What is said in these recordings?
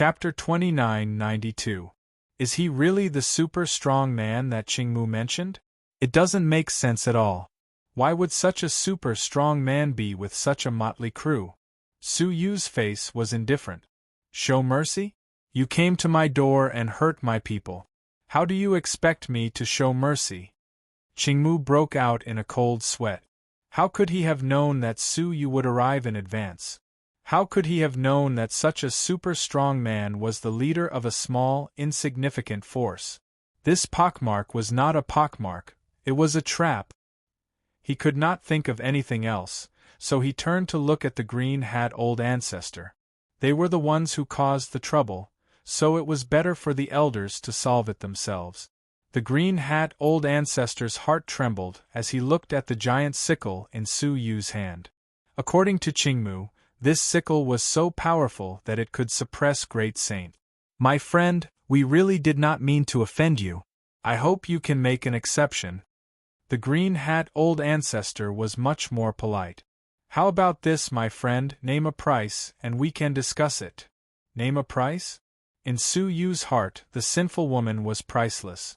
Chapter 2992. Is he really the super strong man that Qingmu mentioned? It doesn't make sense at all. Why would such a super strong man be with such a motley crew? Su Yu's face was indifferent. Show mercy? You came to my door and hurt my people. How do you expect me to show mercy? Qingmu broke out in a cold sweat. How could he have known that Su Yu would arrive in advance? How could he have known that such a super strong man was the leader of a small, insignificant force? This pockmark was not a pockmark, it was a trap. He could not think of anything else, so he turned to look at the green-hat old ancestor. They were the ones who caused the trouble, so it was better for the elders to solve it themselves. The green-hat old ancestor's heart trembled as he looked at the giant sickle in Su Yu's hand. According to Qingmu, this sickle was so powerful that it could suppress great saint. My friend, we really did not mean to offend you. I hope you can make an exception. The green-hat old ancestor was much more polite. How about this, my friend, name a price, and we can discuss it. Name a price? In Su Yu's heart, the sinful woman was priceless.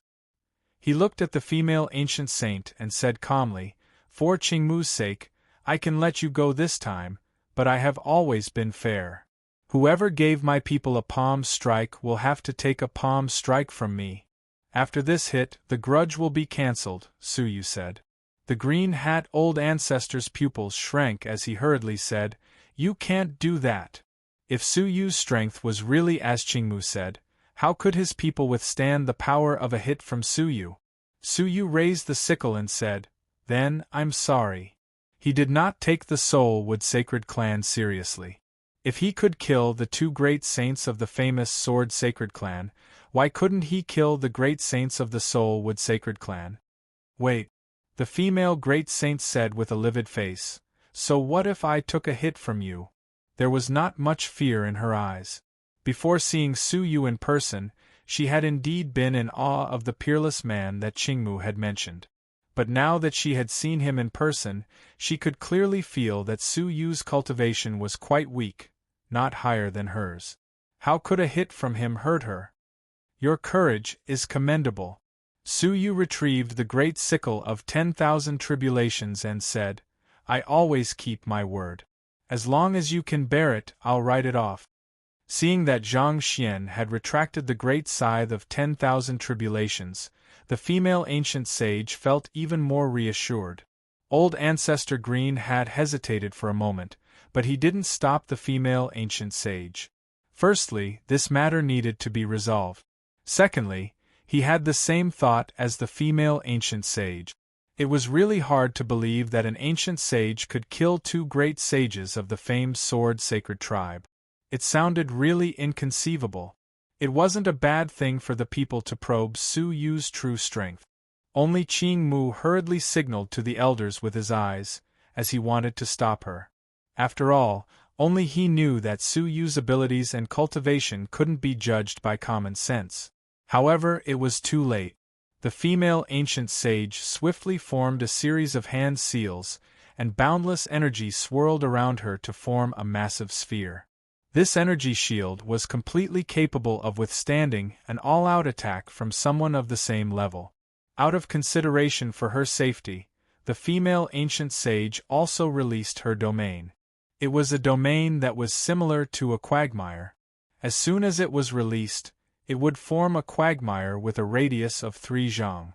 He looked at the female ancient saint and said calmly, For Qingmu's sake, I can let you go this time, but I have always been fair. Whoever gave my people a palm strike will have to take a palm strike from me. After this hit, the grudge will be cancelled, Su Yu said. The green-hat old ancestor's pupils shrank as he hurriedly said, You can't do that. If Su Yu's strength was really as Qingmu said, how could his people withstand the power of a hit from Su Yu? Su Yu raised the sickle and said, Then, I'm sorry. He did not take the Soul-Wood Sacred Clan seriously. If he could kill the two great saints of the famous Sword Sacred Clan, why couldn't he kill the great saints of the Soul-Wood Sacred Clan? Wait, the female great saint said with a livid face, So what if I took a hit from you? There was not much fear in her eyes. Before seeing Su Yu in person, she had indeed been in awe of the peerless man that Qingmu had mentioned. But now that she had seen him in person, she could clearly feel that Su Yu's cultivation was quite weak, not higher than hers. How could a hit from him hurt her? Your courage is commendable. Su Yu retrieved the great sickle of 10,000 tribulations and said, I always keep my word. As long as you can bear it, I'll write it off. Seeing that Zhang Xian had retracted the great scythe of 10,000 tribulations, the female ancient sage felt even more reassured. Old Ancestor Green had hesitated for a moment, but he didn't stop the female ancient sage. Firstly, this matter needed to be resolved. Secondly, he had the same thought as the female ancient sage. It was really hard to believe that an ancient sage could kill two great sages of the famed Sword Sacred tribe. It sounded really inconceivable. It wasn't a bad thing for the people to probe Su Yu's true strength. Only Qingmu hurriedly signaled to the elders with his eyes, as he wanted to stop her. After all, only he knew that Su Yu's abilities and cultivation couldn't be judged by common sense. However, it was too late. The female ancient sage swiftly formed a series of hand seals, and boundless energy swirled around her to form a massive sphere. This energy shield was completely capable of withstanding an all-out attack from someone of the same level. Out of consideration for her safety, the female ancient sage also released her domain. It was a domain that was similar to a quagmire. As soon as it was released, it would form a quagmire with a radius of 3 zhang.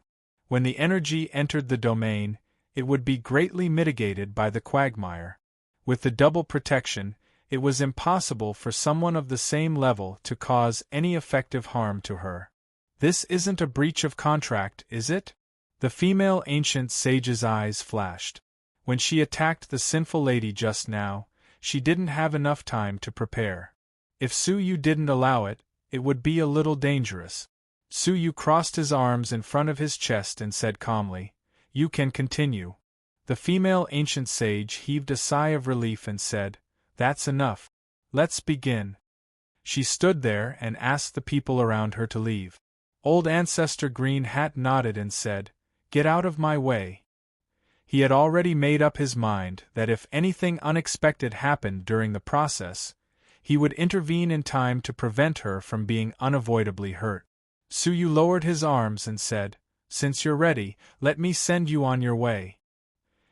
When the energy entered the domain, it would be greatly mitigated by the quagmire. With the double protection, it was impossible for someone of the same level to cause any effective harm to her. This isn't a breach of contract, is it? The female ancient sage's eyes flashed. When she attacked the sinful lady just now, she didn't have enough time to prepare. If Su Yu didn't allow it, it would be a little dangerous. Su Yu crossed his arms in front of his chest and said calmly, You can continue. The female ancient sage heaved a sigh of relief and said, That's enough. Let's begin. She stood there and asked the people around her to leave. Old Ancestor Green Hat nodded and said, Get out of my way. He had already made up his mind that if anything unexpected happened during the process, He would intervene in time to prevent her from being unavoidably hurt. Suyu lowered his arms and said, "Since you're ready, let me send you on your way."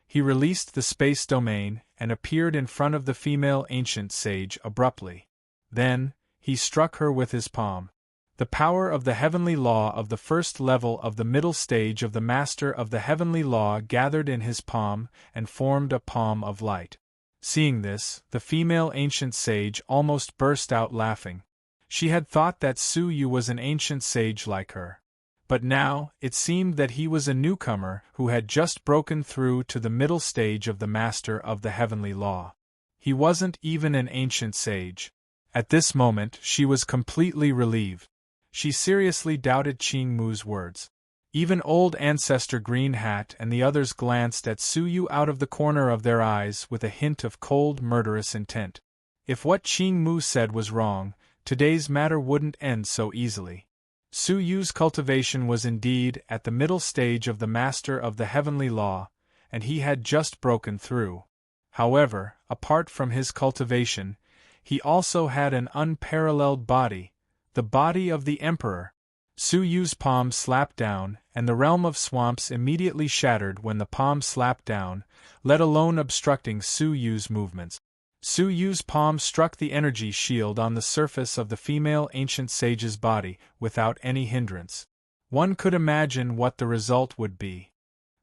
He released the space domain and appeared in front of the female ancient sage abruptly. Then, he struck her with his palm. The power of the heavenly law of the first level of the middle stage of the master of the heavenly law gathered in his palm and formed a palm of light. Seeing this, the female ancient sage almost burst out laughing. She had thought that Suyu was an ancient sage like her. But now, it seemed that he was a newcomer who had just broken through to the middle stage of the master of the heavenly law. He wasn't even an ancient sage. At this moment, she was completely relieved. She seriously doubted Qing Mu's words. Even old ancestor Green Hat and the others glanced at Suyu out of the corner of their eyes with a hint of cold, murderous intent. If what Qing Mu said was wrong, today's matter wouldn't end so easily. Suyu's cultivation was indeed at the middle stage of the master of the heavenly law, and he had just broken through. However, apart from his cultivation, he also had an unparalleled body, the body of the emperor. Suyu's palm slapped down, and the realm of swamps immediately shattered when the palm slapped down, let alone obstructing Suyu's movements. Suyu's palm struck the energy shield on the surface of the female ancient sage's body without any hindrance. One could imagine what the result would be.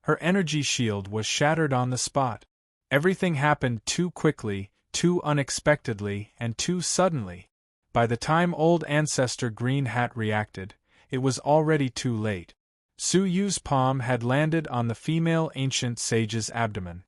Her energy shield was shattered on the spot. Everything happened too quickly, too unexpectedly, and too suddenly. By the time old ancestor Green Hat reacted, it was already too late. Suyu's palm had landed on the female ancient sage's abdomen.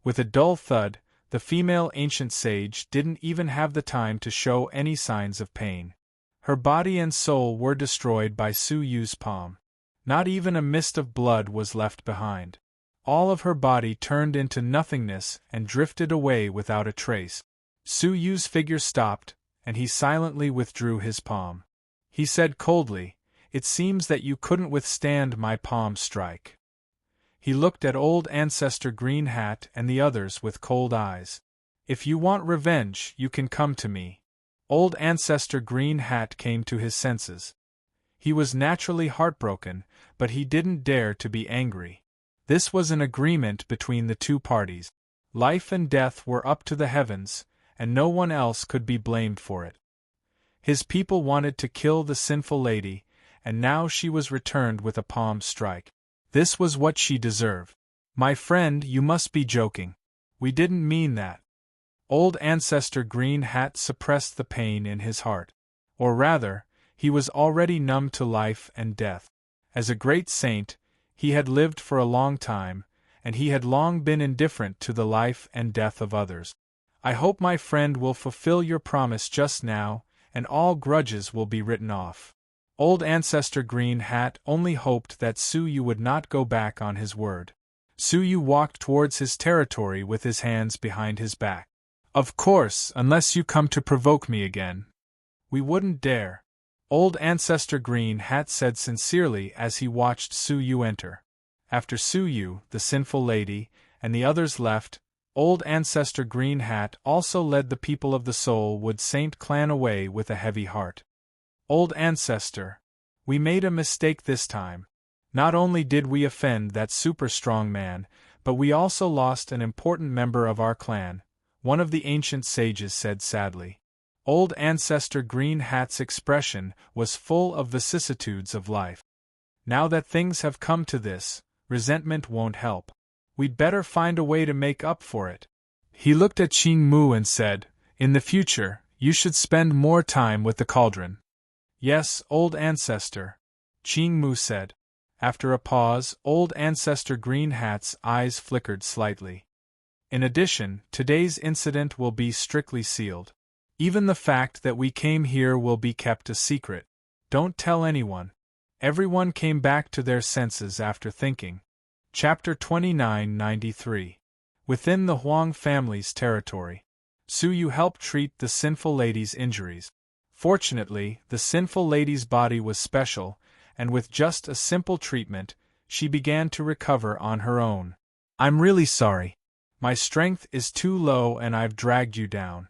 With a dull thud, the female ancient sage didn't even have the time to show any signs of pain. Her body and soul were destroyed by Suyu's palm. Not even a mist of blood was left behind. All of her body turned into nothingness and drifted away without a trace. Suyu's figure stopped, and he silently withdrew his palm. He said coldly, "It seems that you couldn't withstand my palm strike." He looked at old ancestor Green Hat and the others with cold eyes. "If you want revenge, you can come to me." Old ancestor Green Hat came to his senses. He was naturally heartbroken, but he didn't dare to be angry. This was an agreement between the two parties. Life and death were up to the heavens, and no one else could be blamed for it. His people wanted to kill the sinful lady, and now she was returned with a palm strike. This was what she deserved. "My friend, you must be joking. We didn't mean that." Old ancestor Green Hat suppressed the pain in his heart. Or rather, he was already numb to life and death. As a great saint, he had lived for a long time, and he had long been indifferent to the life and death of others. "I hope my friend will fulfill your promise just now, and all grudges will be written off." Old ancestor Green Hat only hoped that Suyu would not go back on his word. Suyu walked towards his territory with his hands behind his back. "Of course, unless you come to provoke me again." "We wouldn't dare," old ancestor Green Hat said sincerely as he watched Suyu enter. After Suyu, the sinful lady, and the others left, old ancestor Green Hat also led the people of the Soul Wood Saint clan away with a heavy heart. "Old ancestor, we made a mistake this time. Not only did we offend that super strong man, but we also lost an important member of our clan," one of the ancient sages said sadly. Old ancestor Green Hat's expression was full of vicissitudes of life. "Now that things have come to this, resentment won't help. We'd better find a way to make up for it." He looked at Qing Mu and said, "In the future, you should spend more time with the Cauldron." "Yes, old ancestor," Qing Mu said. After a pause, old ancestor Green Hat's eyes flickered slightly. "In addition, today's incident will be strictly sealed. Even the fact that we came here will be kept a secret. Don't tell anyone." Everyone came back to their senses after thinking. Chapter 2993. Within the Huang family's territory, Suyu helped treat the sinful lady's injuries. Fortunately, the sinful lady's body was special, and with just a simple treatment, she began to recover on her own. "I'm really sorry. My strength is too low and I've dragged you down."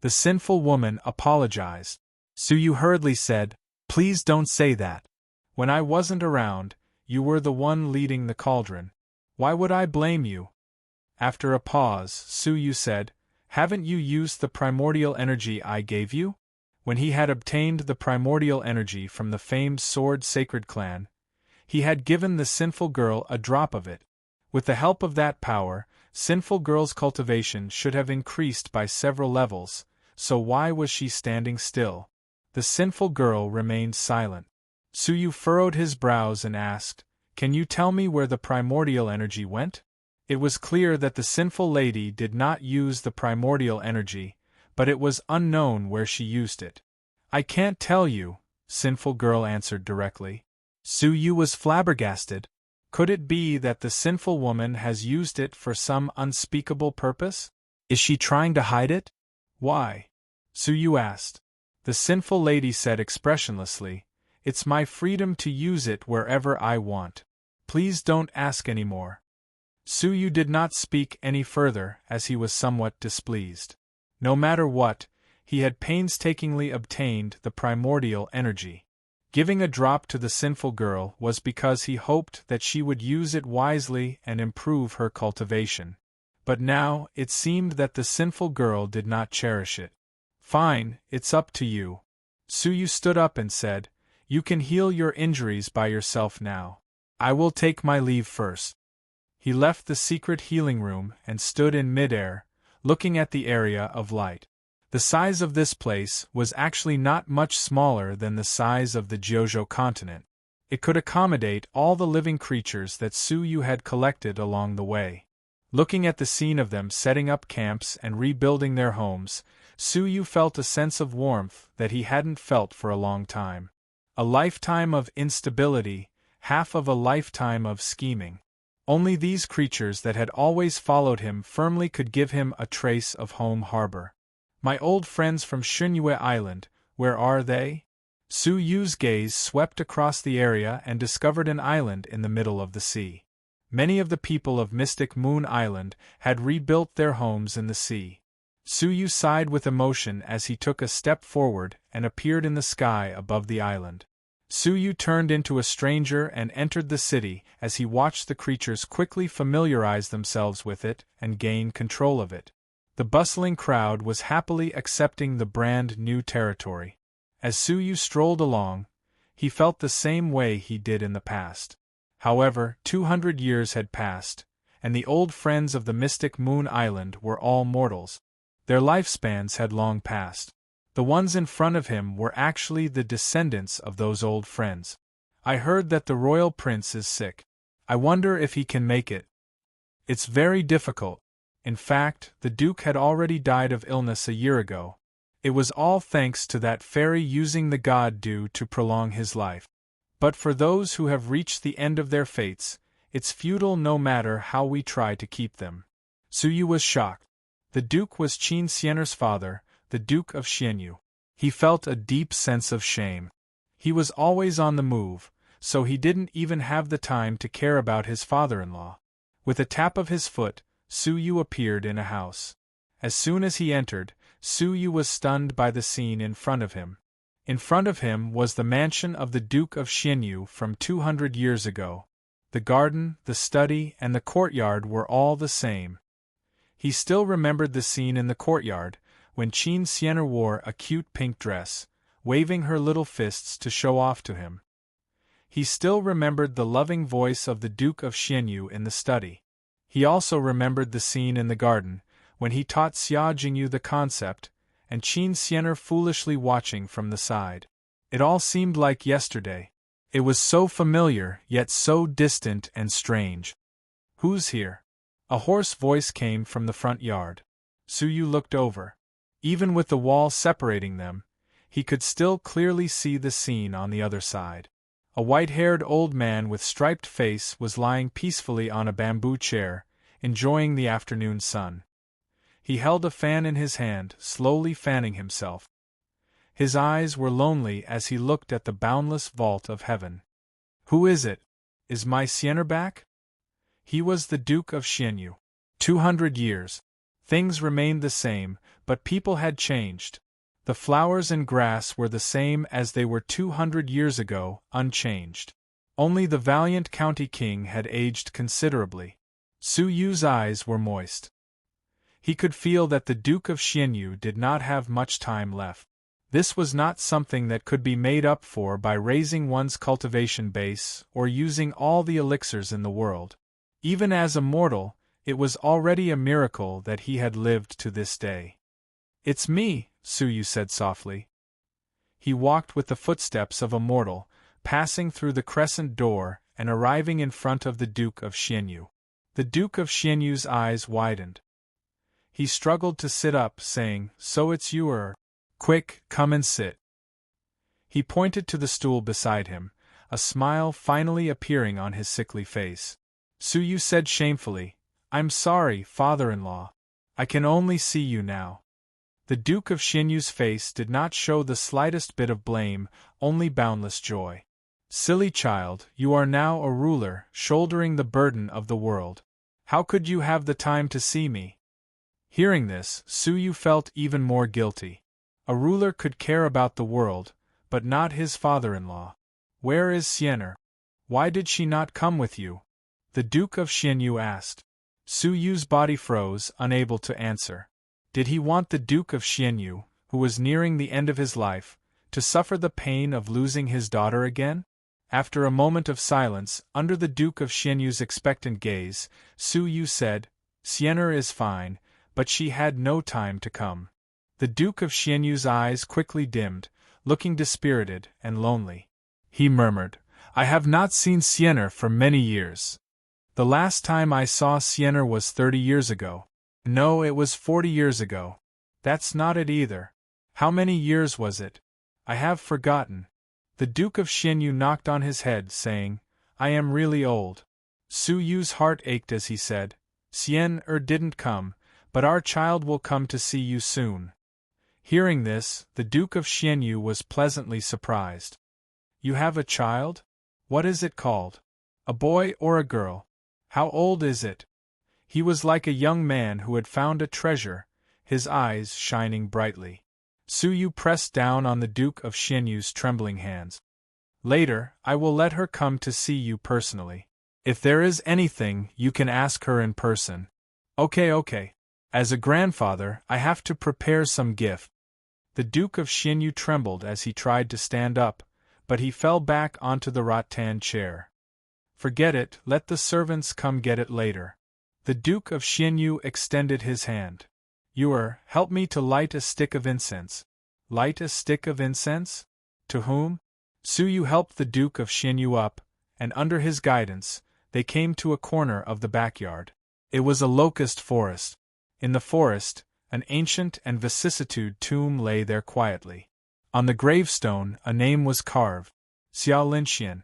The sinful woman apologized. Suyu hurriedly said, "Please don't say that. When I wasn't around, you were the one leading the cauldron. Why would I blame you?" After a pause, Suyu said, "Haven't you used the primordial energy I gave you?" When he had obtained the primordial energy from the famed Sword Sacred clan, he had given the sinful girl a drop of it. With the help of that power, sinful girl's cultivation should have increased by several levels, so why was she standing still? The sinful girl remained silent. Suyu furrowed his brows and asked, "Can you tell me where the primordial energy went?" It was clear that the sinful lady did not use the primordial energy, but it was unknown where she used it. "I can't tell you," sinful girl answered directly. Suyu was flabbergasted. Could it be that the sinful woman has used it for some unspeakable purpose? Is she trying to hide it? Why? Suyu asked. The sinful lady said expressionlessly, "It's my freedom to use it wherever I want. Please don't ask any more." Suyu did not speak any further as he was somewhat displeased. No matter what, he had painstakingly obtained the primordial energy. Giving a drop to the sinful girl was because he hoped that she would use it wisely and improve her cultivation. But now, it seemed that the sinful girl did not cherish it. "Fine, it's up to you." Suyu stood up and said, "You can heal your injuries by yourself now. I will take my leave first." He left the secret healing room and stood in midair, looking at the area of light. The size of this place was actually not much smaller than the size of the Johjo continent. It could accommodate all the living creatures that Suyu had collected along the way. Looking at the scene of them setting up camps and rebuilding their homes, Suyu felt a sense of warmth that he hadn't felt for a long time. A lifetime of instability, half of a lifetime of scheming. Only these creatures that had always followed him firmly could give him a trace of home harbor. "My old friends from Shunyue Island, where are they?" Suyu's gaze swept across the area and discovered an island in the middle of the sea. Many of the people of Mystic Moon Island had rebuilt their homes in the sea. Suyu sighed with emotion as he took a step forward and appeared in the sky above the island. Suyu turned into a stranger and entered the city as he watched the creatures quickly familiarize themselves with it and gain control of it. The bustling crowd was happily accepting the brand new territory. As Suyu strolled along, he felt the same way he did in the past. However, 200 years had passed, and the old friends of the Mystic Moon Island were all mortals. Their lifespans had long passed. The ones in front of him were actually the descendants of those old friends. "I heard that the royal prince is sick. I wonder if he can make it." "It's very difficult. In fact, the Duke had already died of illness a year ago. It was all thanks to that fairy using the god dew to prolong his life. But for those who have reached the end of their fates, it's futile no matter how we try to keep them." Suyu was shocked. The Duke was Qin Xianer's father, the Duke of Xianyu. He felt a deep sense of shame. He was always on the move, so he didn't even have the time to care about his father-in-law. With a tap of his foot, Suyu appeared in a house. As soon as he entered, Suyu was stunned by the scene in front of him. In front of him was the mansion of the Duke of Xianyu from 200 years ago. The garden, the study, and the courtyard were all the same. He still remembered the scene in the courtyard, when Qin Xianer wore a cute pink dress, waving her little fists to show off to him. He still remembered the loving voice of the Duke of Xianyu in the study. He also remembered the scene in the garden, when he taught Xia Jingyu the concept, and Qin Xianer foolishly watching from the side. It all seemed like yesterday. It was so familiar, yet so distant and strange. "Who's here?" A hoarse voice came from the front yard. Suyu looked over. Even with the wall separating them, he could still clearly see the scene on the other side. A white-haired old man with striped face was lying peacefully on a bamboo chair, enjoying the afternoon sun. He held a fan in his hand, slowly fanning himself. His eyes were lonely as he looked at the boundless vault of heaven. "Who is it? Is my Xianer back?" He was the Duke of Xianyu. 200 years. Things remained the same, But people had changed. The flowers and grass were the same as they were 200 years ago, unchanged. Only the valiant county king had aged considerably. Su Yu's eyes were moist. He could feel that the Duke of Xianyu did not have much time left. This was not something that could be made up for by raising one's cultivation base or using all the elixirs in the world. Even as a mortal, it was already a miracle that he had lived to this day. "It's me," Su Yu said softly. He walked with the footsteps of a mortal, passing through the crescent door and arriving in front of the Duke of Xianyu. The Duke of Xianyu's eyes widened. He struggled to sit up, saying, "So it's you. Quick, come and sit." He pointed to the stool beside him, a smile finally appearing on his sickly face. Su Yu said shamefully, "I'm sorry, father-in-law. I can only see you now." The Duke of Xianyu's face did not show the slightest bit of blame, only boundless joy. "Silly child, you are now a ruler, shouldering the burden of the world. How could you have the time to see me?" Hearing this, Su Yu felt even more guilty. A ruler could care about the world, but not his father-in-law. "Where is Xian'er? Why did she not come with you?" the Duke of Xianyu asked. Su Yu's body froze, unable to answer. Did he want the Duke of Xianyu, who was nearing the end of his life, to suffer the pain of losing his daughter again? After a moment of silence, under the Duke of Xianyu's expectant gaze, Su Yu said, "Xian'er is fine, but she had no time to come." The Duke of Xianyu's eyes quickly dimmed, looking dispirited and lonely. He murmured, "I have not seen Xian'er for many years. The last time I saw Xian'er was 30 years ago. No, it was 40 years ago. That's not it either. How many years was it? I have forgotten." The Duke of Xianyu knocked on his head, saying, "I am really old." Su Yu's heart ached as he said, "Xian'er didn't come, but our child will come to see you soon." Hearing this, the Duke of Xianyu was pleasantly surprised. "You have a child? What is it called? A boy or a girl? How old is it?" He was like a young man who had found a treasure, his eyes shining brightly. Su Yu pressed down on the Duke of Xianyu's trembling hands. "Later, I will let her come to see you personally. If there is anything, you can ask her in person." Okay. As a grandfather, I have to prepare some gift." The Duke of Xianyu trembled as he tried to stand up, but he fell back onto the rattan chair. "Forget it, let the servants come get it later." The Duke of Xianyu extended his hand. "Help me to light a stick of incense." "Light a stick of incense? To whom?" Su Yu helped the Duke of Xianyu up, and under his guidance, they came to a corner of the backyard. It was a locust forest. In the forest, an ancient and vicissitude tomb lay there quietly. On the gravestone, a name was carved. Xia Linxian.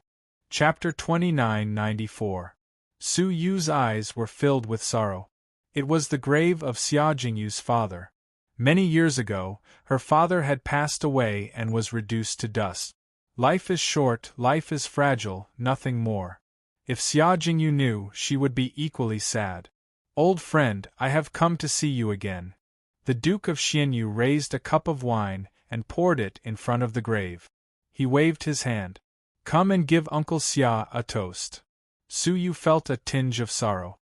Chapter 2994. Su Yu's eyes were filled with sorrow. It was the grave of Xia Jingyu's father. Many years ago, her father had passed away and was reduced to dust. Life is short, life is fragile, nothing more. If Xia Jingyu knew, she would be equally sad. "Old friend, I have come to see you again." The Duke of Xianyu raised a cup of wine and poured it in front of the grave. He waved his hand. "Come and give Uncle Xia a toast." Su Yu felt a tinge of sorrow.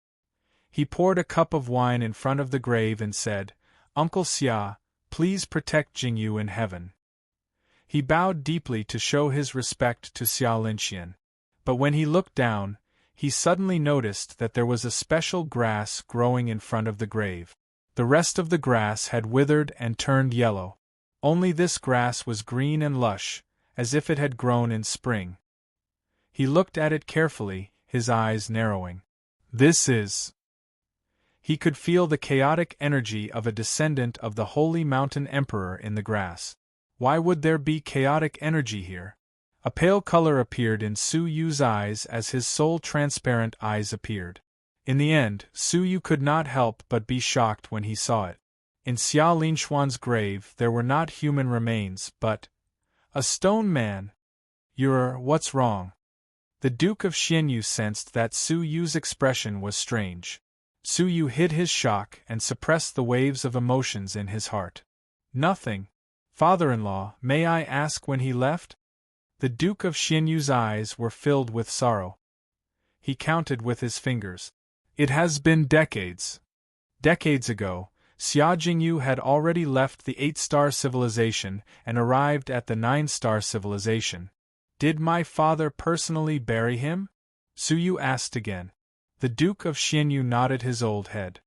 He poured a cup of wine in front of the grave and said, "Uncle Xia, please protect Jingyu in heaven." He bowed deeply to show his respect to Xia Linxian. But when he looked down, he suddenly noticed that there was a special grass growing in front of the grave. The rest of the grass had withered and turned yellow. Only this grass was green and lush, as if it had grown in spring. He looked at it carefully, his eyes narrowing. "This is—" He could feel the chaotic energy of a descendant of the Holy Mountain Emperor in the grass. Why would there be chaotic energy here? A pale color appeared in Su Yu's eyes as his soul-transparent eyes appeared. In the end, Su Yu could not help but be shocked when he saw it. In Xia Linxuan's grave there were not human remains, but a stone man. What's wrong?" The Duke of Xianyu sensed that Su Yu's expression was strange. Su Yu hid his shock and suppressed the waves of emotions in his heart. Nothing. Father-in-law, may I ask when he left? The Duke of Xianyu's eyes were filled with sorrow. He counted with his fingers. It has been decades. Decades ago, Xia Jingyu had already left the 8-star civilization and arrived at the 9-star civilization. Did my father personally bury him? Su Yu asked again. The Duke of Xianyu nodded his old head.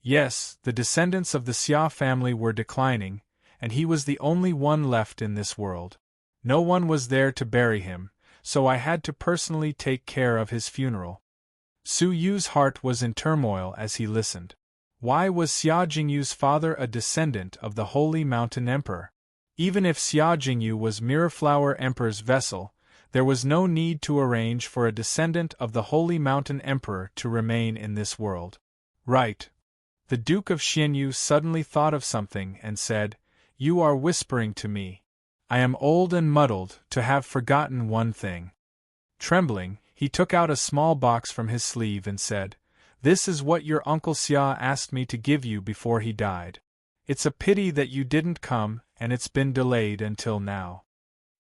Yes, the descendants of the Xia family were declining, and he was the only one left in this world. No one was there to bury him, so I had to personally take care of his funeral. Su Yu's heart was in turmoil as he listened. Why was Xia Jingyu's father a descendant of the Holy Mountain Emperor? Even if Xia Jingyu was Mirrorflower Emperor's vessel, there was no need to arrange for a descendant of the Holy Mountain Emperor to remain in this world. Right. The Duke of Xianyu suddenly thought of something and said, "You are whispering to me. I am old and muddled to have forgotten one thing." Trembling, he took out a small box from his sleeve and said, "This is what your Uncle Xia asked me to give you before he died. It's a pity that you didn't come, and it's been delayed until now."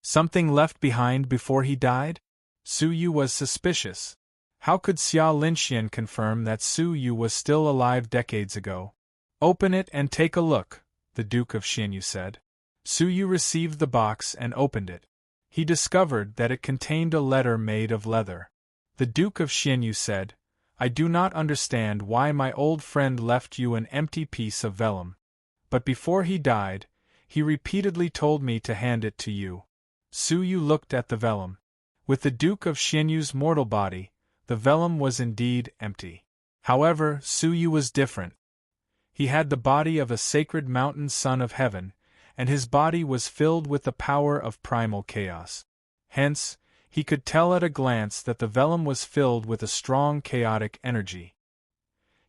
Something left behind before he died? Su Yu was suspicious. How could Xia Linxian confirm that Su Yu was still alive decades ago? "Open it and take a look," the Duke of Xianyu said. Su Yu received the box and opened it. He discovered that it contained a letter made of leather. The Duke of Xianyu said, "I do not understand why my old friend left you an empty piece of vellum. But before he died, he repeatedly told me to hand it to you." Su Yu looked at the vellum. With the Duke of Xianyu's mortal body, the vellum was indeed empty. However, Su Yu was different. He had the body of a sacred mountain son of heaven, and his body was filled with the power of primal chaos. Hence, he could tell at a glance that the vellum was filled with a strong chaotic energy.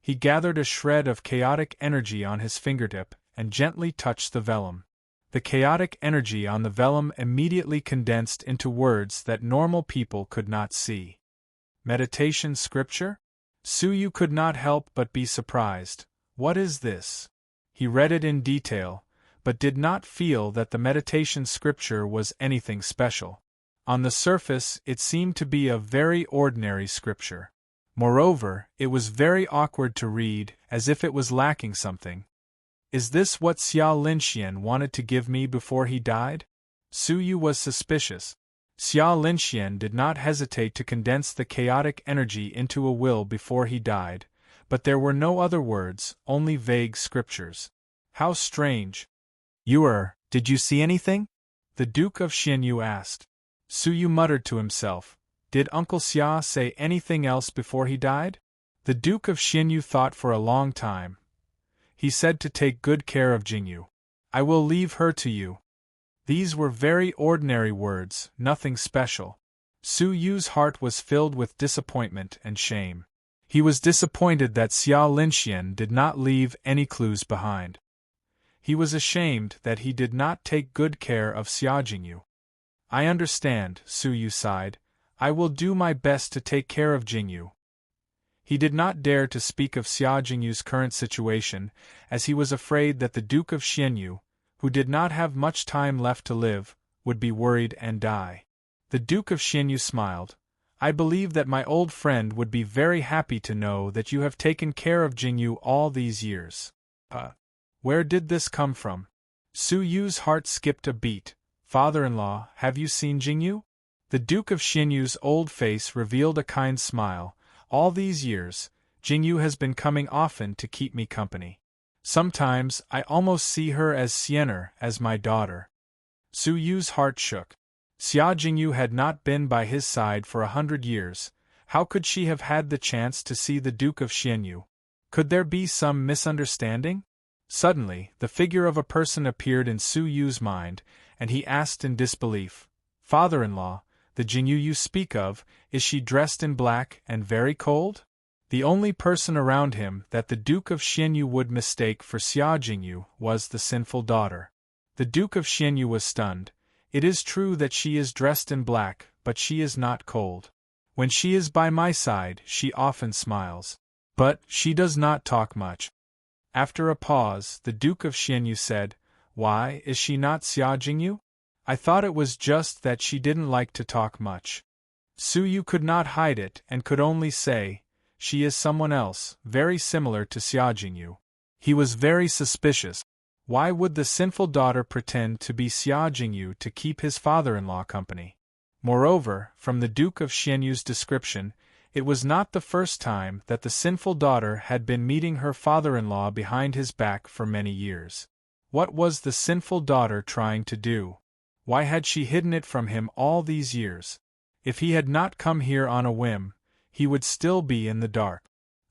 He gathered a shred of chaotic energy on his fingertip and gently touched the vellum. The chaotic energy on the vellum immediately condensed into words that normal people could not see. Meditation scripture? Su Yu could not help but be surprised. What is this? He read it in detail, but did not feel that the meditation scripture was anything special. On the surface, it seemed to be a very ordinary scripture. Moreover, it was very awkward to read, as if it was lacking something. Is this what Xia Linxian wanted to give me before he died? Su Yu was suspicious. Xia Linxian did not hesitate to condense the chaotic energy into a will before he died, but there were no other words, only vague scriptures. How strange. Did you see anything? The Duke of Xianyu asked. Su Yu muttered to himself. Did Uncle Xia say anything else before he died? The Duke of Xianyu thought for a long time. He said to take good care of Jingyu. I will leave her to you. These were very ordinary words, nothing special. Su Yu's heart was filled with disappointment and shame. He was disappointed that Xia Linxian did not leave any clues behind. He was ashamed that he did not take good care of Xia Jingyu. I understand, Su Yu sighed. I will do my best to take care of Jingyu. He did not dare to speak of Xia Jingyu's current situation, as he was afraid that the Duke of Xianyu, who did not have much time left to live, would be worried and die. The Duke of Xianyu smiled. I believe that my old friend would be very happy to know that you have taken care of Jingyu all these years. Where did this come from? Su Yu's heart skipped a beat. Father-in-law, have you seen Jingyu? The Duke of Xianyu's old face revealed a kind smile. All these years, Jingyu has been coming often to keep me company. Sometimes I almost see her as Xiener, as my daughter. Su Yu's heart shook. Xia Jingyu had not been by his side for 100 years. How could she have had the chance to see the Duke of Xianyu? Could there be some misunderstanding? Suddenly, the figure of a person appeared in Su Yu's mind, and he asked in disbelief, Father-in-law, the Jingyu you speak of, is she dressed in black and very cold? The only person around him that the Duke of Xianyu would mistake for Xia Jingyu was the sinful daughter. The Duke of Xianyu was stunned. It is true that she is dressed in black, but she is not cold. When she is by my side, she often smiles. But she does not talk much. After a pause, the Duke of Xianyu said, "Why is she not xiaojing you? I thought it was just that she didn't like to talk much." Su Yu could not hide it and could only say, "She is someone else, very similar to xiaojing you." He was very suspicious. Why would the sinful daughter pretend to be xiaojing you to keep his father-in-law company? Moreover, from the Duke of Xianyu's description, it was not the first time that the sinful daughter had been meeting her father-in-law behind his back for many years. What was the sinful daughter trying to do? Why had she hidden it from him all these years? If he had not come here on a whim, he would still be in the dark.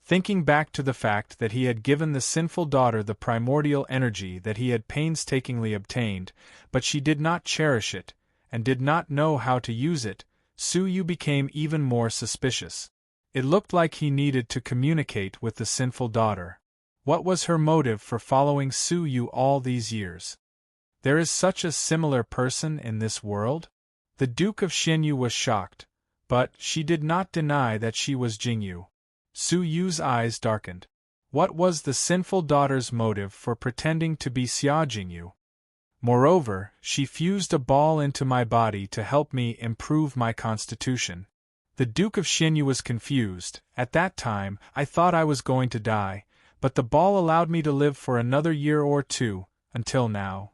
Thinking back to the fact that he had given the sinful daughter the primordial energy that he had painstakingly obtained, but she did not cherish it, and did not know how to use it, Su Yu became even more suspicious. It looked like he needed to communicate with the sinful daughter. What was her motive for following Su Yu all these years? There is such a similar person in this world? The Duke of Xianyu was shocked, but she did not deny that she was Jingyu. Su Yu's eyes darkened. What was the sinful daughter's motive for pretending to be Xia Jingyu? Moreover, she fused a ball into my body to help me improve my constitution. The Duke of Xianyu was confused. At that time, I thought I was going to die, but the ball allowed me to live for another year or two, until now.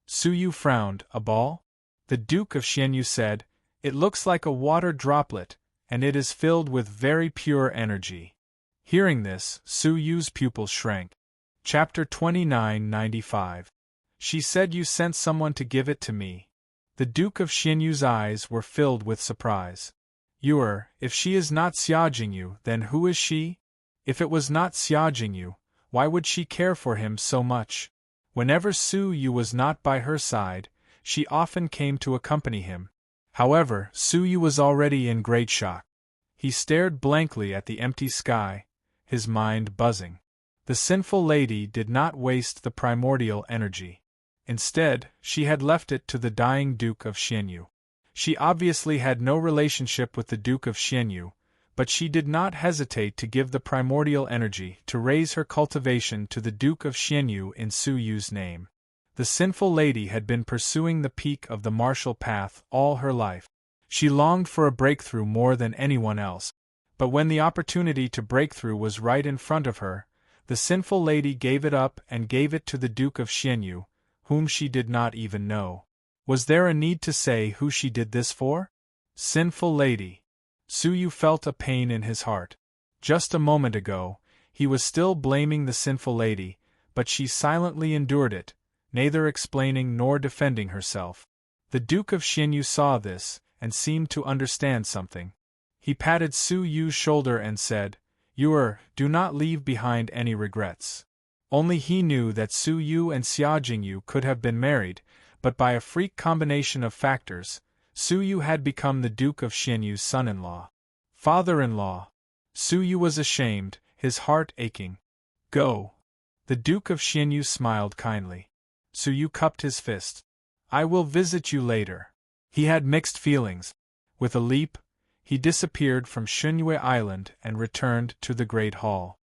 Su Yu frowned. A ball? The Duke of Xianyu said, "It looks like a water droplet, and it is filled with very pure energy." Hearing this, Su Yu's pupils shrank. Chapter 2995. She said you sent someone to give it to me. The Duke of Xianyu's eyes were filled with surprise. If she is not Xia Jingyu, then who is she? If it was not Xia Jingyu, why would she care for him so much? Whenever Su Yu was not by her side, she often came to accompany him. However, Su Yu was already in great shock. He stared blankly at the empty sky, his mind buzzing. The sinful lady did not waste the primordial energy. Instead, she had left it to the dying Duke of Xianyu. She obviously had no relationship with the Duke of Xianyu, but she did not hesitate to give the primordial energy to raise her cultivation to the Duke of Xianyu in Su Yu's name. The sinful lady had been pursuing the peak of the martial path all her life. She longed for a breakthrough more than anyone else. But when the opportunity to break through was right in front of her, the sinful lady gave it up and gave it to the Duke of Xianyu, whom she did not even know. Was there a need to say who she did this for? Sinful lady. Su Yu felt a pain in his heart. Just a moment ago, he was still blaming the sinful lady, but she silently endured it, neither explaining nor defending herself. The Duke of Xianyu saw this, and seemed to understand something. He patted Su Yu's shoulder and said, "Do not leave behind any regrets." Only he knew that Su Yu and Xia Jingyu could have been married, but by a freak combination of factors, Su Yu had become the Duke of Xianyu's son-in-law. Father-in-law. Su Yu was ashamed, his heart aching. "Go." The Duke of Xianyu smiled kindly. Su Yu cupped his fist. "I will visit you later." He had mixed feelings. With a leap, he disappeared from Xunyue Island and returned to the Great Hall.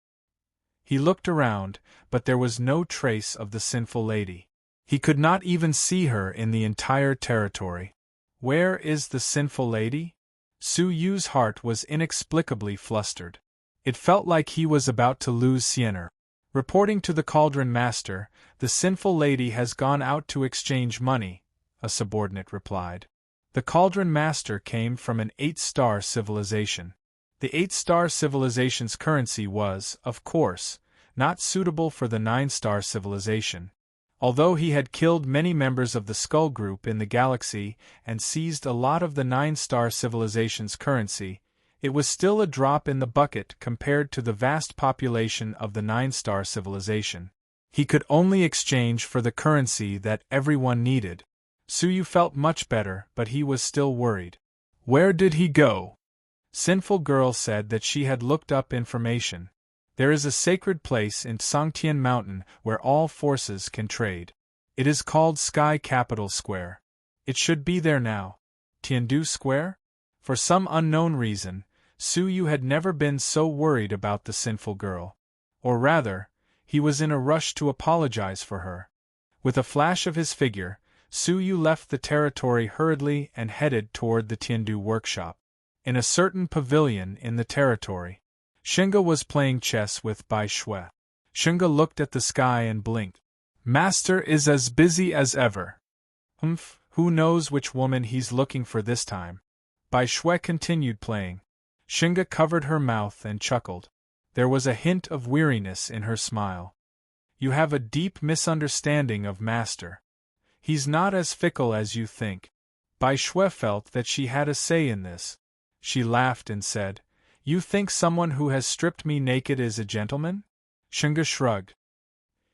He looked around, but there was no trace of the sinful lady. He could not even see her in the entire territory. Where is the sinful lady? Su Yu's heart was inexplicably flustered. It felt like he was about to lose Sienner. Reporting to the Cauldron Master, "The sinful lady has gone out to exchange money," a subordinate replied. The Cauldron Master came from an 8-star civilization. The 8-star civilization's currency was, of course, not suitable for the 9-star civilization. Although he had killed many members of the Skull Group in the galaxy and seized a lot of the 9-star civilization's currency, it was still a drop in the bucket compared to the vast population of the 9-star civilization. He could only exchange for the currency that everyone needed. Su Yu felt much better, but he was still worried. Where did he go? Sinful Girl said that she had looked up information. There is a sacred place in Songtian Mountain where all forces can trade. It is called Sky Capital Square. It should be there now. Tiandu Square? For some unknown reason, Suyu had never been so worried about the sinful girl. Or rather, he was in a rush to apologize for her. With a flash of his figure, Suyu left the territory hurriedly and headed toward the Tiandu workshop. In a certain pavilion in the territory, Xinge was playing chess with Bai Shui. Xinge looked at the sky and blinked. Master is as busy as ever. Who knows which woman he's looking for this time? Bai Shui continued playing. Xinge covered her mouth and chuckled. There was a hint of weariness in her smile. You have a deep misunderstanding of Master. He's not as fickle as you think. Bai Shui felt that she had a say in this. She laughed and said, You think someone who has stripped me naked is a gentleman? Xinge shrugged.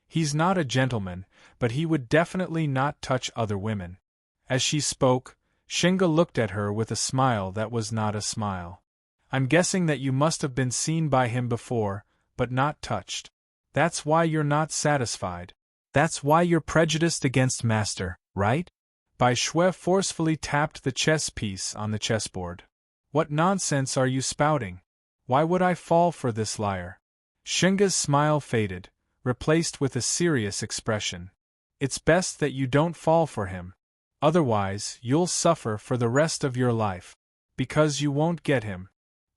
He's not a gentleman, but he would definitely not touch other women. As she spoke, Xinge looked at her with a smile that was not a smile. I'm guessing that you must have been seen by him before, but not touched. That's why you're not satisfied. That's why you're prejudiced against Master, right? Bai Shui forcefully tapped the chess piece on the chessboard. What nonsense are you spouting? Why would I fall for this liar? Xinge's smile faded, replaced with a serious expression. It's best that you don't fall for him. Otherwise, you'll suffer for the rest of your life. Because you won't get him.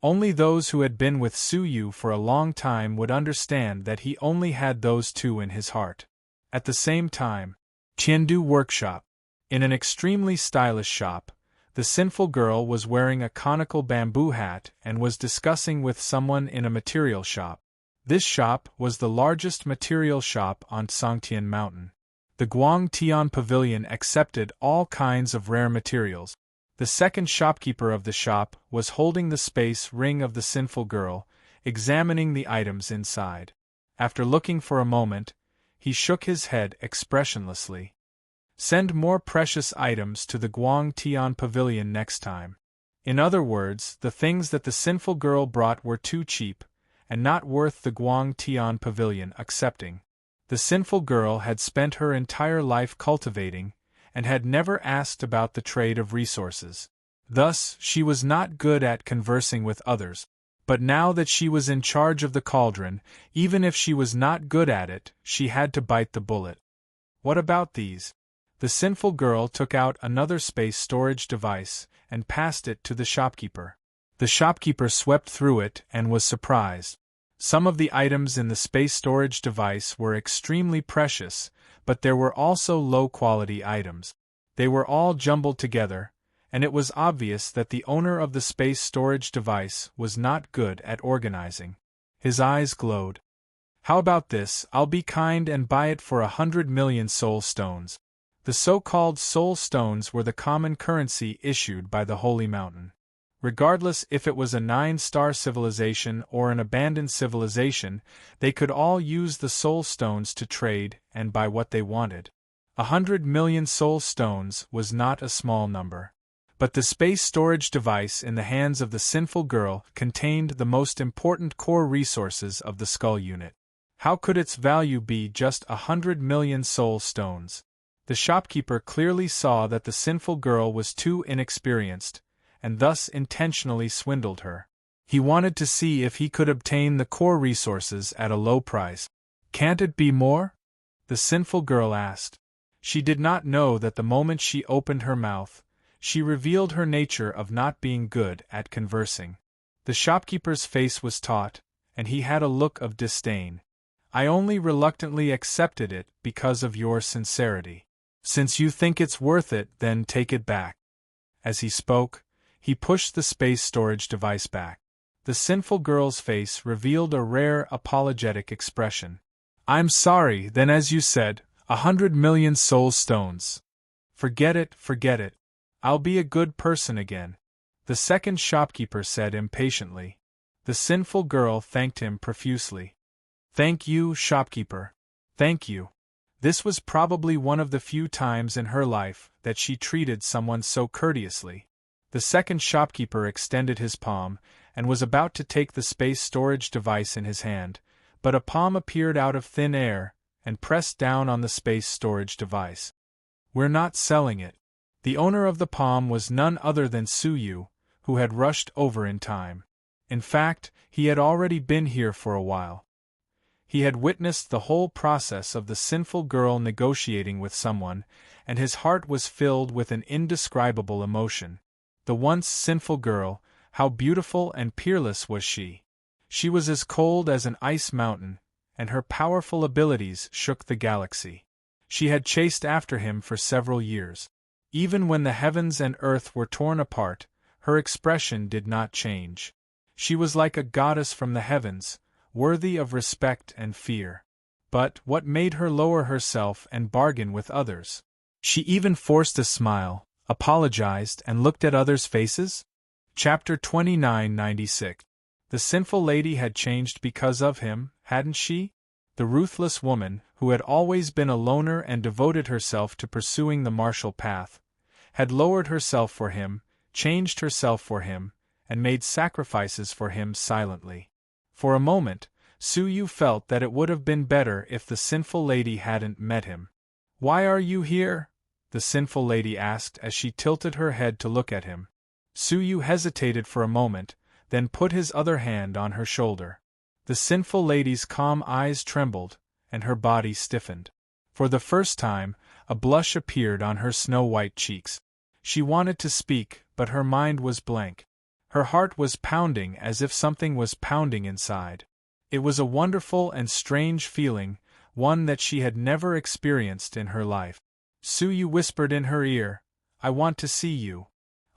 Only those who had been with Suyu for a long time would understand that he only had those two in his heart. At the same time, Tiandu workshop. In an extremely stylish shop, the sinful girl was wearing a conical bamboo hat and was discussing with someone in a material shop. This shop was the largest material shop on Songtian Mountain. The Guangtian Pavilion accepted all kinds of rare materials. The second shopkeeper of the shop was holding the space ring of the sinful girl, examining the items inside. After looking for a moment, he shook his head expressionlessly. Send more precious items to the Guangtian Pavilion next time. In other words, the things that the sinful girl brought were too cheap, and not worth the Guangtian Pavilion accepting. The sinful girl had spent her entire life cultivating, and had never asked about the trade of resources. Thus, she was not good at conversing with others. But now that she was in charge of the cauldron, even if she was not good at it, she had to bite the bullet. What about these? The sinful girl took out another space storage device and passed it to the shopkeeper. The shopkeeper swept through it and was surprised. Some of the items in the space storage device were extremely precious, but there were also low-quality items. They were all jumbled together, and it was obvious that the owner of the space storage device was not good at organizing. His eyes glowed. How about this? I'll be kind and buy it for 100 million soul stones. The so-called soul stones were the common currency issued by the Holy Mountain. Regardless if it was a 9-star civilization or an abandoned civilization, they could all use the soul stones to trade and buy what they wanted. 100 million soul stones was not a small number. But the space storage device in the hands of the sinful girl contained the most important core resources of the skull unit. How could its value be just 100 million soul stones? The shopkeeper clearly saw that the sinful girl was too inexperienced, and thus intentionally swindled her. He wanted to see if he could obtain the core resources at a low price. Can't it be more? The sinful girl asked. She did not know that the moment she opened her mouth, she revealed her nature of not being good at conversing. The shopkeeper's face was taut, and he had a look of disdain. I only reluctantly accepted it because of your sincerity. Since you think it's worth it, then take it back. As he spoke, he pushed the space storage device back. The sinful girl's face revealed a rare apologetic expression. I'm sorry, then, as you said, 100 million soul stones. Forget it, forget it. I'll be a good person again, the second shopkeeper said impatiently. The sinful girl thanked him profusely. Thank you, shopkeeper. Thank you. This was probably one of the few times in her life that she treated someone so courteously. The second shopkeeper extended his palm, and was about to take the space storage device in his hand, but a palm appeared out of thin air, and pressed down on the space storage device. We're not selling it. The owner of the palm was none other than Suyu, who had rushed over in time. In fact, he had already been here for a while. He had witnessed the whole process of the sinful girl negotiating with someone, and his heart was filled with an indescribable emotion. The once sinful girl, how beautiful and peerless was she! She was as cold as an ice mountain, and her powerful abilities shook the galaxy. She had chased after him for several years. Even when the heavens and earth were torn apart, her expression did not change. She was like a goddess from the heavens, worthy of respect and fear. But what made her lower herself and bargain with others? She even forced a smile, apologized, and looked at others' faces? Chapter 2996. The sinful lady had changed because of him, hadn't she? The ruthless woman, who had always been a loner and devoted herself to pursuing the martial path, had lowered herself for him, changed herself for him, and made sacrifices for him silently. For a moment, Suyu felt that it would have been better if the sinful lady hadn't met him. "Why are you here?" the sinful lady asked as she tilted her head to look at him. Suyu hesitated for a moment, then put his other hand on her shoulder. The sinful lady's calm eyes trembled, and her body stiffened. For the first time, a blush appeared on her snow-white cheeks. She wanted to speak, but her mind was blank. Her heart was pounding as if something was pounding inside. It was a wonderful and strange feeling, one that she had never experienced in her life. Suyu whispered in her ear, "I want to see you."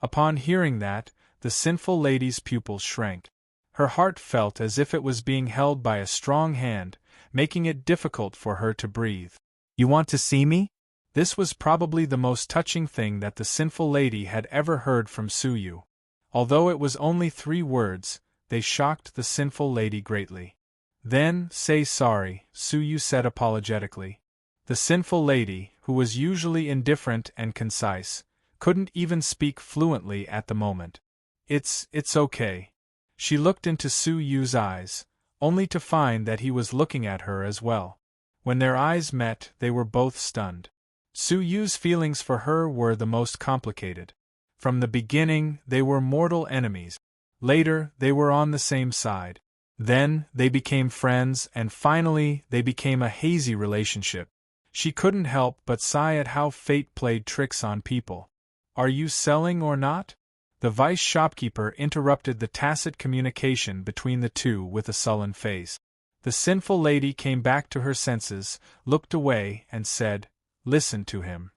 Upon hearing that, the sinful lady's pupils shrank. Her heart felt as if it was being held by a strong hand, making it difficult for her to breathe. "You want to see me?" This was probably the most touching thing that the sinful lady had ever heard from Suyu. Although it was only 3 words, they shocked the sinful lady greatly. "Then, say sorry," Suyu said apologetically. The sinful lady, who was usually indifferent and concise, couldn't even speak fluently at the moment. It's okay." She looked into Suyu's eyes, only to find that he was looking at her as well. When their eyes met, they were both stunned. Suyu's feelings for her were the most complicated. From the beginning, they were mortal enemies. Later, they were on the same side. Then, they became friends, and finally, they became a hazy relationship. She couldn't help but sigh at how fate played tricks on people. "Are you selling or not?" The vice shopkeeper interrupted the tacit communication between the two with a sullen face. The sinful lady came back to her senses, looked away, and said, "Listen to him."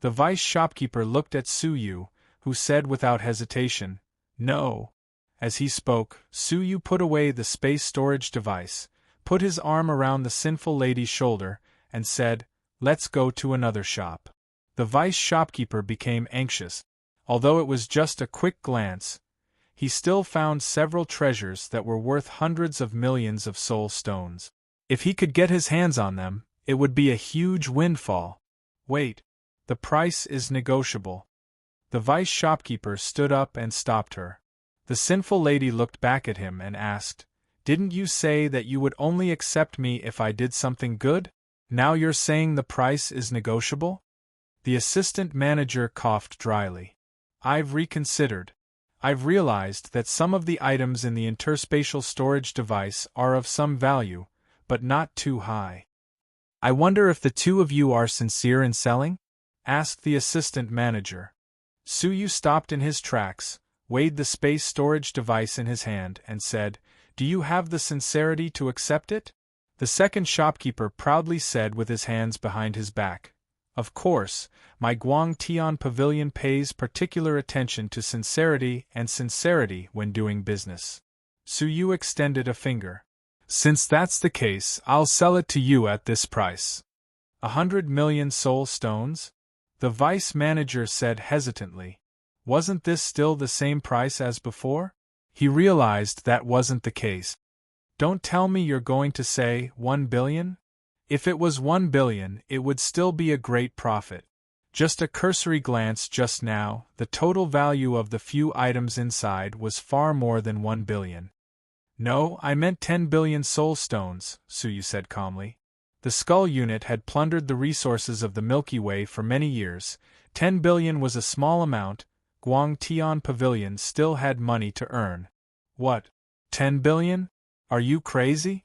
The vice shopkeeper looked at Suyu, who said without hesitation, "No." As he spoke, Suyu put away the space storage device, put his arm around the sinful lady's shoulder, and said, "Let's go to another shop." The vice shopkeeper became anxious. Although it was just a quick glance, he still found several treasures that were worth hundreds of millions of soul stones. If he could get his hands on them, it would be a huge windfall. "Wait. The price is negotiable." The vice shopkeeper stood up and stopped her. The sinful lady looked back at him and asked, "Didn't you say that you would only accept me if I did something good? Now you're saying the price is negotiable?" The assistant manager coughed dryly. "I've reconsidered. I've realized that some of the items in the interspatial storage device are of some value, but not too high." "I wonder if the two of you are sincere in selling?" asked the assistant manager. Suyu stopped in his tracks, weighed the space storage device in his hand, and said, "Do you have the sincerity to accept it?" The second shopkeeper proudly said with his hands behind his back, "Of course, my Guangtian pavilion pays particular attention to sincerity when doing business." Suyu extended a finger. "Since that's the case, I'll sell it to you at this price." 100 million soul stones? The vice manager said hesitantly. Wasn't this still the same price as before? He realized that wasn't the case. "Don't tell me you're going to say 1 billion? If it was 1 billion, it would still be a great profit. Just a cursory glance just now, the total value of the few items inside was far more than 1 billion. "No, I meant 10 billion soul stones," Suyu said calmly. The Skull Unit had plundered the resources of the Milky Way for many years. 10 billion was a small amount. Guangtian Pavilion still had money to earn. "What? 10 billion? Are you crazy?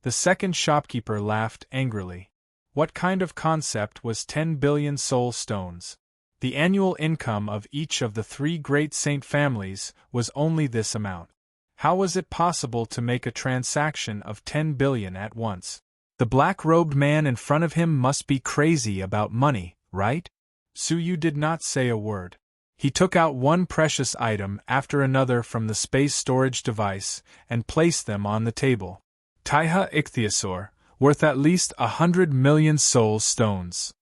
The second shopkeeper laughed angrily. What kind of concept was 10 billion soul stones? The annual income of each of the 3 great saint families was only this amount. How was it possible to make a transaction of 10 billion at once? The black-robed man in front of him must be crazy about money, right? Suyu did not say a word. He took out one precious item after another from the space storage device and placed them on the table. Taiha ichthyosaur, worth at least 100 million soul stones.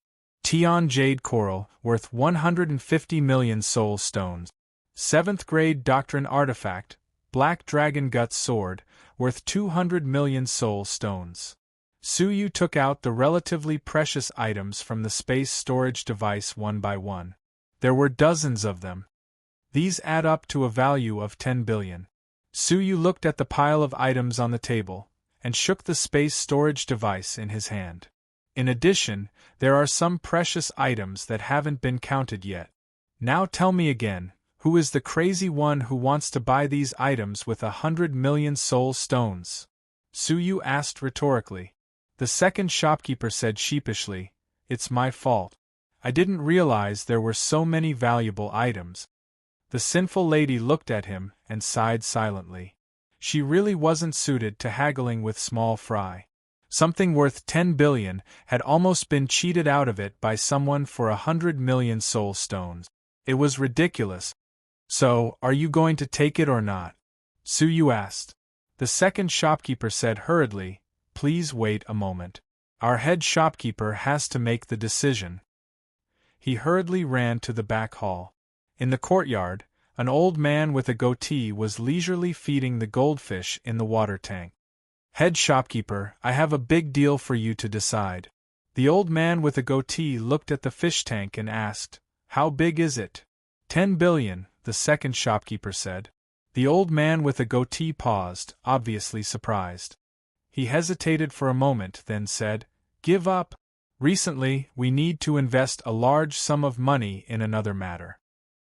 Tian jade coral, worth 150 million soul stones. 7th grade doctrine artifact, black dragon gut sword, worth 200 million soul stones. Suyu took out the relatively precious items from the space storage device one by one. There were dozens of them. These add up to a value of 10 billion. Suyu looked at the pile of items on the table and shook the space storage device in his hand. In addition, there are some precious items that haven't been counted yet. Now tell me again, who is the crazy one who wants to buy these items with 100 million soul stones? Suyu asked rhetorically. The second shopkeeper said sheepishly, "It's my fault. I didn't realize there were so many valuable items." The sinful lady looked at him and sighed silently. She really wasn't suited to haggling with small fry. Something worth 10 billion had almost been cheated out of it by someone for 100 million soul stones. It was ridiculous. "So, are you going to take it or not?" Suyu asked. The second shopkeeper said hurriedly, "Please wait a moment. Our head shopkeeper has to make the decision." He hurriedly ran to the back hall. In the courtyard, an old man with a goatee was leisurely feeding the goldfish in the water tank. "Head shopkeeper, I have a big deal for you to decide." The old man with a goatee looked at the fish tank and asked, "How big is it?" 10 billion, the second shopkeeper said. The old man with a goatee paused, obviously surprised. He hesitated for a moment, then said, "Give up. Recently, we need to invest a large sum of money in another matter."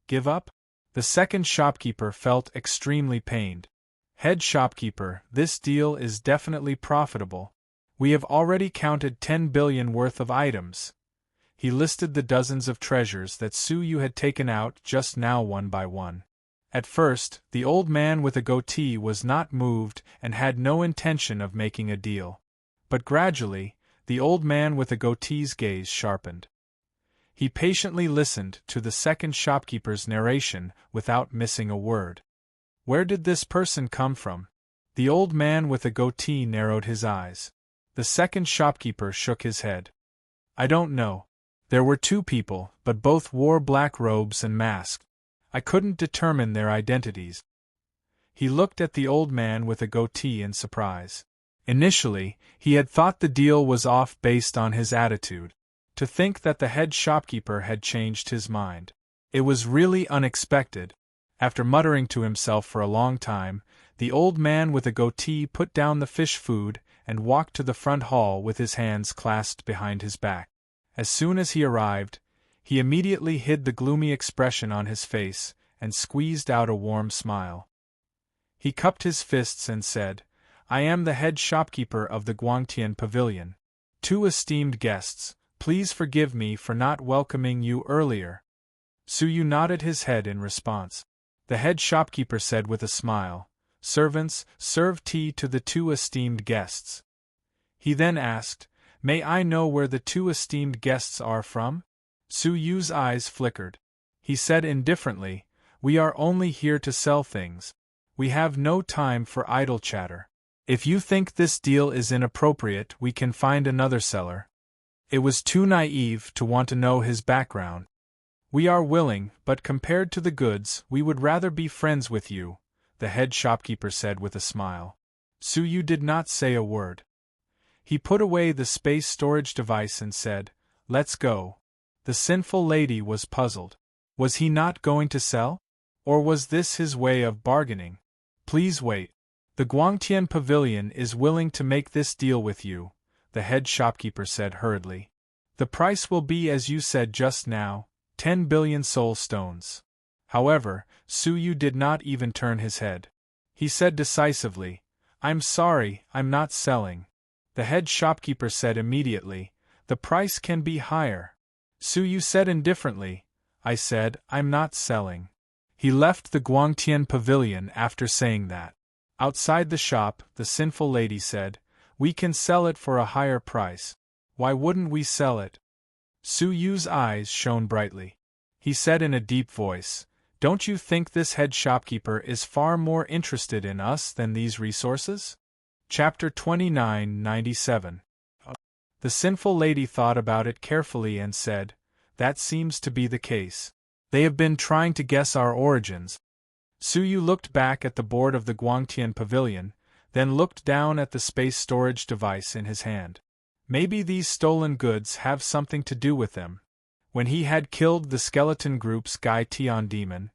"Give up?" The second shopkeeper felt extremely pained. "Head shopkeeper, this deal is definitely profitable. We have already counted 10 billion worth of items." He listed the dozens of treasures that Suyu had taken out just now one by one. At first, the old man with a goatee was not moved and had no intention of making a deal. But gradually, the old man with a goatee's gaze sharpened. He patiently listened to the second shopkeeper's narration without missing a word. Where did this person come from? The old man with a goatee narrowed his eyes. The second shopkeeper shook his head. "I don't know. There were 2 people, but both wore black robes and masks. I couldn't determine their identities." He looked at the old man with a goatee in surprise. Initially, he had thought the deal was off based on his attitude. To think that the head shopkeeper had changed his mind. It was really unexpected. After muttering to himself for a long time, the old man with a goatee put down the fish food and walked to the front hall with his hands clasped behind his back. As soon as he arrived, he immediately hid the gloomy expression on his face and squeezed out a warm smile. He cupped his fists and said, "I am the head shopkeeper of the Guangtian Pavilion. 2 esteemed guests, please forgive me for not welcoming you earlier." Suyu nodded his head in response. The head shopkeeper said with a smile, "Servants, serve tea to the 2 esteemed guests." He then asked, "May I know where the 2 esteemed guests are from?" Suyu's eyes flickered. He said indifferently, "We are only here to sell things. We have no time for idle chatter. If you think this deal is inappropriate, we can find another seller." It was too naive to want to know his background. "We are willing, but compared to the goods, we would rather be friends with you," the head shopkeeper said with a smile. Suyu did not say a word. He put away the space storage device and said, "Let's go." The sinful lady was puzzled. Was he not going to sell? Or was this his way of bargaining? "Please wait. The Guangtian Pavilion is willing to make this deal with you," the head shopkeeper said hurriedly. "The price will be as you said just now, 10 billion soul stones." However, Suyu did not even turn his head. He said decisively, "I'm sorry, I'm not selling." The head shopkeeper said immediately, "The price can be higher." Suyu said indifferently, "I said, I'm not selling." He left the Guangtian pavilion after saying that. Outside the shop, the sinful lady said, "We can sell it for a higher price. Why wouldn't we sell it?" Suyu's eyes shone brightly. He said in a deep voice, "Don't you think this head shopkeeper is far more interested in us than these resources?" Chapter 2997. The sinful lady thought about it carefully and said, "That seems to be the case. They have been trying to guess our origins." Suyu looked back at the board of the Guangtian pavilion, then looked down at the space storage device in his hand. Maybe these stolen goods have something to do with them. When he had killed the skeleton group's Gai Tian demon,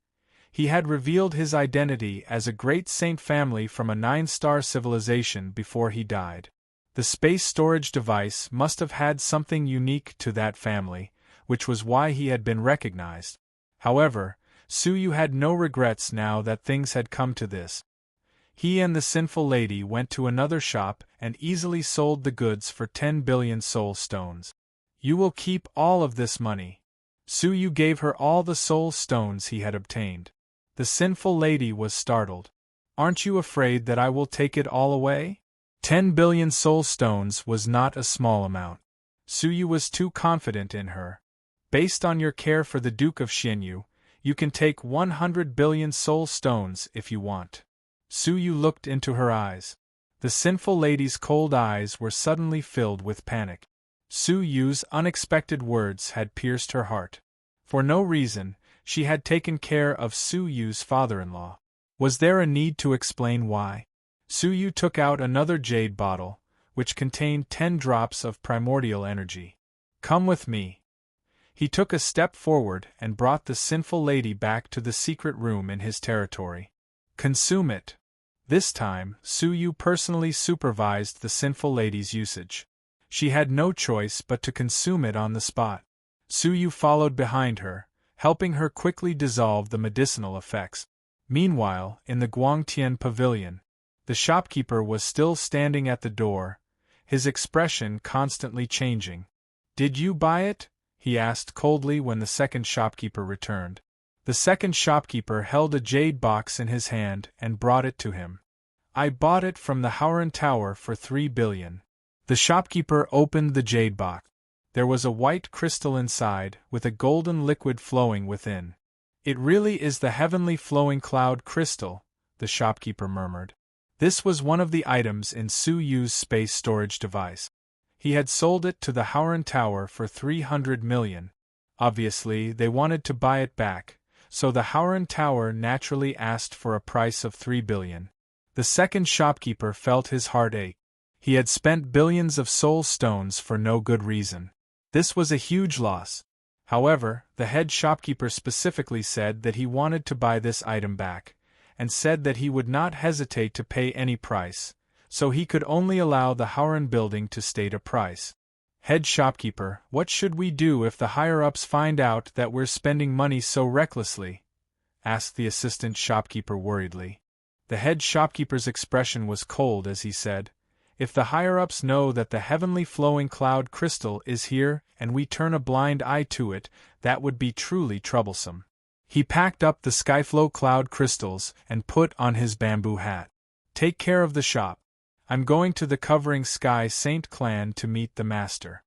he had revealed his identity as a great saint family from a 9-star civilization before he died. The space storage device must have had something unique to that family, which was why he had been recognized. However, Suyu had no regrets now that things had come to this. He and the sinful lady went to another shop and easily sold the goods for 10 billion soul stones. "You will keep all of this money." Suyu gave her all the soul stones he had obtained. The sinful lady was startled. "Aren't you afraid that I will take it all away?" 10 billion soul stones was not a small amount. Suyu was too confident in her. "Based on your care for the Duke of Xianyu, you can take 100 billion soul stones if you want." Suyu looked into her eyes. The sinful lady's cold eyes were suddenly filled with panic. Suyu's unexpected words had pierced her heart. For no reason, she had taken care of Suyu's father-in-law. Was there a need to explain why? Suyu took out another jade bottle, which contained 10 drops of primordial energy. "Come with me." He took a step forward and brought the sinful lady back to the secret room in his territory. "Consume it." This time, Suyu personally supervised the sinful lady's usage. She had no choice but to consume it on the spot. Suyu followed behind her, helping her quickly dissolve the medicinal effects. Meanwhile, in the Guangtian pavilion, the shopkeeper was still standing at the door, his expression constantly changing. "Did you buy it?" he asked coldly when the second shopkeeper returned. The second shopkeeper held a jade box in his hand and brought it to him. "I bought it from the Howran Tower for 3 billion. The shopkeeper opened the jade box. There was a white crystal inside, with a golden liquid flowing within. "It really is the heavenly flowing cloud crystal," the shopkeeper murmured. This was one of the items in Suyu's space storage device. He had sold it to the Howran Tower for 300 million. Obviously, they wanted to buy it back, so the Howran Tower naturally asked for a price of 3 billion. The second shopkeeper felt his heart ache. He had spent billions of soul stones for no good reason. This was a huge loss. However, the head shopkeeper specifically said that he wanted to buy this item back, and said that he would not hesitate to pay any price, so he could only allow the Howran building to state a price. "Head shopkeeper, what should we do if the higher-ups find out that we're spending money so recklessly?" asked the assistant shopkeeper worriedly. The head shopkeeper's expression was cold as he said, "If the higher-ups know that the heavenly flowing cloud crystal is here and we turn a blind eye to it, that would be truly troublesome." He packed up the skyflow cloud crystals and put on his bamboo hat. "Take care of the shop. I'm going to the Covering Sky Saint clan to meet the master."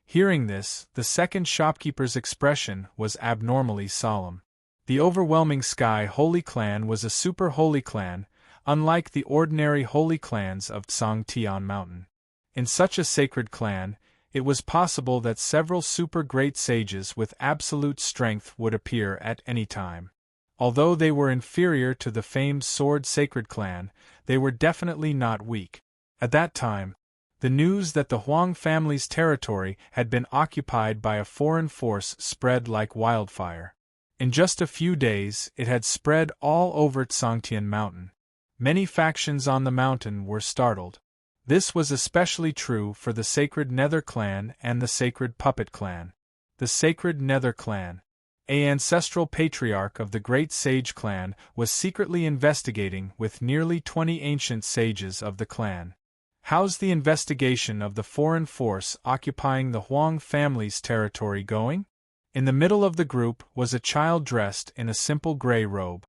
Hearing this, the second shopkeeper's expression was abnormally solemn. The overwhelming Sky Holy Clan was a super holy clan, unlike the ordinary holy clans of Tsangtian Mountain. In such a sacred clan, it was possible that several super great sages with absolute strength would appear at any time. Although they were inferior to the famed Sword Sacred clan, they were definitely not weak. At that time, the news that the Huang family's territory had been occupied by a foreign force spread like wildfire. In just a few days, it had spread all over Tsangtian Mountain. Many factions on the mountain were startled. This was especially true for the Sacred Nether Clan and the Sacred Puppet Clan. The Sacred Nether Clan. An ancestral patriarch of the Great Sage clan was secretly investigating with nearly 20 ancient sages of the clan. How's the investigation of the foreign force occupying the Huang family's territory going? In the middle of the group was a child dressed in a simple gray robe.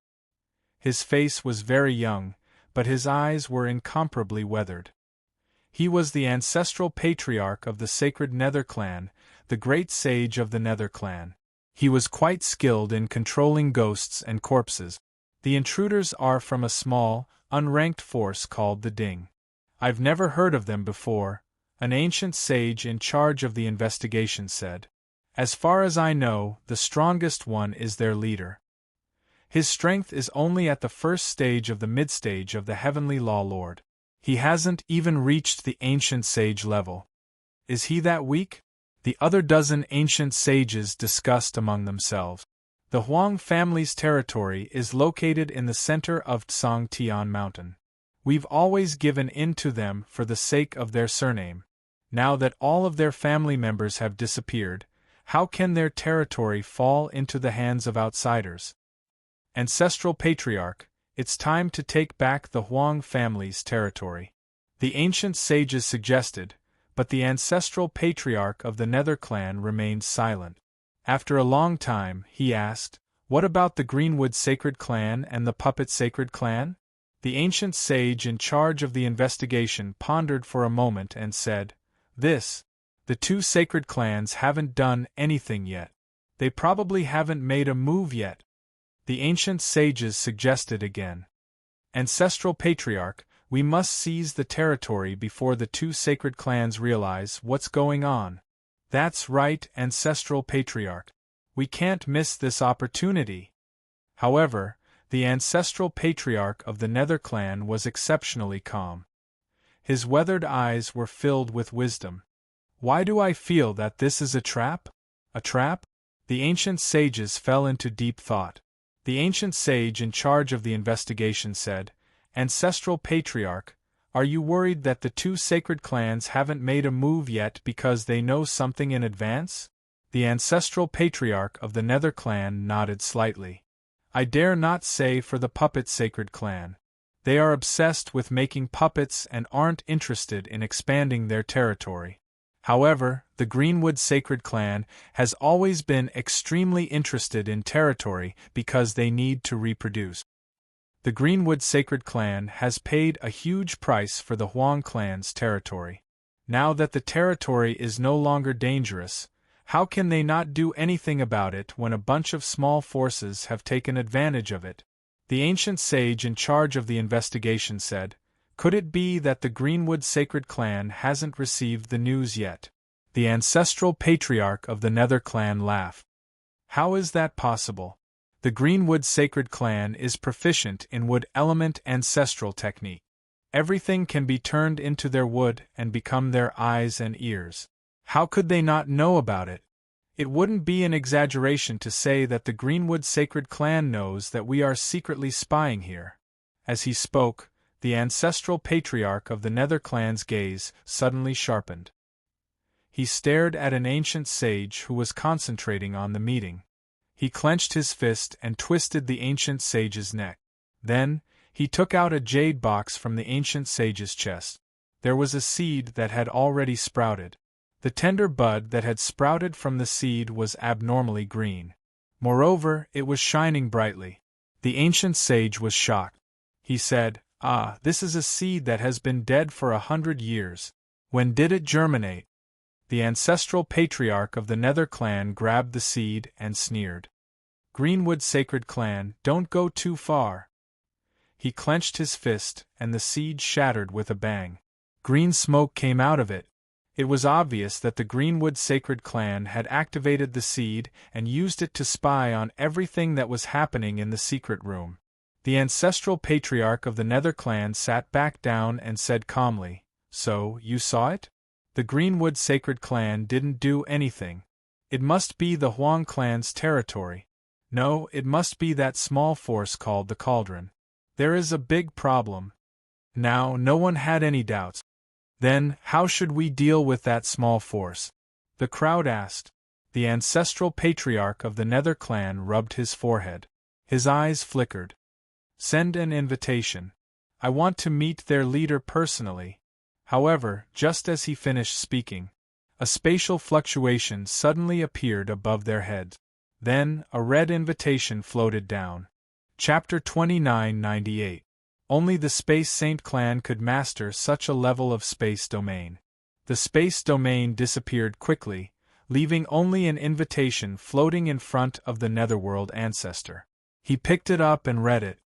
His face was very young, but his eyes were incomparably weathered. He was the ancestral patriarch of the sacred Nether clan, the great sage of the Nether clan. He was quite skilled in controlling ghosts and corpses. The intruders are from a small, unranked force called the Ding. I've never heard of them before, an ancient sage in charge of the investigation said. As far as I know, the strongest one is their leader. His strength is only at the first stage of the mid-stage of the Heavenly Law Lord. He hasn't even reached the ancient sage level. Is he that weak? The other dozen ancient sages discussed among themselves. The Huang family's territory is located in the center of Tsangtian Mountain. We've always given in to them for the sake of their surname. Now that all of their family members have disappeared, how can their territory fall into the hands of outsiders? Ancestral Patriarch, it's time to take back the Huang family's territory. The ancient sages suggested, but the ancestral patriarch of the Nether clan remained silent. After a long time, he asked, "What about the Greenwood Sacred Clan and the Puppet Sacred Clan?" The ancient sage in charge of the investigation pondered for a moment and said, "The two sacred clans haven't done anything yet. They probably haven't made a move yet." The ancient sages suggested again. Ancestral Patriarch, we must seize the territory before the two sacred clans realize what's going on. That's right, Ancestral Patriarch. We can't miss this opportunity. However, the Ancestral Patriarch of the Nether clan was exceptionally calm. His weathered eyes were filled with wisdom. Why do I feel that this is a trap? A trap? The ancient sages fell into deep thought. The ancient sage in charge of the investigation said, "Ancestral Patriarch, are you worried that the two sacred clans haven't made a move yet because they know something in advance?" The Ancestral Patriarch of the Nether clan nodded slightly. "I dare not say for the Puppet Sacred Clan. They are obsessed with making puppets and aren't interested in expanding their territory. However, the Greenwood Sacred Clan has always been extremely interested in territory because they need to reproduce. The Greenwood Sacred Clan has paid a huge price for the Huang clan's territory. Now that the territory is no longer dangerous, how can they not do anything about it when a bunch of small forces have taken advantage of it?" The ancient sage in charge of the investigation said, "Could it be that the Greenwood Sacred Clan hasn't received the news yet?" The Ancestral Patriarch of the Nether clan laughed. "How is that possible? The Greenwood Sacred Clan is proficient in wood element ancestral technique. Everything can be turned into their wood and become their eyes and ears. How could they not know about it? It wouldn't be an exaggeration to say that the Greenwood Sacred Clan knows that we are secretly spying here." As he spoke, the Ancestral Patriarch of the Nether clan's gaze suddenly sharpened. He stared at an ancient sage who was concentrating on the meeting. He clenched his fist and twisted the ancient sage's neck. Then, he took out a jade box from the ancient sage's chest. There was a seed that had already sprouted. The tender bud that had sprouted from the seed was abnormally green. Moreover, it was shining brightly. The ancient sage was shocked. He said, "Ah, this is a seed that has been dead for 100 years. When did it germinate?" The Ancestral Patriarch of the Nether clan grabbed the seed and sneered. "Greenwood Sacred Clan, don't go too far." He clenched his fist, and the seed shattered with a bang. Green smoke came out of it. It was obvious that the Greenwood Sacred Clan had activated the seed and used it to spy on everything that was happening in the secret room. The Ancestral Patriarch of the Nether clan sat back down and said calmly, "So, you saw it? The Greenwood Sacred Clan didn't do anything. It must be the Huang clan's territory. No, it must be that small force called the Cauldron. There is a big problem." Now, no one had any doubts. "Then, how should we deal with that small force?" the crowd asked. The ancestral patriarch of the Nether clan rubbed his forehead. His eyes flickered. Send an invitation. I want to meet their leader personally. However, just as he finished speaking, a spatial fluctuation suddenly appeared above their heads. Then, a red invitation floated down. Chapter 2998. Only the Space Saint clan could master such a level of space domain. The space domain disappeared quickly, leaving only an invitation floating in front of the Netherworld ancestor. He picked it up and read it.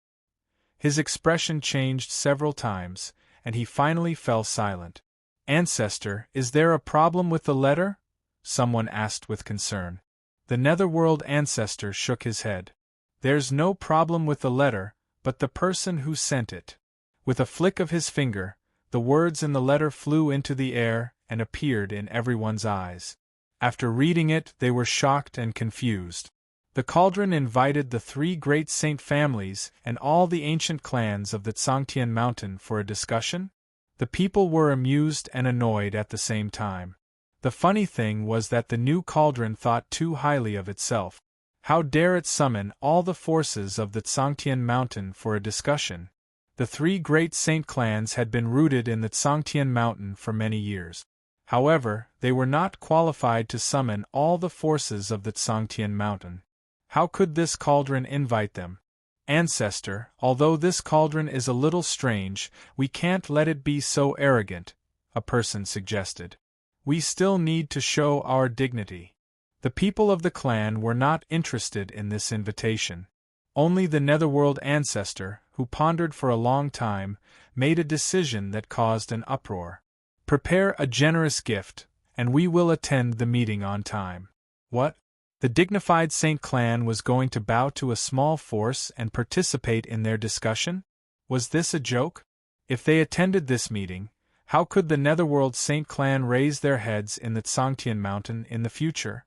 His expression changed several times, and he finally fell silent. Ancestor, is there a problem with the letter? Someone asked with concern. The Netherworld ancestor shook his head. There's no problem with the letter, but the person who sent it. With a flick of his finger, the words in the letter flew into the air and appeared in everyone's eyes. After reading it, they were shocked and confused. The Cauldron invited the 3 great saint families and all the ancient clans of the Tsangtian Mountain for a discussion? The people were amused and annoyed at the same time. The funny thing was that the new Cauldron thought too highly of itself. How dare it summon all the forces of the Tsangtian Mountain for a discussion? The 3 great saint clans had been rooted in the Tsangtian Mountain for many years. However, they were not qualified to summon all the forces of the Tsangtian Mountain. How could this Cauldron invite them? Ancestor, although this Cauldron is a little strange, we can't let it be so arrogant, a person suggested. We still need to show our dignity. The people of the clan were not interested in this invitation. Only the Netherworld ancestor, who pondered for a long time, made a decision that caused an uproar. Prepare a generous gift, and we will attend the meeting on time. What? The dignified Saint clan was going to bow to a small force and participate in their discussion? Was this a joke? If they attended this meeting, how could the Netherworld Saint clan raise their heads in the Tsangtian Mountain in the future?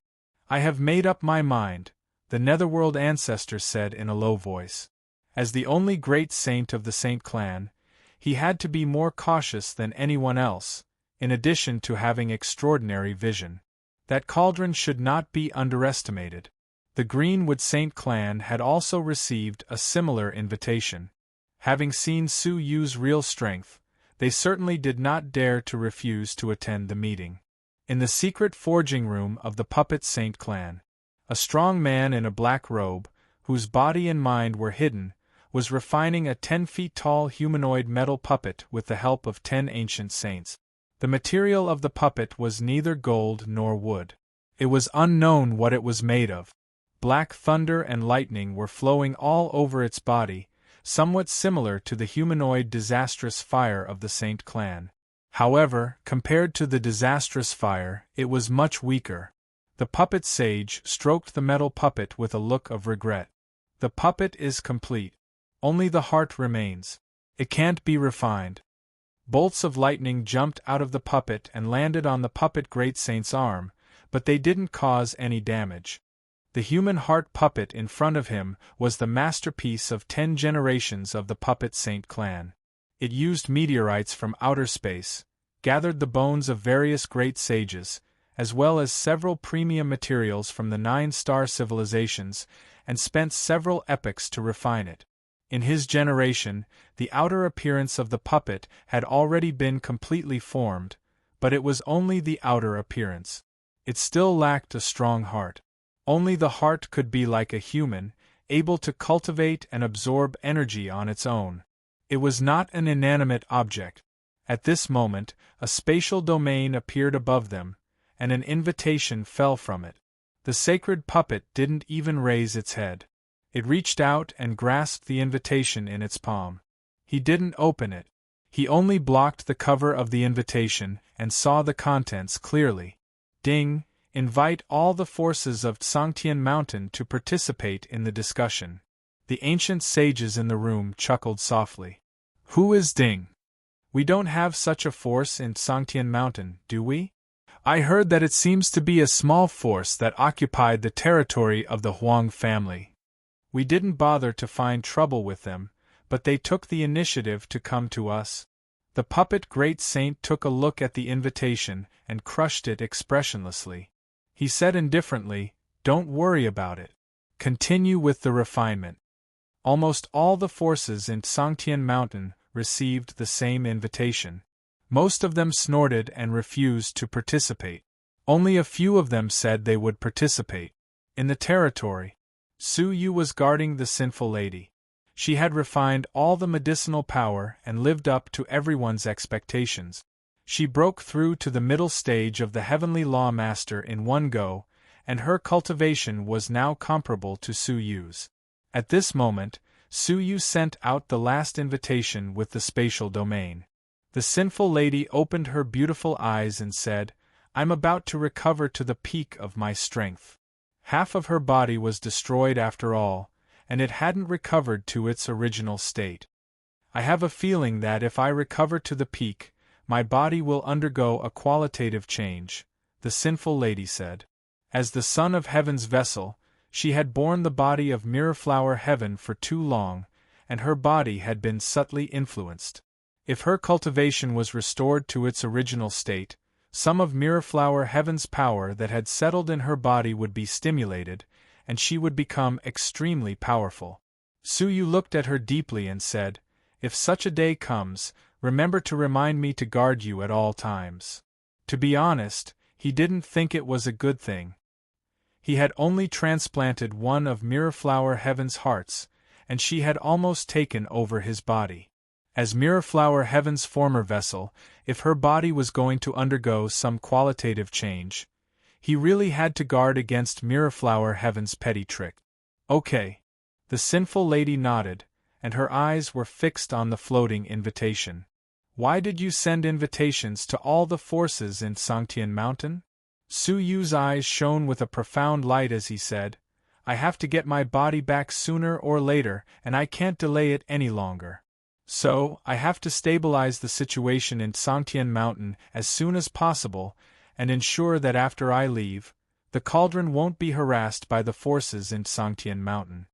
I have made up my mind, the Netherworld ancestor said in a low voice. As the only great saint of the Saint clan, he had to be more cautious than anyone else, in addition to having extraordinary vision. That Cauldron should not be underestimated. The Greenwood Saint clan had also received a similar invitation. Having seen Su Yu's real strength, they certainly did not dare to refuse to attend the meeting. In the secret forging room of the Puppet Saint clan, a strong man in a black robe, whose body and mind were hidden, was refining a 10 feet tall humanoid metal puppet with the help of 10 ancient saints. The material of the puppet was neither gold nor wood. It was unknown what it was made of. Black thunder and lightning were flowing all over its body, somewhat similar to the humanoid disastrous fire of the Saint clan. However, compared to the disastrous fire, it was much weaker. The puppet sage stroked the metal puppet with a look of regret. The puppet is complete. Only the heart remains. It can't be refined. Bolts of lightning jumped out of the puppet and landed on the puppet great saint's arm, but they didn't cause any damage. The human heart puppet in front of him was the masterpiece of 10 generations of the Puppet Saint clan. It used meteorites from outer space, gathered the bones of various great sages, as well as several premium materials from the 9-star civilizations, and spent several epochs to refine it. In his generation, the outer appearance of the puppet had already been completely formed, but it was only the outer appearance. It still lacked a strong heart. Only the heart could be like a human, able to cultivate and absorb energy on its own. It was not an inanimate object. At this moment, a spatial domain appeared above them, and an invitation fell from it. The sacred puppet didn't even raise its head. It reached out and grasped the invitation in its palm. He didn't open it. He only blocked the cover of the invitation and saw the contents clearly. Ding! Invite all the forces of Tsangtian Mountain to participate in the discussion. The ancient sages in the room chuckled softly. Who is Ding? We don't have such a force in Tsangtian Mountain, do we? I heard that it seems to be a small force that occupied the territory of the Huang family. We didn't bother to find trouble with them, but they took the initiative to come to us. The puppet great saint took a look at the invitation and crushed it expressionlessly. He said indifferently, "Don't worry about it. Continue with the refinement." Almost all the forces in Sangtian Mountain received the same invitation. Most of them snorted and refused to participate. Only a few of them said they would participate. In the territory, Su Yu was guarding the sinful lady. She had refined all the medicinal power and lived up to everyone's expectations. She broke through to the middle stage of the heavenly law master in one go, and her cultivation was now comparable to Su Yu's. At this moment, Su Yu sent out the last invitation with the spatial domain. The sinful lady opened her beautiful eyes and said, "I'm about to recover to the peak of my strength." Half of her body was destroyed after all, and it hadn't recovered to its original state. "I have a feeling that if I recover to the peak, my body will undergo a qualitative change," the sinful lady said. As the Son of Heaven's vessel, she had borne the body of Mirrorflower Heaven for too long, and her body had been subtly influenced. If her cultivation was restored to its original state, some of Mirrorflower Heaven's power that had settled in her body would be stimulated, and she would become extremely powerful. Su Yu looked at her deeply and said, "If such a day comes, remember to remind me to guard you at all times." To be honest, he didn't think it was a good thing. He had only transplanted one of Mirrorflower Heaven's hearts, and she had almost taken over his body. As Mirrorflower Heaven's former vessel, if her body was going to undergo some qualitative change, he really had to guard against Mirrorflower Heaven's petty trick. "Okay." The sinful lady nodded, and her eyes were fixed on the floating invitation. "Why did you send invitations to all the forces in Sangtian Mountain?" Su Yu's eyes shone with a profound light as he said, "I have to get my body back sooner or later, and I can't delay it any longer. So, I have to stabilize the situation in Sangtian Mountain as soon as possible, and ensure that after I leave, the Cauldron won't be harassed by the forces in Sangtian Mountain."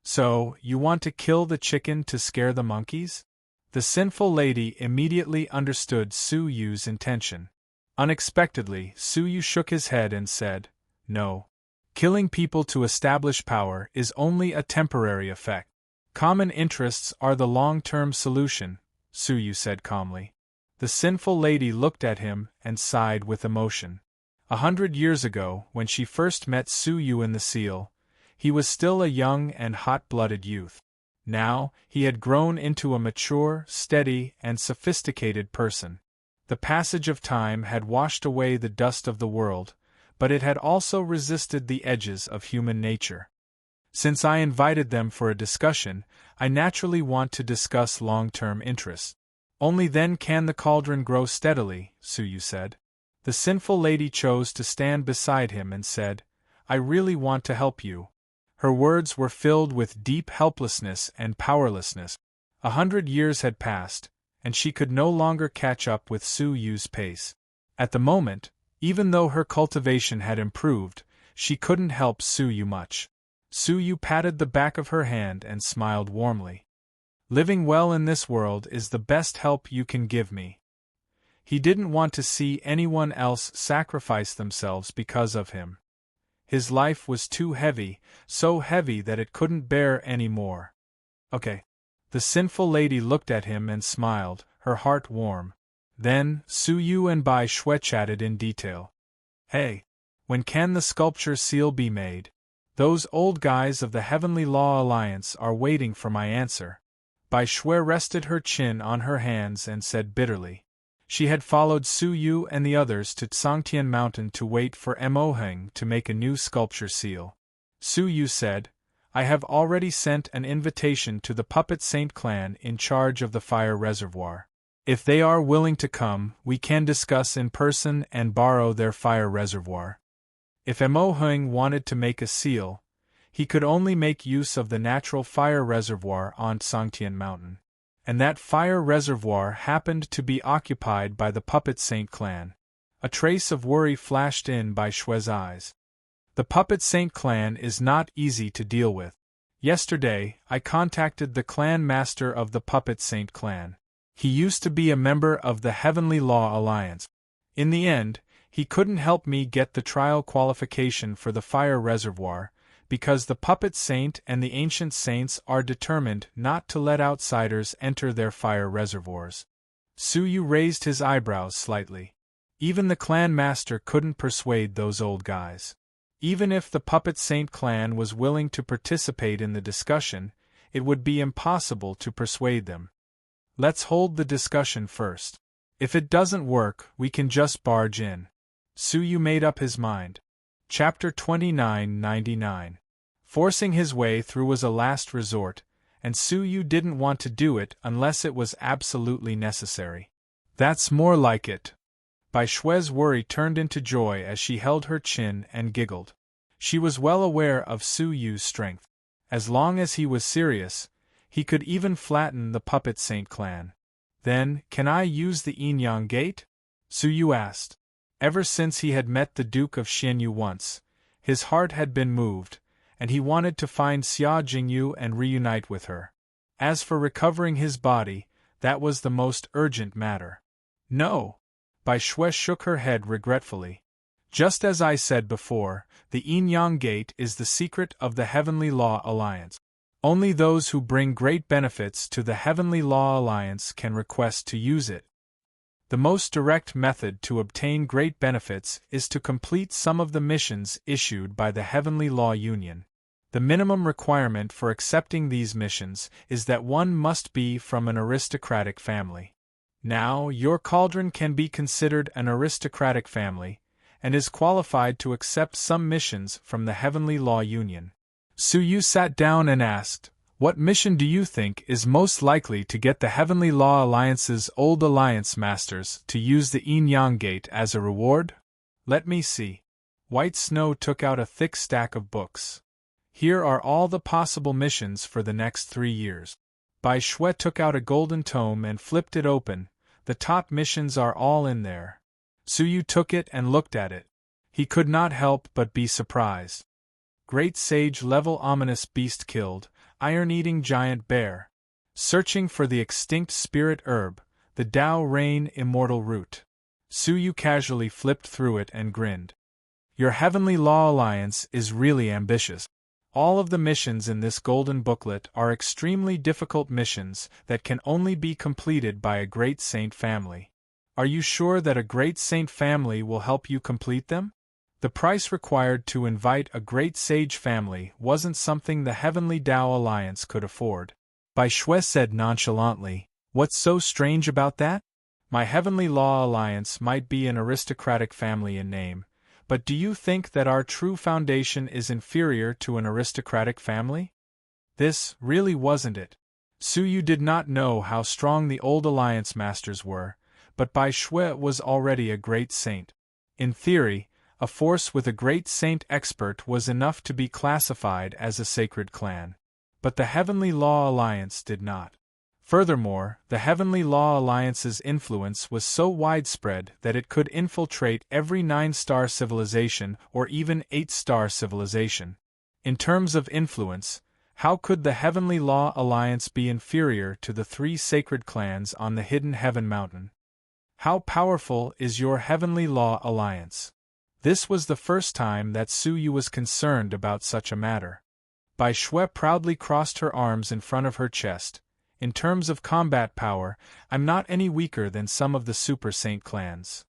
"So, you want to kill the chicken to scare the monkeys?" The sinful lady immediately understood Su Yu's intention. Unexpectedly, Su Yu shook his head and said, "No. Killing people to establish power is only a temporary effect. Common interests are the long-term solution," Su Yu said calmly. The sinful lady looked at him and sighed with emotion. 100 years ago, when she first met Su Yu in the seal, he was still a young and hot-blooded youth. Now, he had grown into a mature, steady, and sophisticated person. The passage of time had washed away the dust of the world, but it had also resisted the edges of human nature. "Since I invited them for a discussion, I naturally want to discuss long-term interests. Only then can the Cauldron grow steadily," Su Yu said. The sinful lady chose to stand beside him and said, "I really want to help you." Her words were filled with deep helplessness and powerlessness. 100 years had passed, and she could no longer catch up with Su Yu's pace. At the moment, even though her cultivation had improved, she couldn't help Su Yu much. Su Yu patted the back of her hand and smiled warmly. "Living well in this world is the best help you can give me." He didn't want to see anyone else sacrifice themselves because of him. His life was too heavy, so heavy that it couldn't bear any more. "Okay." The sinful lady looked at him and smiled, her heart warm. Then, Su Yu and Bai Shui chatted in detail. "Hey, when can the sculpture seal be made? Those old guys of the Heavenly Law Alliance are waiting for my answer." Bai Shui rested her chin on her hands and said bitterly. She had followed Su Yu and the others to Sangtian Mountain to wait for Mo Heng to make a new sculpture seal. Su Yu said, "I have already sent an invitation to the Puppet Saint clan in charge of the fire reservoir. If they are willing to come, we can discuss in person and borrow their fire reservoir." If Mo Heng wanted to make a seal, he could only make use of the natural fire reservoir on Sangtian Mountain. And that fire reservoir happened to be occupied by the Puppet Saint clan. A trace of worry flashed in Bai Shui's eyes. "The Puppet Saint clan is not easy to deal with. Yesterday, I contacted the clan master of the Puppet Saint clan. He used to be a member of the Heavenly Law Alliance. In the end, He couldn't help me get the trial qualification for the fire reservoir, because the puppet saint and the ancient saints are determined not to let outsiders enter their fire reservoirs. Suyu raised his eyebrows slightly. Even the clan master couldn't persuade those old guys. Even if the puppet saint clan was willing to participate in the discussion, it would be impossible to persuade them. Let's hold the discussion first. If it doesn't work, we can just barge in. Suyu made up his mind. Chapter 2999. Forcing his way through was a last resort, and Suyu didn't want to do it unless it was absolutely necessary. That's more like it. Bai Shui's worry turned into joy as she held her chin and giggled. She was well aware of Suyu's strength. As long as he was serious, he could even flatten the puppet saint clan. Then, can I use the Yin-Yang Gate? Suyu asked. Ever since he had met the Duke of Xianyu once, his heart had been moved, and he wanted to find Xia Jingyu and reunite with her. As for recovering his body, that was the most urgent matter. No. Bai Shui shook her head regretfully. Just as I said before, the Yin-Yang Gate is the secret of the Heavenly Law Alliance. Only those who bring great benefits to the Heavenly Law Alliance can request to use it. The most direct method to obtain great benefits is to complete some of the missions issued by the Heavenly Law Union. The minimum requirement for accepting these missions is that one must be from an aristocratic family. Now, your Cauldron can be considered an aristocratic family, and is qualified to accept some missions from the Heavenly Law Union. Suyu sat down and asked, what mission do you think is most likely to get the Heavenly Law Alliance's old alliance masters to use the Yin-Yang Gate as a reward? Let me see. White Snow took out a thick stack of books. Here are all the possible missions for the next 3 years. Bai Shui took out a golden tome and flipped it open. The top missions are all in there. Suyu took it and looked at it. He could not help but be surprised. Great Sage level ominous beast killed, iron-eating giant bear. Searching for the extinct spirit herb, the Tao Rain immortal root. Suyu casually flipped through it and grinned. Your Heavenly Law Alliance is really ambitious. All of the missions in this golden booklet are extremely difficult missions that can only be completed by a great saint family. Are you sure that a great saint family will help you complete them? The price required to invite a great sage family wasn't something the Heavenly Tao Alliance could afford. Bai Shui said nonchalantly, what's so strange about that? My Heavenly Law Alliance might be an aristocratic family in name, but do you think that our true foundation is inferior to an aristocratic family? This really wasn't it. Suyu did not know how strong the old alliance masters were, but Bai Shui was already a great saint. In theory, a force with a great saint expert was enough to be classified as a sacred clan. But the Heavenly Law Alliance did not. Furthermore, the Heavenly Law Alliance's influence was so widespread that it could infiltrate every 9-star civilization or even 8-star civilization. In terms of influence, how could the Heavenly Law Alliance be inferior to the 3 sacred clans on the Hidden Heaven Mountain? How powerful is your Heavenly Law Alliance? This was the first time that Suyu was concerned about such a matter. Bai Shui proudly crossed her arms in front of her chest. In terms of combat power, I'm not any weaker than some of the Super Saint clans.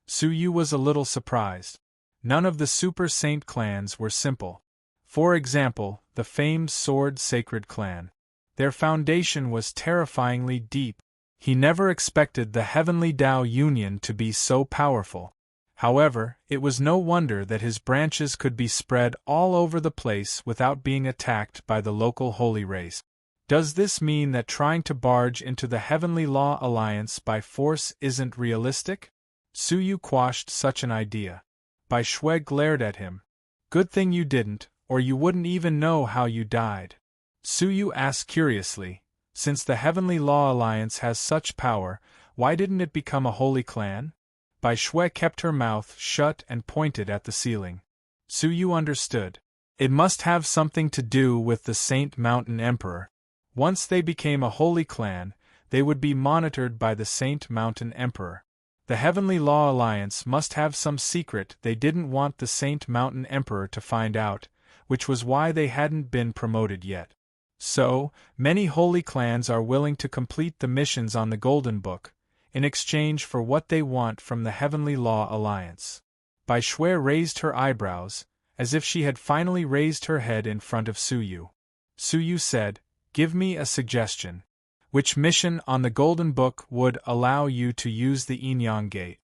Suyu was a little surprised. None of the Super Saint clans were simple. For example, the famed Sword Sacred clan. Their foundation was terrifyingly deep. He never expected the Heavenly Tao Union to be so powerful. However, it was no wonder that his branches could be spread all over the place without being attacked by the local holy race. Does this mean that trying to barge into the Heavenly Law Alliance by force isn't realistic? Suyu quashed such an idea. Bai Shui glared at him. Good thing you didn't, or you wouldn't even know how you died. Suyu asked curiously, since the Heavenly Law Alliance has such power, why didn't it become a holy clan? Bai Shui kept her mouth shut and pointed at the ceiling. Suyu understood. It must have something to do with the Saint Mountain Emperor. Once they became a holy clan, they would be monitored by the Saint Mountain Emperor. The Heavenly Law Alliance must have some secret they didn't want the Saint Mountain Emperor to find out, which was why they hadn't been promoted yet. So, many holy clans are willing to complete the missions on the Golden Book, in exchange for what they want from the Heavenly Law Alliance. Bai Shui raised her eyebrows, as if she had finally raised her head in front of Suyu. Suyu said, "Give me a suggestion. Which mission on the Golden Book would allow you to use the Yin-Yang Gate?"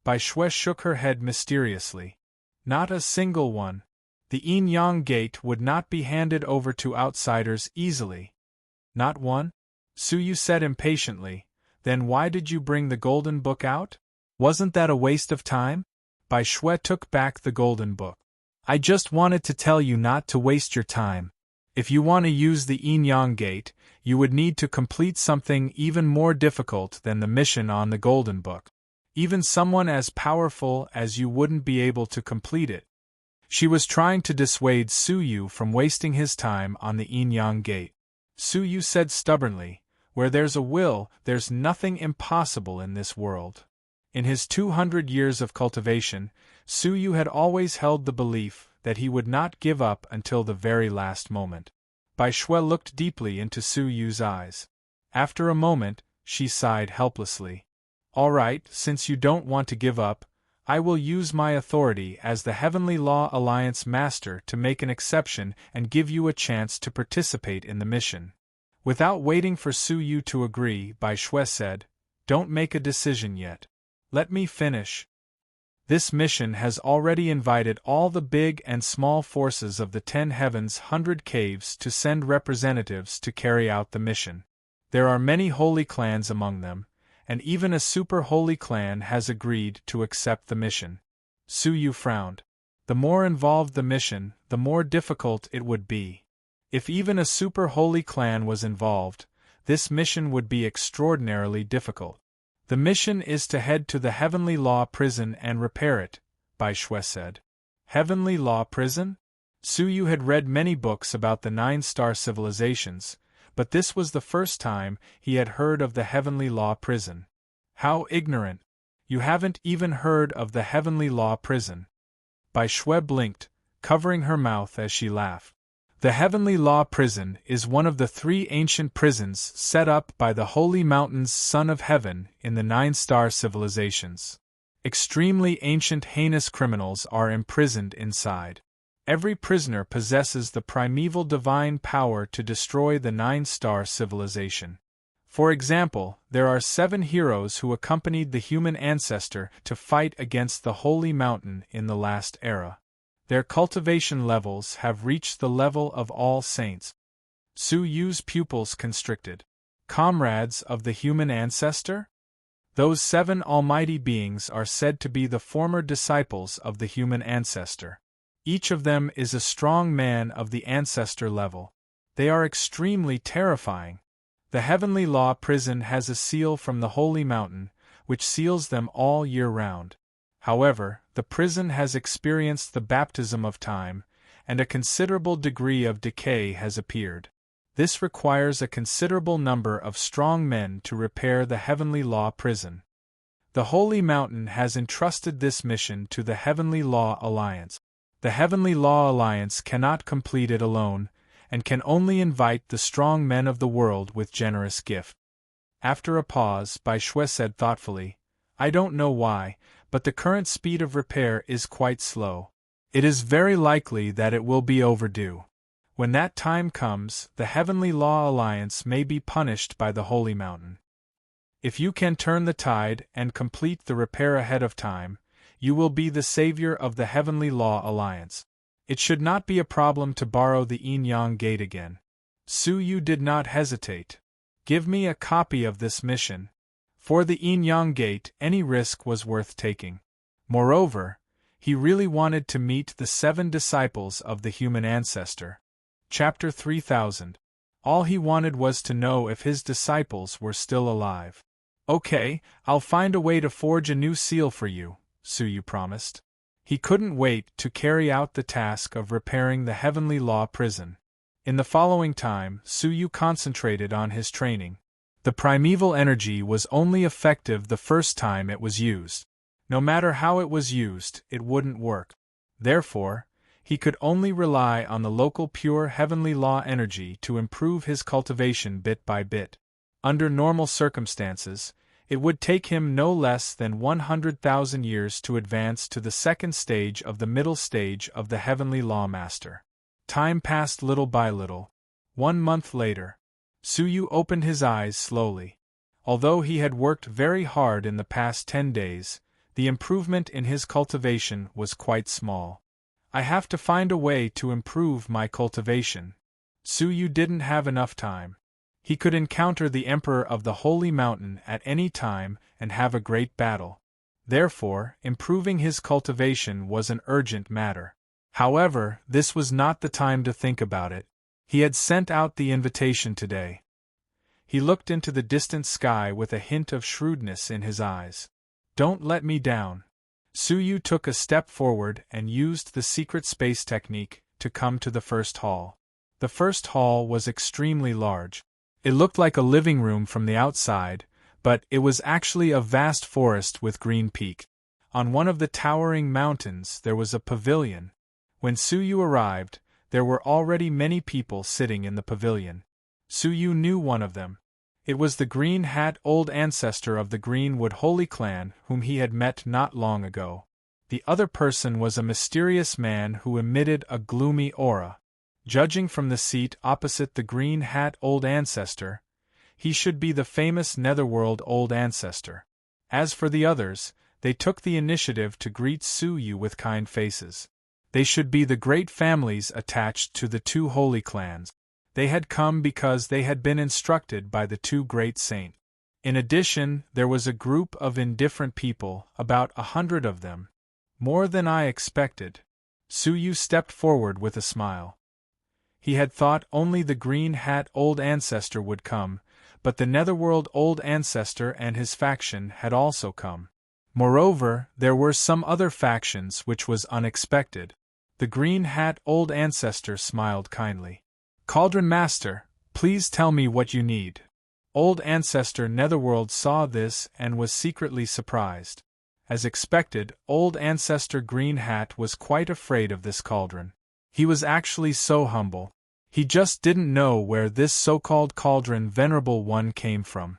Bai Shui shook her head mysteriously. "Not a single one. The Yin-Yang Gate would not be handed over to outsiders easily." "Not one?" Suyu said impatiently. "Then why did you bring the Golden Book out? Wasn't that a waste of time?" Bai Shui took back the Golden Book. "I just wanted to tell you not to waste your time. If you want to use the Yin-Yang Gate, you would need to complete something even more difficult than the mission on the Golden Book. Even someone as powerful as you wouldn't be able to complete it." She was trying to dissuade Suyu from wasting his time on the Yin-Yang Gate. Suyu said stubbornly, "Where there's a will, there's nothing impossible in this world." In his 200 years of cultivation, Suyu had always held the belief that he would not give up until the very last moment. Bai Shui looked deeply into Suyu's eyes. After a moment, she sighed helplessly. "All right, since you don't want to give up, I will use my authority as the Heavenly Law Alliance Master to make an exception and give you a chance to participate in the mission." Without waiting for Suyu to agree, Bai Shui said, "Don't make a decision yet. Let me finish. This mission has already invited all the big and small forces of the 10 Heavens 100 Caves to send representatives to carry out the mission. There are many holy clans among them, and even a super holy clan has agreed to accept the mission." Suyu frowned. The more involved the mission, the more difficult it would be. If even a super holy clan was involved, this mission would be extraordinarily difficult. "The mission is to head to the Heavenly Law Prison and repair it," Bai Shui said. Heavenly Law Prison? Suyu had read many books about the 9-star civilizations, but this was the first time he had heard of the Heavenly Law Prison. How ignorant! You haven't even heard of the Heavenly Law Prison. Bai Shui blinked, covering her mouth as she laughed. The Heavenly Law Prison is one of the 3 ancient prisons set up by the Holy Mountain's Son of Heaven in the 9-star civilizations. Extremely ancient heinous criminals are imprisoned inside. Every prisoner possesses the primeval divine power to destroy the 9-star civilization. For example, there are 7 heroes who accompanied the human ancestor to fight against the Holy Mountain in the last era. Their cultivation levels have reached the level of all saints. Suyu's pupils constricted. Comrades of the human ancestor? Those 7 almighty beings are said to be the former disciples of the human ancestor. Each of them is a strong man of the ancestor level. They are extremely terrifying. The Heavenly Law Prison has a seal from the Holy Mountain, which seals them all year round. However, the prison has experienced the baptism of time, and a considerable degree of decay has appeared. This requires a considerable number of strong men to repair the Heavenly Law Prison. The Holy Mountain has entrusted this mission to the Heavenly Law Alliance. The Heavenly Law Alliance cannot complete it alone, and can only invite the strong men of the world with generous gift. After a pause, Bai Shui said thoughtfully, "I don't know why, but the current speed of repair is quite slow. It is very likely that it will be overdue. When that time comes, the Heavenly Law Alliance may be punished by the Holy Mountain. If you can turn the tide and complete the repair ahead of time, you will be the savior of the Heavenly Law Alliance. It should not be a problem to borrow the Yin-Yang Gate again." Suyu did not hesitate. "Give me a copy of this mission. For the Yin-Yang Gate, any risk was worth taking." Moreover, he really wanted to meet the 7 disciples of the human ancestor. Chapter 3000. All he wanted was to know if his disciples were still alive. "Okay, I'll find a way to forge a new seal for you," Suyu promised. He couldn't wait to carry out the task of repairing the Heavenly Law Prison. In the following time, Suyu concentrated on his training. The primeval energy was only effective the first time it was used. No matter how it was used, it wouldn't work. Therefore, he could only rely on the local pure heavenly law energy to improve his cultivation bit by bit. Under normal circumstances, it would take him no less than 100,000 years to advance to the second stage of the middle stage of the heavenly law master. Time passed little by little. 1 month later, Suyu opened his eyes slowly. Although he had worked very hard in the past 10 days, the improvement in his cultivation was quite small. I have to find a way to improve my cultivation. Suyu didn't have enough time. He could encounter the Emperor of the Holy Mountain at any time and have a great battle. Therefore, improving his cultivation was an urgent matter. However, this was not the time to think about it. He had sent out the invitation today. He looked into the distant sky with a hint of shrewdness in his eyes. Don't let me down. Suyu took a step forward and used the secret space technique to come to the first hall. The first hall was extremely large. It looked like a living room from the outside, but it was actually a vast forest with green peaks. On one of the towering mountains there was a pavilion. When Suyu arrived, there were already many people sitting in the pavilion. Suyu knew one of them. It was the Green Hat old ancestor of the Greenwood Holy Clan whom he had met not long ago. The other person was a mysterious man who emitted a gloomy aura. Judging from the seat opposite the Green Hat old ancestor, he should be the famous Netherworld old ancestor. As for the others, they took the initiative to greet Suyu with kind faces. They should be the great families attached to the 2 holy clans. They had come because they had been instructed by the 2 great saints. In addition, there was a group of indifferent people, about 100 of them. More than I expected. Suyu stepped forward with a smile. He had thought only the Green Hat old ancestor would come, but the Netherworld old ancestor and his faction had also come. Moreover, there were some other factions which was unexpected. The Green Hat old ancestor smiled kindly. Cauldron Master, please tell me what you need. Old ancestor Netherworld saw this and was secretly surprised. As expected, old ancestor Green Hat was quite afraid of this cauldron. He was actually so humble. He just didn't know where this so-called cauldron venerable one came from.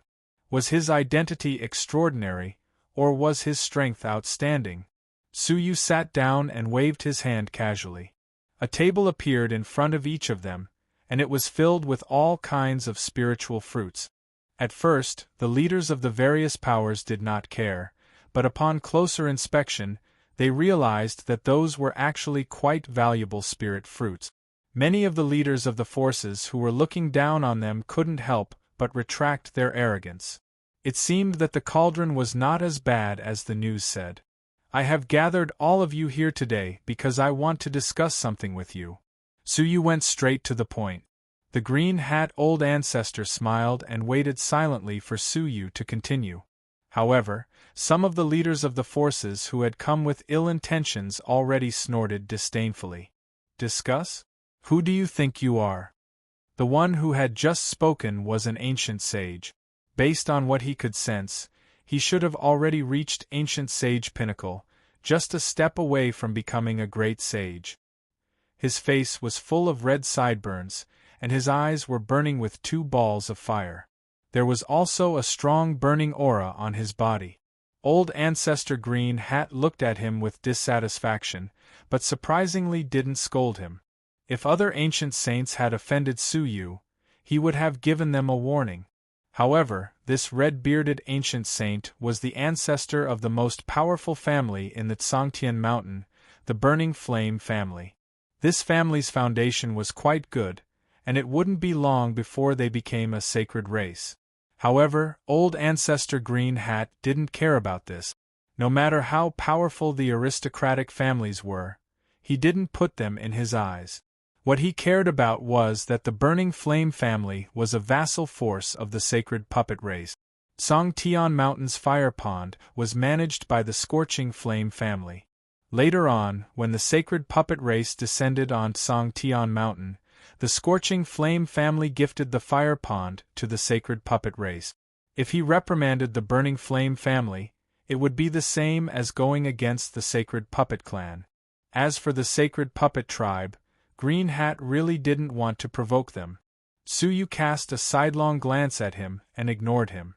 Was his identity extraordinary, or was his strength outstanding? Suyu sat down and waved his hand casually. A table appeared in front of each of them, and it was filled with all kinds of spiritual fruits. At first, the leaders of the various powers did not care, but upon closer inspection, they realized that those were actually quite valuable spirit fruits. Many of the leaders of the forces who were looking down on them couldn't help but retract their arrogance. It seemed that the cauldron was not as bad as the news said. I have gathered all of you here today because I want to discuss something with you. Suyu went straight to the point. The Green Hat old ancestor smiled and waited silently for Suyu to continue. However, some of the leaders of the forces who had come with ill intentions already snorted disdainfully. Discuss? Who do you think you are? The one who had just spoken was an ancient sage. Based on what he could sense, he should have already reached ancient sage pinnacle, just a step away from becoming a great sage. His face was full of red sideburns, and his eyes were burning with 2 balls of fire. There was also a strong burning aura on his body. Old Ancestor Green Hat looked at him with dissatisfaction, but surprisingly didn't scold him. If other ancient saints had offended Suyu, he would have given them a warning. However, this red-bearded ancient saint was the ancestor of the most powerful family in the Tsangtian Mountain, the Burning Flame family. This family's foundation was quite good, and it wouldn't be long before they became a sacred race. However, old Ancestor Green Hat didn't care about this. No matter how powerful the aristocratic families were, he didn't put them in his eyes. What he cared about was that the Burning Flame family was a vassal force of the sacred puppet race. Tsangtian Mountain's fire pond was managed by the Scorching Flame family. Later on, when the sacred puppet race descended on Tsangtian Mountain, The scorching flame family gifted the fire pond to the sacred puppet race. If he reprimanded the burning flame family, it would be the same as going against the sacred puppet clan. As for the sacred puppet tribe, Green Hat really didn't want to provoke them. Suyu cast a sidelong glance at him and ignored him.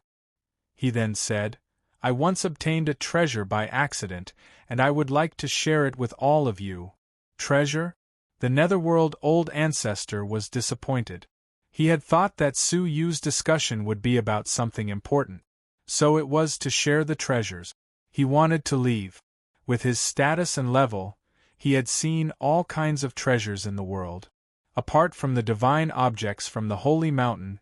He then said, I once obtained a treasure by accident, and I would like to share it with all of you. Treasure? The Netherworld Old Ancestor was disappointed. He had thought that Suyu's discussion would be about something important. So it was to share the treasures. He wanted to leave. With his status and level, he had seen all kinds of treasures in the world. Apart from the divine objects from the Holy Mountain,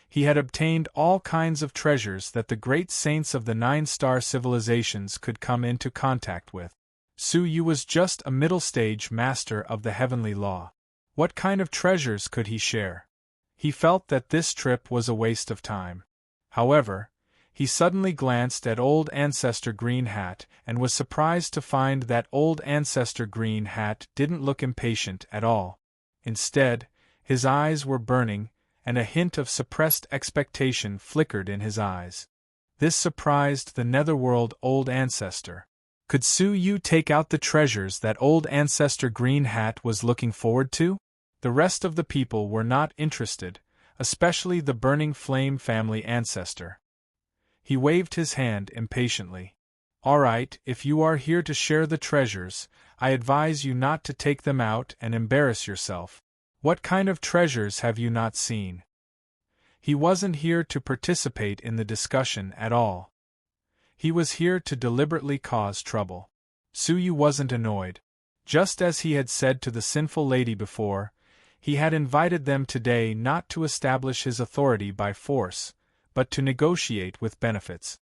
he had obtained all kinds of treasures that the great saints of the 9-star civilizations could come into contact with. Suyu was just a middle-stage master of the heavenly law. What kind of treasures could he share? He felt that this trip was a waste of time. However, he suddenly glanced at Old Ancestor Green Hat and was surprised to find that Old Ancestor Green Hat didn't look impatient at all. Instead, his eyes were burning, and a hint of suppressed expectation flickered in his eyes. This surprised the Netherworld Old Ancestor. Could Suyu take out the treasures that Old Ancestor Green Hat was looking forward to? The rest of the people were not interested, especially the Burning Flame family ancestor. He waved his hand impatiently. All right, if you are here to share the treasures, I advise you not to take them out and embarrass yourself. What kind of treasures have you not seen? He wasn't here to participate in the discussion at all. He was here to deliberately cause trouble. Suyu wasn't annoyed. Just as he had said to the sinful lady before, he had invited them today not to establish his authority by force, but to negotiate with benefits.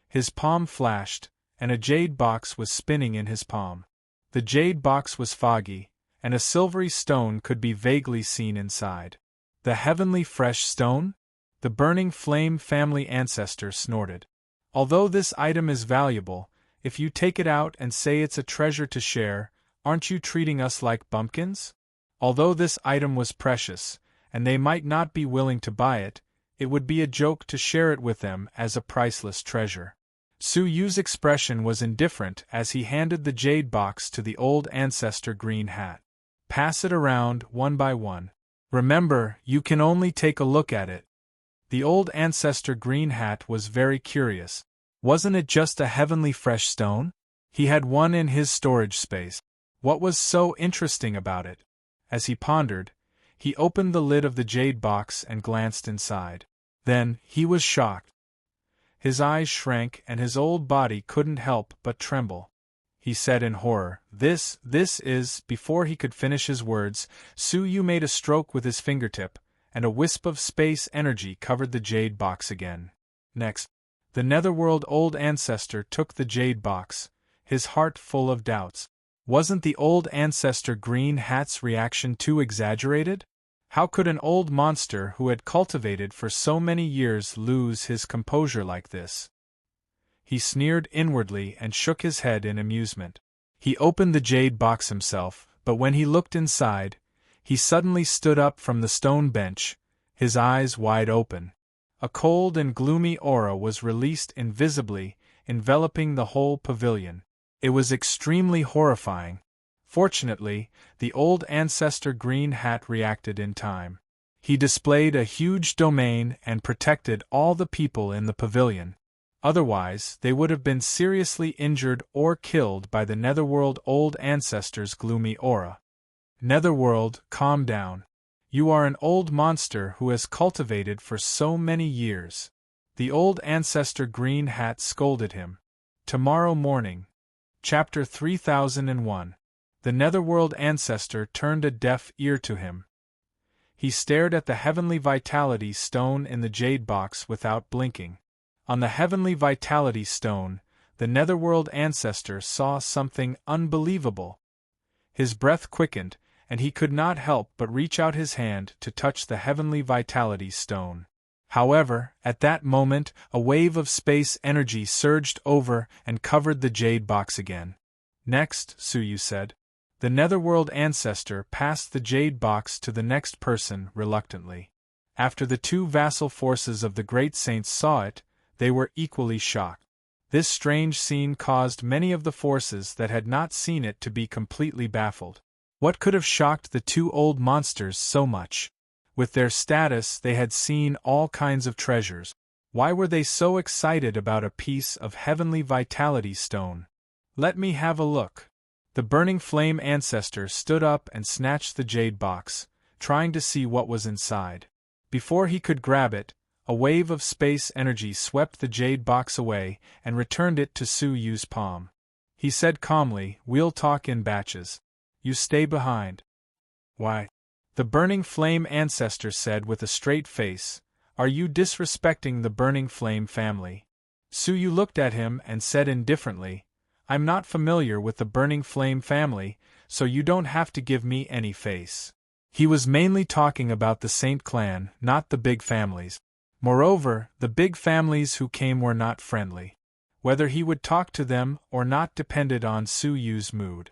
His palm flashed, and a jade box was spinning in his palm. The jade box was foggy, and a silvery stone could be vaguely seen inside. The heavenly fresh stone? The Burning Flame family ancestor snorted. Although this item is valuable, if you take it out and say it's a treasure to share, aren't you treating us like bumpkins? Although this item was precious, and they might not be willing to buy it, it would be a joke to share it with them as a priceless treasure. Suyu's expression was indifferent as he handed the jade box to the Old Ancestor Green Hat. Pass it around, one by one. Remember, you can only take a look at it. The Old Ancestor Green Hat was very curious. Wasn't it just a heavenly fresh stone? He had one in his storage space. What was so interesting about it? As he pondered, he opened the lid of the jade box and glanced inside. Then, he was shocked. His eyes shrank and his old body couldn't help but tremble. He said in horror, This is... Before he could finish his words, Suyu made a stroke with his fingertip, and a wisp of space energy covered the jade box again. Next, the Netherworld Old Ancestor took the jade box, his heart full of doubts. Wasn't the Old Ancestor Green Hat's reaction too exaggerated? How could an old monster who had cultivated for so many years lose his composure like this? He sneered inwardly and shook his head in amusement. He opened the jade box himself, but when he looked inside, he suddenly stood up from the stone bench, his eyes wide open. A cold and gloomy aura was released invisibly, enveloping the whole pavilion. It was extremely horrifying. Fortunately, the Old Ancestor Green Hat reacted in time. He displayed a huge domain and protected all the people in the pavilion. Otherwise, they would have been seriously injured or killed by the Netherworld Old Ancestor's gloomy aura. Netherworld, calm down. You are an old monster who has cultivated for so many years. The Old Ancestor Green Hat scolded him. Tomorrow morning. Chapter 3001. The Netherworld Ancestor turned a deaf ear to him. He stared at the Heavenly Vitality Stone in the jade box without blinking. On the Heavenly Vitality Stone, the Netherworld Ancestor saw something unbelievable. His breath quickened, and he could not help but reach out his hand to touch the Heavenly Vitality Stone. However, at that moment, a wave of space energy surged over and covered the jade box again. Next, Suyu said. The Netherworld ancestor passed the jade box to the next person reluctantly. After the two vassal forces of the great saints saw it, they were equally shocked. This strange scene caused many of the forces that had not seen it to be completely baffled. What could have shocked the two old monsters so much? With their status, they had seen all kinds of treasures. Why were they so excited about a piece of heavenly vitality stone? Let me have a look. The burning flame ancestor stood up and snatched the jade box, trying to see what was inside. Before he could grab it, a wave of space energy swept the jade box away and returned it to Su Yu's palm. He said calmly, "We'll talk in batches. You stay behind." "Why?" The burning flame ancestor said with a straight face, "Are you disrespecting the burning flame family?" Su Yu looked at him and said indifferently, "I'm not familiar with the burning flame family, so you don't have to give me any face." He was mainly talking about the Saint clan, not the big families. Moreover, the big families who came were not friendly. Whether he would talk to them or not depended on Su Yu's mood.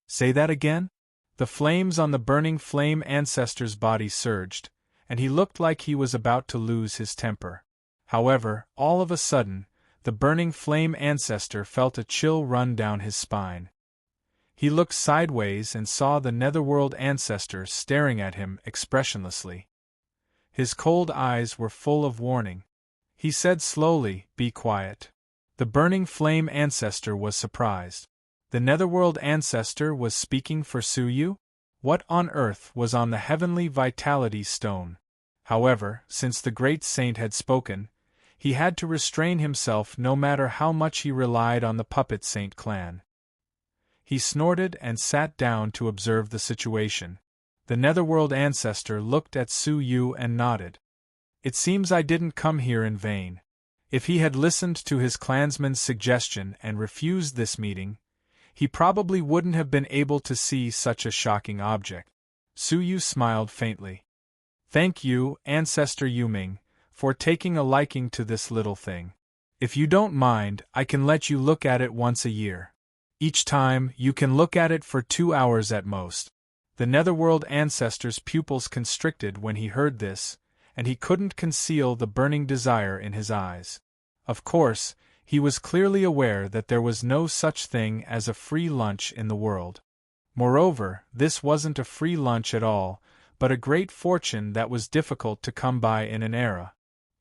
"Say that again?" The flames on the burning flame ancestor's body surged, and he looked like he was about to lose his temper. However, all of a sudden, the burning flame ancestor felt a chill run down his spine. He looked sideways and saw the Netherworld ancestor staring at him expressionlessly. His cold eyes were full of warning. He said slowly, "Be quiet." The burning flame ancestor was surprised. The Netherworld ancestor was speaking for Su Yu? What on earth was on the heavenly vitality stone? However, since the great saint had spoken, he had to restrain himself no matter how much he relied on the puppet saint clan. He snorted and sat down to observe the situation. The Netherworld ancestor looked at Su Yu and nodded. "It seems I didn't come here in vain." If he had listened to his clansman's suggestion and refused this meeting, he probably wouldn't have been able to see such a shocking object. Su Yu smiled faintly. "Thank you, Ancestor Yuming, for taking a liking to this little thing. If you don't mind, I can let you look at it once a year. Each time, you can look at it for 2 hours at most." The Netherworld ancestor's pupils constricted when he heard this, and he couldn't conceal the burning desire in his eyes. Of course, he was clearly aware that there was no such thing as a free lunch in the world. Moreover, this wasn't a free lunch at all, but a great fortune that was difficult to come by in an era.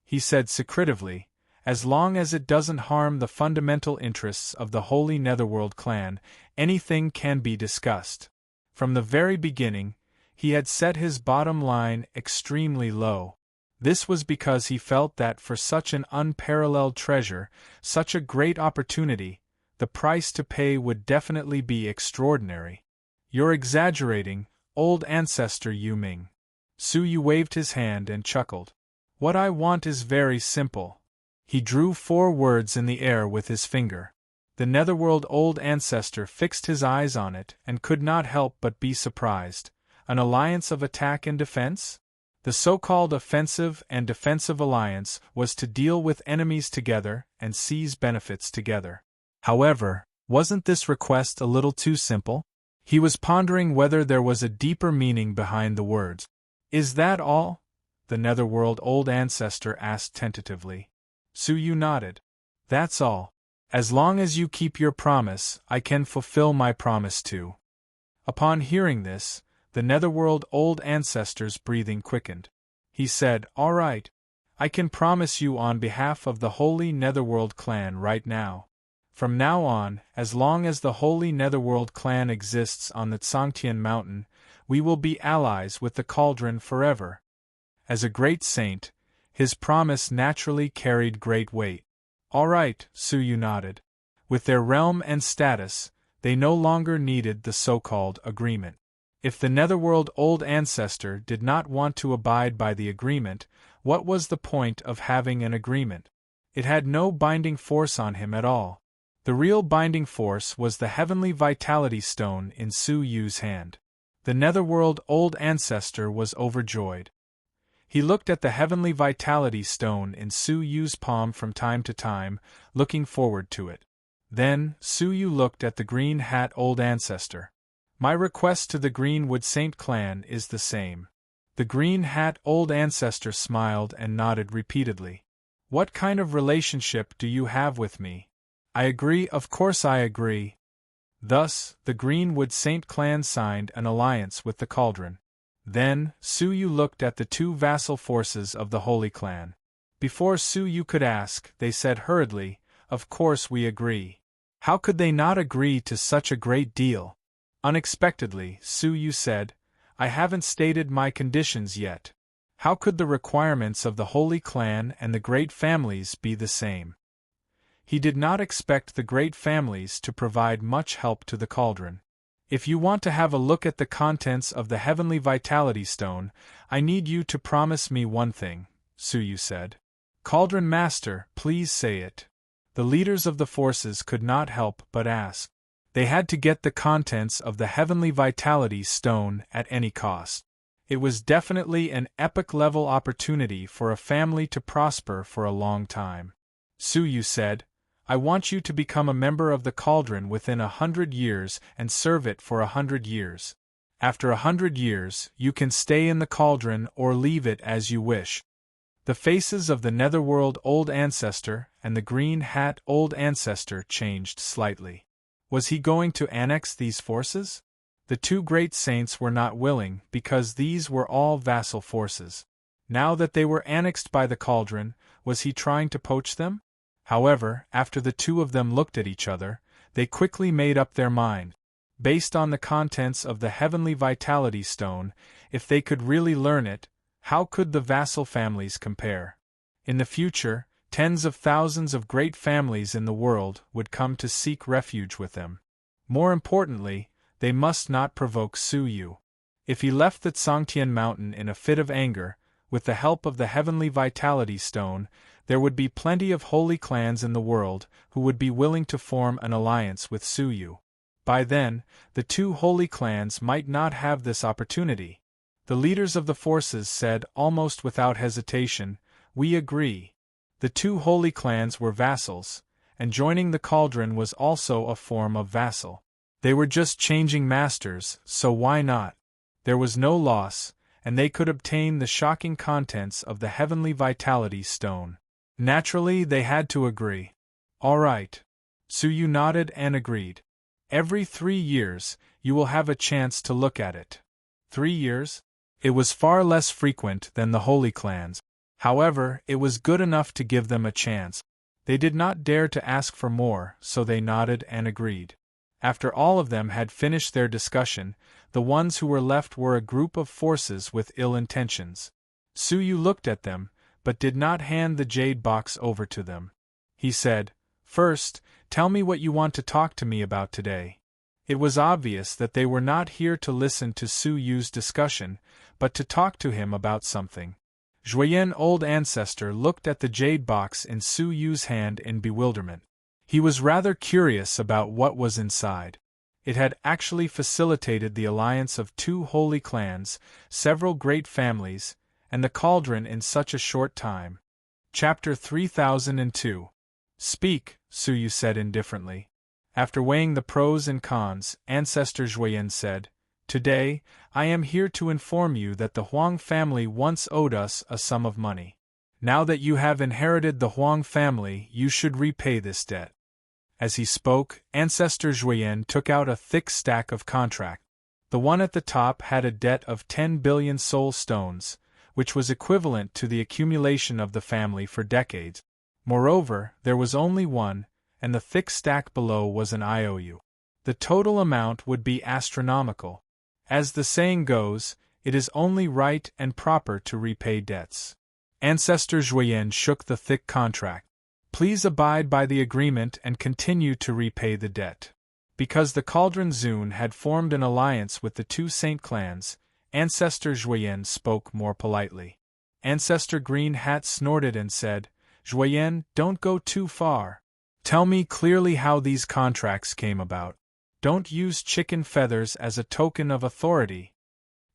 He said secretively, "As long as it doesn't harm the fundamental interests of the Holy Netherworld clan, anything can be discussed." From the very beginning, he had set his bottom line extremely low. This was because he felt that for such an unparalleled treasure, such a great opportunity, the price to pay would definitely be extraordinary. "You're exaggerating, old ancestor Yuming." Su Yu waved his hand and chuckled. "What I want is very simple." He drew 4 words in the air with his finger. The Netherworld old ancestor fixed his eyes on it and could not help but be surprised. An alliance of attack and defense? The so-called offensive and defensive alliance was to deal with enemies together and seize benefits together. However, wasn't this request a little too simple? He was pondering whether there was a deeper meaning behind the words. "Is that all?" the Netherworld old ancestor asked tentatively. Su Yu nodded. "That's all. As long as you keep your promise, I can fulfill my promise too." Upon hearing this, the Netherworld old ancestor's breathing quickened. He said, "All right. I can promise you on behalf of the Holy Netherworld clan right now. From now on, as long as the Holy Netherworld clan exists on the Tsangtian Mountain, we will be allies with the Cauldron forever." As a great saint, his promise naturally carried great weight. "All right," Su Yu nodded. With their realm and status, they no longer needed the so-called agreement. If the Netherworld old ancestor did not want to abide by the agreement, what was the point of having an agreement? It had no binding force on him at all. The real binding force was the heavenly vitality stone in Su Yu's hand. The Netherworld old ancestor was overjoyed. He looked at the heavenly vitality stone in Su Yu's palm from time to time, looking forward to it. Then, Su Yu looked at the green hat old ancestor. My request to the Greenwood Saint clan is the same. The green hat old ancestor smiled and nodded repeatedly. What kind of relationship do you have with me? I agree, of course I agree. Thus, the Greenwood Saint clan signed an alliance with the Cauldron. Then, Suyu looked at the two vassal forces of the Holy Clan. Before Suyu could ask, they said hurriedly, "Of course we agree." How could they not agree to such a great deal? Unexpectedly, Suyu said, "I haven't stated my conditions yet. How could the requirements of the Holy Clan and the great families be the same?" He did not expect the great families to provide much help to the Cauldron. "If you want to have a look at the contents of the Heavenly Vitality Stone, I need you to promise me one thing," Suyu said. "Cauldron Master, please say it." The leaders of the forces could not help but ask. They had to get the contents of the Heavenly Vitality Stone at any cost. It was definitely an epic-level opportunity for a family to prosper for a long time. Suyu said, "I want you to become a member of the Cauldron within 100 years and serve it for 100 years. After 100 years, you can stay in the Cauldron or leave it as you wish." The faces of the Netherworld Old Ancestor and the Green Hat Old Ancestor changed slightly. Was he going to annex these forces? The two great saints were not willing because these were all vassal forces. Now that they were annexed by the Cauldron, was he trying to poach them? However, after the two of them looked at each other, they quickly made up their mind. Based on the contents of the Heavenly Vitality Stone, if they could really learn it, how could the vassal families compare? In the future, tens of thousands of great families in the world would come to seek refuge with them. More importantly, they must not provoke Suyu. If he left the Tsangtian Mountain in a fit of anger, with the help of the Heavenly Vitality Stone, there would be plenty of holy clans in the world who would be willing to form an alliance with Suyu. By then, the two holy clans might not have this opportunity. The leaders of the forces said almost without hesitation, "We agree." The two holy clans were vassals, and joining the Cauldron was also a form of vassal. They were just changing masters, so why not? There was no loss, and they could obtain the shocking contents of the Heavenly Vitality Stone. Naturally, they had to agree. "All right." Suyu nodded and agreed. "Every 3 years, you will have a chance to look at it." 3 years? It was far less frequent than the holy clans. However, it was good enough to give them a chance. They did not dare to ask for more, so they nodded and agreed. After all of them had finished their discussion, the ones who were left were a group of forces with ill intentions. Suyu looked at them, but did not hand the jade box over to them. He said, "First, tell me what you want to talk to me about today." It was obvious that they were not here to listen to Suyu's discussion, but to talk to him about something. Juyen Old Ancestor looked at the jade box in Suyu's hand in bewilderment. He was rather curious about what was inside. It had actually facilitated the alliance of two holy clans, several great families, and the Cauldron in such a short time. Chapter 3002. "Speak," Suyu said indifferently. After weighing the pros and cons, Ancestor Juyen said, "Today, I am here to inform you that the Huang family once owed us a sum of money. Now that you have inherited the Huang family, you should repay this debt." As he spoke, Ancestor Juyen took out a thick stack of contract. The one at the top had a debt of 10 billion soul stones, which was equivalent to the accumulation of the family for decades. Moreover, there was only one, and the thick stack below was an IOU. The total amount would be astronomical. As the saying goes, it is only right and proper to repay debts. Ancestor Juyen shook the thick contract. "Please abide by the agreement and continue to repay the debt." Because the Cauldron Zun had formed an alliance with the two saint clans, Ancestor Juyen spoke more politely. Ancestor Green Hat snorted and said, "Juyen, don't go too far. Tell me clearly how these contracts came about. Don't use chicken feathers as a token of authority."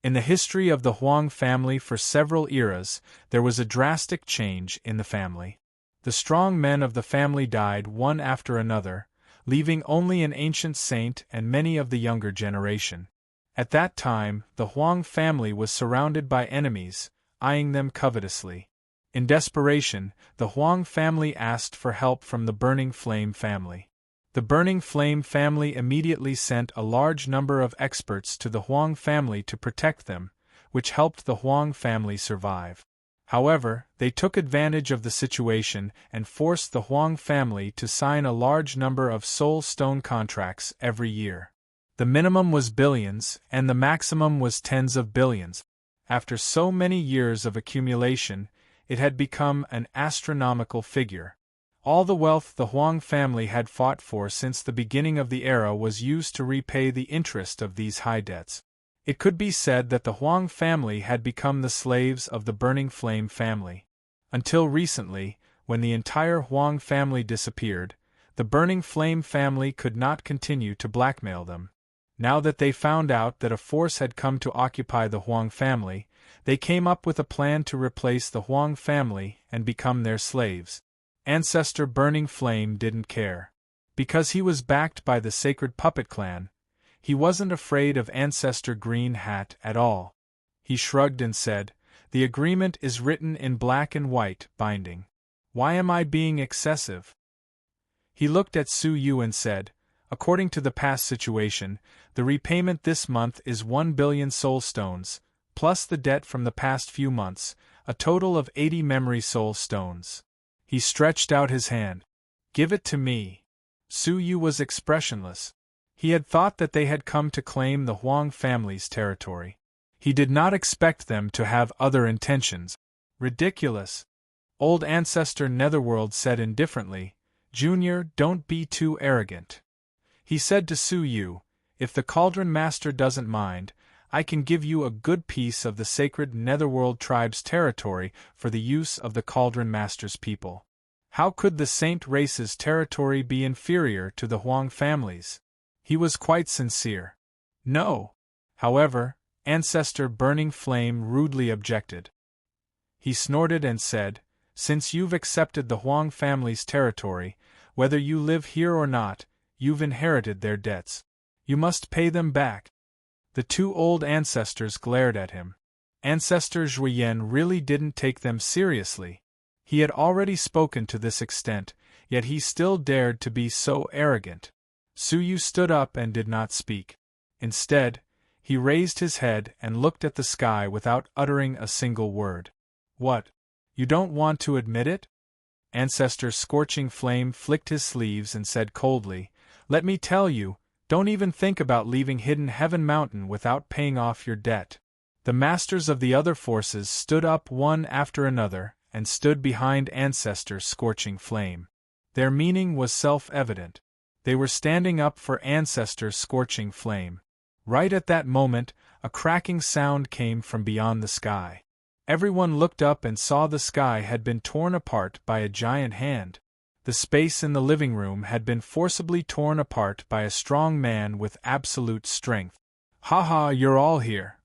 In the history of the Huang family for several eras, there was a drastic change in the family. The strong men of the family died one after another, leaving only an ancient saint and many of the younger generation. At that time, the Huang family was surrounded by enemies, eyeing them covetously. In desperation, the Huang family asked for help from the Burning Flame family. The Burning Flame family immediately sent a large number of experts to the Huang family to protect them, which helped the Huang family survive. However, they took advantage of the situation and forced the Huang family to sign a large number of soul stone contracts every year. The minimum was billions, and the maximum was tens of billions. After so many years of accumulation, it had become an astronomical figure. All the wealth the Huang family had fought for since the beginning of the era was used to repay the interest of these high debts. It could be said that the Huang family had become the slaves of the Burning Flame family. Until recently, when the entire Huang family disappeared, the Burning Flame family could not continue to blackmail them. Now that they found out that a force had come to occupy the Huang family, they came up with a plan to replace the Huang family and become their slaves. Ancestor Burning Flame didn't care. Because he was backed by the Sacred Puppet Clan, he wasn't afraid of Ancestor Green Hat at all. He shrugged and said, "The agreement is written in black and white binding. Why am I being excessive?" He looked at Su Yu and said, "According to the past situation, the repayment this month is 1 billion soul stones, plus the debt from the past few months, a total of 80 memory soul stones." He stretched out his hand. "Give it to me." Su Yu was expressionless. He had thought that they had come to claim the Huang family's territory. He did not expect them to have other intentions. Ridiculous. Old Ancestor Netherworld said indifferently, "Junior, don't be too arrogant." He said to Su Yu, "If the Cauldron Master doesn't mind, I can give you a good piece of the sacred Netherworld tribe's territory for the use of the Cauldron Master's people." How could the Saint race's territory be inferior to the Huang family's? He was quite sincere. No. However, Ancestor Burning Flame rudely objected. He snorted and said, "Since you've accepted the Huang family's territory, whether you live here or not, you've inherited their debts. You must pay them back." The two old ancestors glared at him. Ancestor Zhuoyan really didn't take them seriously. He had already spoken to this extent, yet he still dared to be so arrogant. Su Yu stood up and did not speak. Instead, he raised his head and looked at the sky without uttering a single word. "What? You don't want to admit it?" Ancestor Scorching Flame flicked his sleeves and said coldly, "Let me tell you, don't even think about leaving Hidden Heaven Mountain without paying off your debt." The masters of the other forces stood up one after another and stood behind Ancestor Scorching Flame. Their meaning was self-evident. They were standing up for Ancestor Scorching Flame. Right at that moment, a cracking sound came from beyond the sky. Everyone looked up and saw the sky had been torn apart by a giant hand. The space in the living room had been forcibly torn apart by a strong man with absolute strength. "Ha ha, you're all here."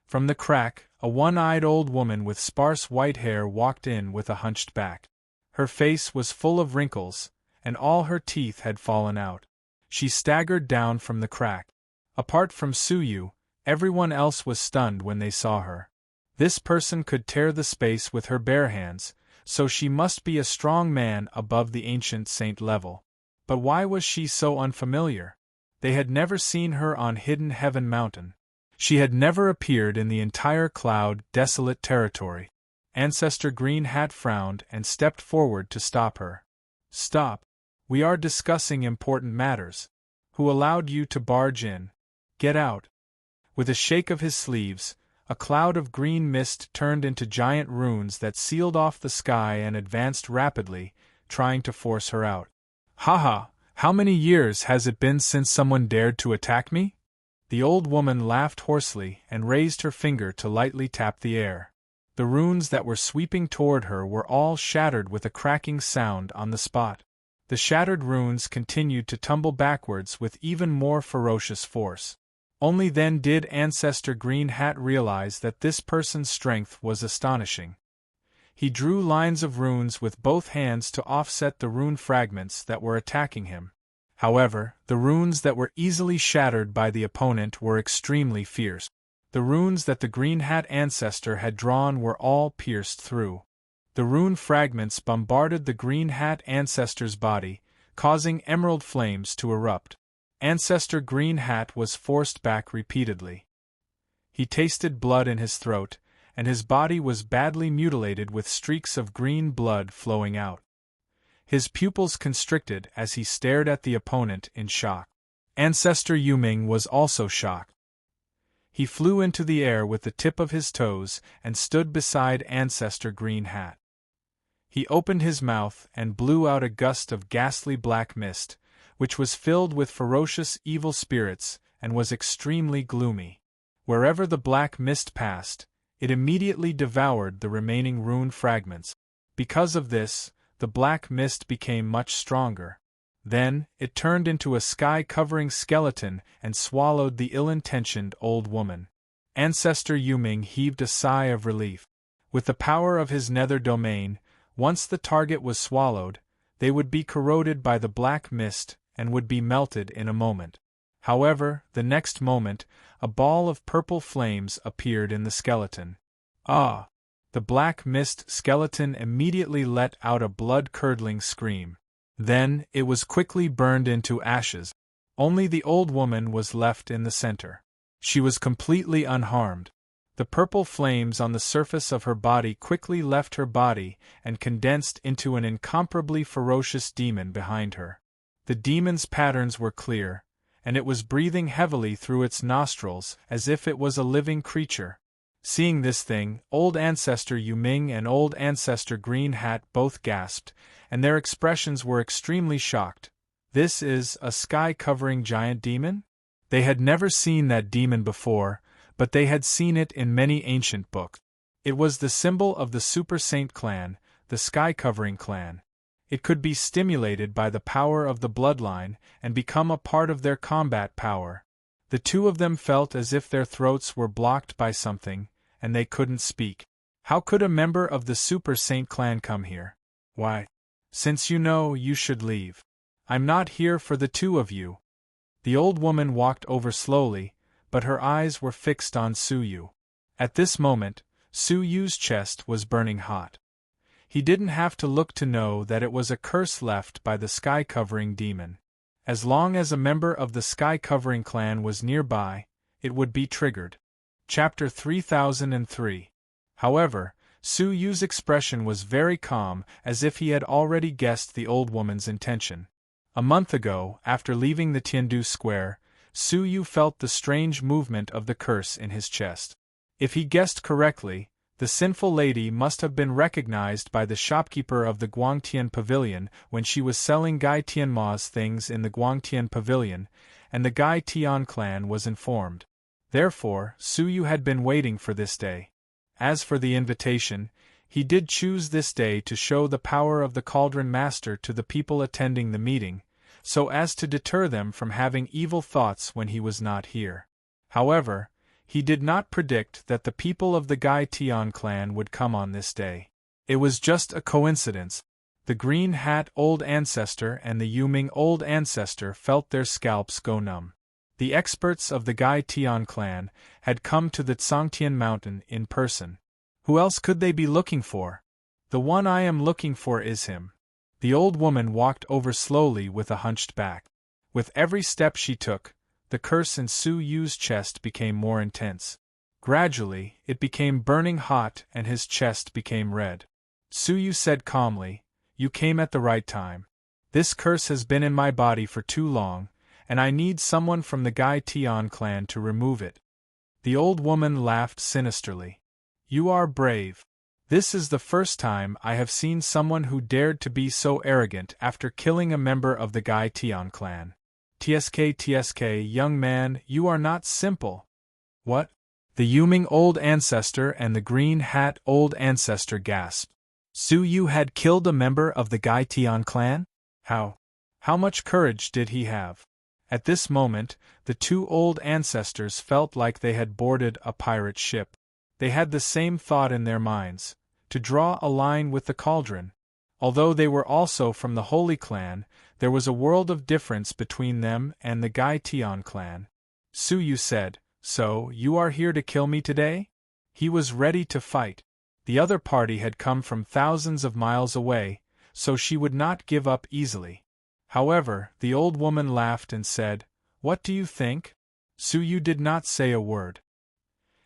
From the crack, a one-eyed old woman with sparse white hair walked in with a hunched back. Her face was full of wrinkles, and all her teeth had fallen out. She staggered down from the crack. Apart from Su Yu, everyone else was stunned when they saw her. This person could tear the space with her bare hands, so she must be a strong man above the ancient saint level. But why was she so unfamiliar? They had never seen her on Hidden Heaven Mountain. She had never appeared in the entire cloud, desolate territory. Ancestor Green Hat frowned and stepped forward to stop her. "Stop. We are discussing important matters. Who allowed you to barge in? Get out." With a shake of his sleeves, a cloud of green mist turned into giant runes that sealed off the sky and advanced rapidly, trying to force her out. "Ha ha, how many years has it been since someone dared to attack me?" The old woman laughed hoarsely and raised her finger to lightly tap the air. The runes that were sweeping toward her were all shattered with a cracking sound on the spot. The shattered runes continued to tumble backwards with even more ferocious force. Only then did Ancestor Green Hat realize that this person's strength was astonishing. He drew lines of runes with both hands to offset the rune fragments that were attacking him. However, the runes that were easily shattered by the opponent were extremely fierce. The runes that the Green Hat ancestor had drawn were all pierced through. The rune fragments bombarded the Green Hat ancestor's body, causing emerald flames to erupt. Ancestor Green Hat was forced back repeatedly. He tasted blood in his throat, and his body was badly mutilated with streaks of green blood flowing out. His pupils constricted as he stared at the opponent in shock. Ancestor Yuming was also shocked. He flew into the air with the tip of his toes and stood beside Ancestor Green Hat. He opened his mouth and blew out a gust of ghastly black mist, which was filled with ferocious evil spirits and was extremely gloomy. Wherever the black mist passed, it immediately devoured the remaining rune fragments. Because of this, the black mist became much stronger. Then, it turned into a sky-covering skeleton and swallowed the ill-intentioned old woman. Ancestor Yuming heaved a sigh of relief. With the power of his nether domain, once the target was swallowed, they would be corroded by the black mist and would be melted in a moment. However, the next moment, a ball of purple flames appeared in the skeleton. Ah! The black mist skeleton immediately let out a blood-curdling scream. Then, it was quickly burned into ashes. Only the old woman was left in the center. She was completely unharmed. The purple flames on the surface of her body quickly left her body and condensed into an incomparably ferocious demon behind her. The demon's patterns were clear, and it was breathing heavily through its nostrils as if it was a living creature. Seeing this thing, Old Ancestor Yuming and Old Ancestor Green Hat both gasped, and their expressions were extremely shocked. This is a sky-covering giant demon? They had never seen that demon before, but they had seen it in many ancient books. It was the symbol of the Super Saint clan, the sky-covering clan. It could be stimulated by the power of the bloodline and become a part of their combat power. The two of them felt as if their throats were blocked by something, and they couldn't speak. How could a member of the Super Saint clan come here? Why? Since you know, you should leave. I'm not here for the two of you. The old woman walked over slowly, but her eyes were fixed on Su Yu. At this moment, Su Yu's chest was burning hot. He didn't have to look to know that it was a curse left by the sky-covering demon. As long as a member of the sky-covering clan was nearby, it would be triggered. Chapter 3003. However, Su Yu's expression was very calm, as if he had already guessed the old woman's intention. A month ago, after leaving the Tiandu Square, Su Yu felt the strange movement of the curse in his chest. If he guessed correctly, the sinful lady must have been recognized by the shopkeeper of the Guangtian Pavilion when she was selling Gai Tianma's things in the Guangtian Pavilion, and the Gai Tian clan was informed. Therefore, Su Yu had been waiting for this day. As for the invitation, he did choose this day to show the power of the Cauldron Master to the people attending the meeting, so as to deter them from having evil thoughts when he was not here. However, he did not predict that the people of the Gai Tian clan would come on this day. It was just a coincidence. The Green Hat Old Ancestor and the Yuming Old Ancestor felt their scalps go numb. The experts of the Gai Tian clan had come to the Tsangtian mountain in person. Who else could they be looking for? The one I am looking for is him. The old woman walked over slowly with a hunched back. With every step she took, the curse in Su Yu's chest became more intense. Gradually, it became burning hot and his chest became red. Su Yu said calmly, "You came at the right time. This curse has been in my body for too long, and I need someone from the Gai Tian clan to remove it." The old woman laughed sinisterly. "You are brave. This is the first time I have seen someone who dared to be so arrogant after killing a member of the Gai Tian clan. TSK, young man, you are not simple." "What?" The Yuming Old Ancestor and the Green Hat Old Ancestor gasped. Su Yu had killed a member of the Gai Tian clan? How? How much courage did he have? At this moment, the two old ancestors felt like they had boarded a pirate ship. They had the same thought in their minds, to draw a line with the cauldron. Although they were also from the Holy Clan, there was a world of difference between them and the Gai Tian clan. Su Yu said, "So, you are here to kill me today?" He was ready to fight. The other party had come from thousands of miles away, so she would not give up easily. However, the old woman laughed and said, "What do you think?" Su Yu did not say a word.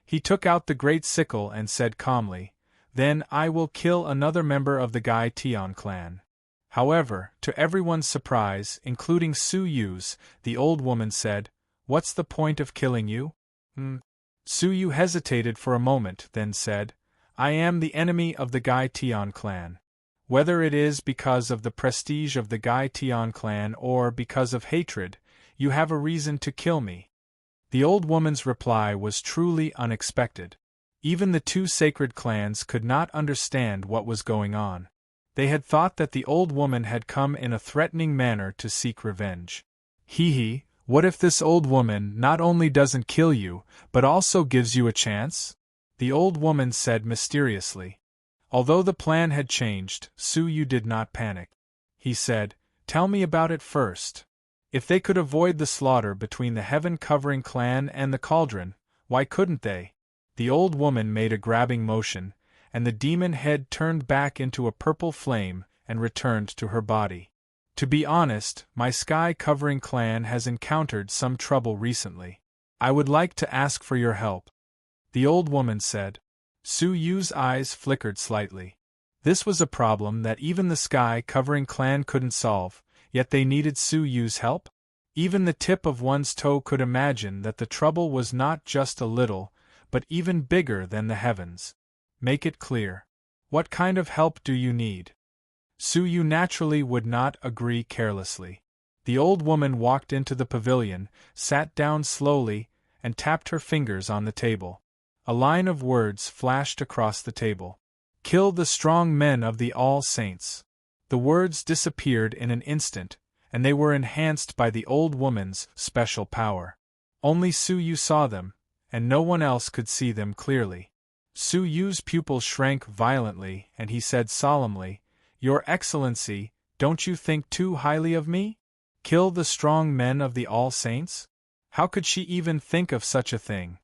He took out the great sickle and said calmly, "Then I will kill another member of the Gai Tian clan." However, to everyone's surprise, including Su Yu's, the old woman said, "What's the point of killing you?" Su Yu hesitated for a moment, then said, "I am the enemy of the Gai Tian clan. Whether it is because of the prestige of the Gai Tian clan or because of hatred, you have a reason to kill me." The old woman's reply was truly unexpected. Even the two sacred clans could not understand what was going on. They had thought that the old woman had come in a threatening manner to seek revenge. Hee, what if this old woman not only doesn't kill you, but also gives you a chance? The old woman said mysteriously. Although the plan had changed, Su Yu did not panic. He said, "Tell me about it first. If they could avoid the slaughter between the Heaven-Covering clan and the Cauldron, why couldn't they?" The old woman made a grabbing motion, and the demon head turned back into a purple flame and returned to her body. "To be honest, my Sky-Covering clan has encountered some trouble recently. I would like to ask for your help," the old woman said. Su Yu's eyes flickered slightly. This was a problem that even the Sky-Covering clan couldn't solve, yet they needed Su Yu's help? Even the tip of one's toe could imagine that the trouble was not just a little, but even bigger than the heavens. "Make it clear. What kind of help do you need?" Su Yu naturally would not agree carelessly. The old woman walked into the pavilion, sat down slowly, and tapped her fingers on the table. A line of words flashed across the table. "Kill the strong men of the All Saints." The words disappeared in an instant, and they were enhanced by the old woman's special power. Only Su Yu saw them, and no one else could see them clearly. Su Yu's pupil shrank violently, and he said solemnly, "Your Excellency, don't you think too highly of me? Kill the strong men of the All Saints? How could she even think of such a thing?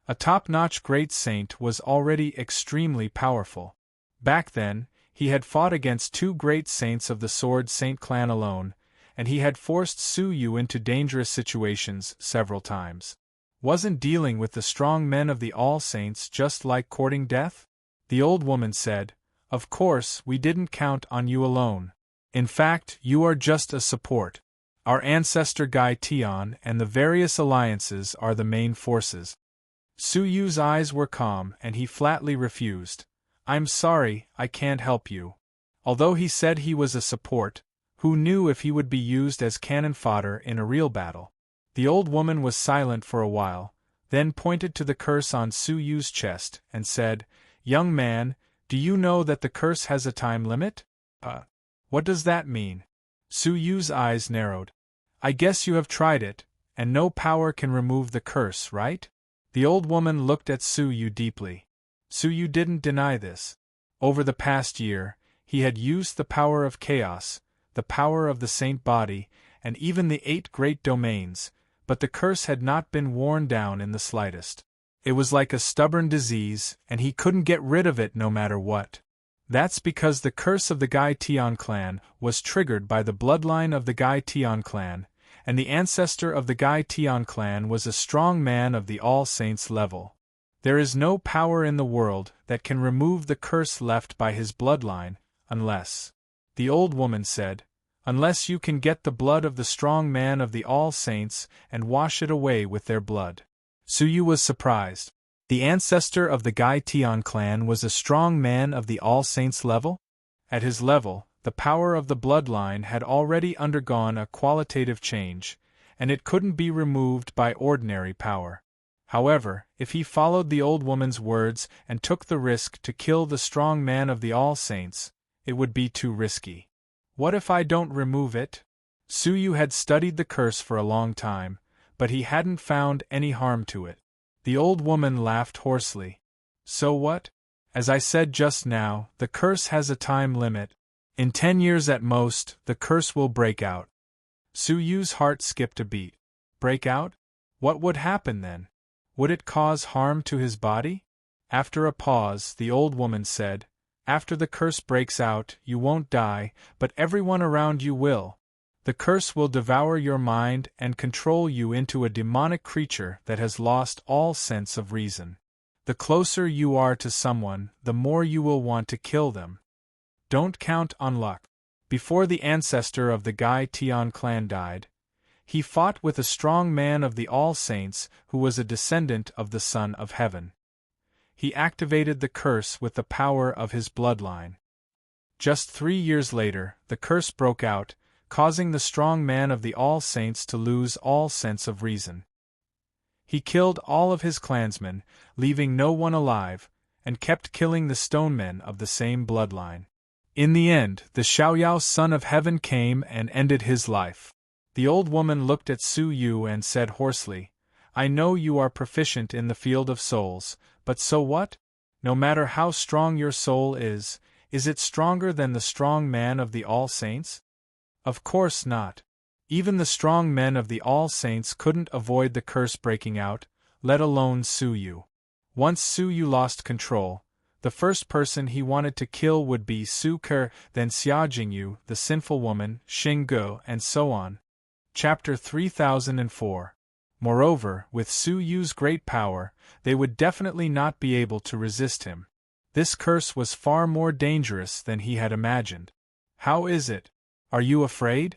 A top-notch great saint was already extremely powerful. Back then, he had fought against two great saints of the Sword Saint clan alone, and he had forced Su Yu into dangerous situations several times. Wasn't dealing with the strong men of the All Saints just like courting death?" The old woman said, "Of course, we didn't count on you alone. In fact, you are just a support. Our ancestor Gai Tian and the various alliances are the main forces." Su Yu's eyes were calm and he flatly refused. "I'm sorry, I can't help you." Although he said he was a support, who knew if he would be used as cannon fodder in a real battle? The old woman was silent for a while, then pointed to the curse on Su Yu's chest and said, "Young man, do you know that the curse has a time limit?" What does that mean?" Su Yu's eyes narrowed. "I guess you have tried it, and no power can remove the curse, right?" The old woman looked at Su Yu deeply. Su Yu didn't deny this. Over the past year, he had used the power of chaos, the power of the saint body, and even the 8 great domains, but the curse had not been worn down in the slightest. It was like a stubborn disease, and he couldn't get rid of it no matter what. That's because the curse of the Gai Tian clan was triggered by the bloodline of the Gai Tian clan, and the ancestor of the Gai Tian clan was a strong man of the All Saints level. There is no power in the world that can remove the curse left by his bloodline, unless, the old woman said, unless you can get the blood of the strong man of the All Saints and wash it away with their blood. Su Yu was surprised. The ancestor of the Gai Tian clan was a strong man of the All Saints level? At his level, the power of the bloodline had already undergone a qualitative change, and it couldn't be removed by ordinary power. However, if he followed the old woman's words and took the risk to kill the strong man of the All Saints, it would be too risky. What if I don't remove it? Su Yu had studied the curse for a long time, but he hadn't found any harm to it. The old woman laughed hoarsely. So what? As I said just now, the curse has a time limit. In 10 years at most, the curse will break out. Su Yu's heart skipped a beat. Break out? What would happen then? Would it cause harm to his body? After a pause, the old woman said, After the curse breaks out, you won't die, but everyone around you will. The curse will devour your mind and control you into a demonic creature that has lost all sense of reason. The closer you are to someone, the more you will want to kill them. Don't count on luck. Before the ancestor of the Gai Tian clan died, he fought with a strong man of the All Saints who was a descendant of the Son of Heaven. He activated the curse with the power of his bloodline. Just 3 years later, the curse broke out, causing the strong man of the All Saints to lose all sense of reason. He killed all of his clansmen, leaving no one alive, and kept killing the stone men of the same bloodline. In the end, the Xiaoyao Son of Heaven came and ended his life. The old woman looked at Su Yu and said hoarsely, I know you are proficient in the field of souls, but so what? No matter how strong your soul is it stronger than the strong man of the All Saints? Of course not. Even the strong men of the All Saints couldn't avoid the curse breaking out, let alone Su Yu. Once Su Yu lost control, the first person he wanted to kill would be Su Ke, then Xia Jingyu, the sinful woman, Xing Ge, and so on. Chapter 3004. Moreover, with Su Yu's great power, they would definitely not be able to resist him. This curse was far more dangerous than he had imagined. How is it? Are you afraid?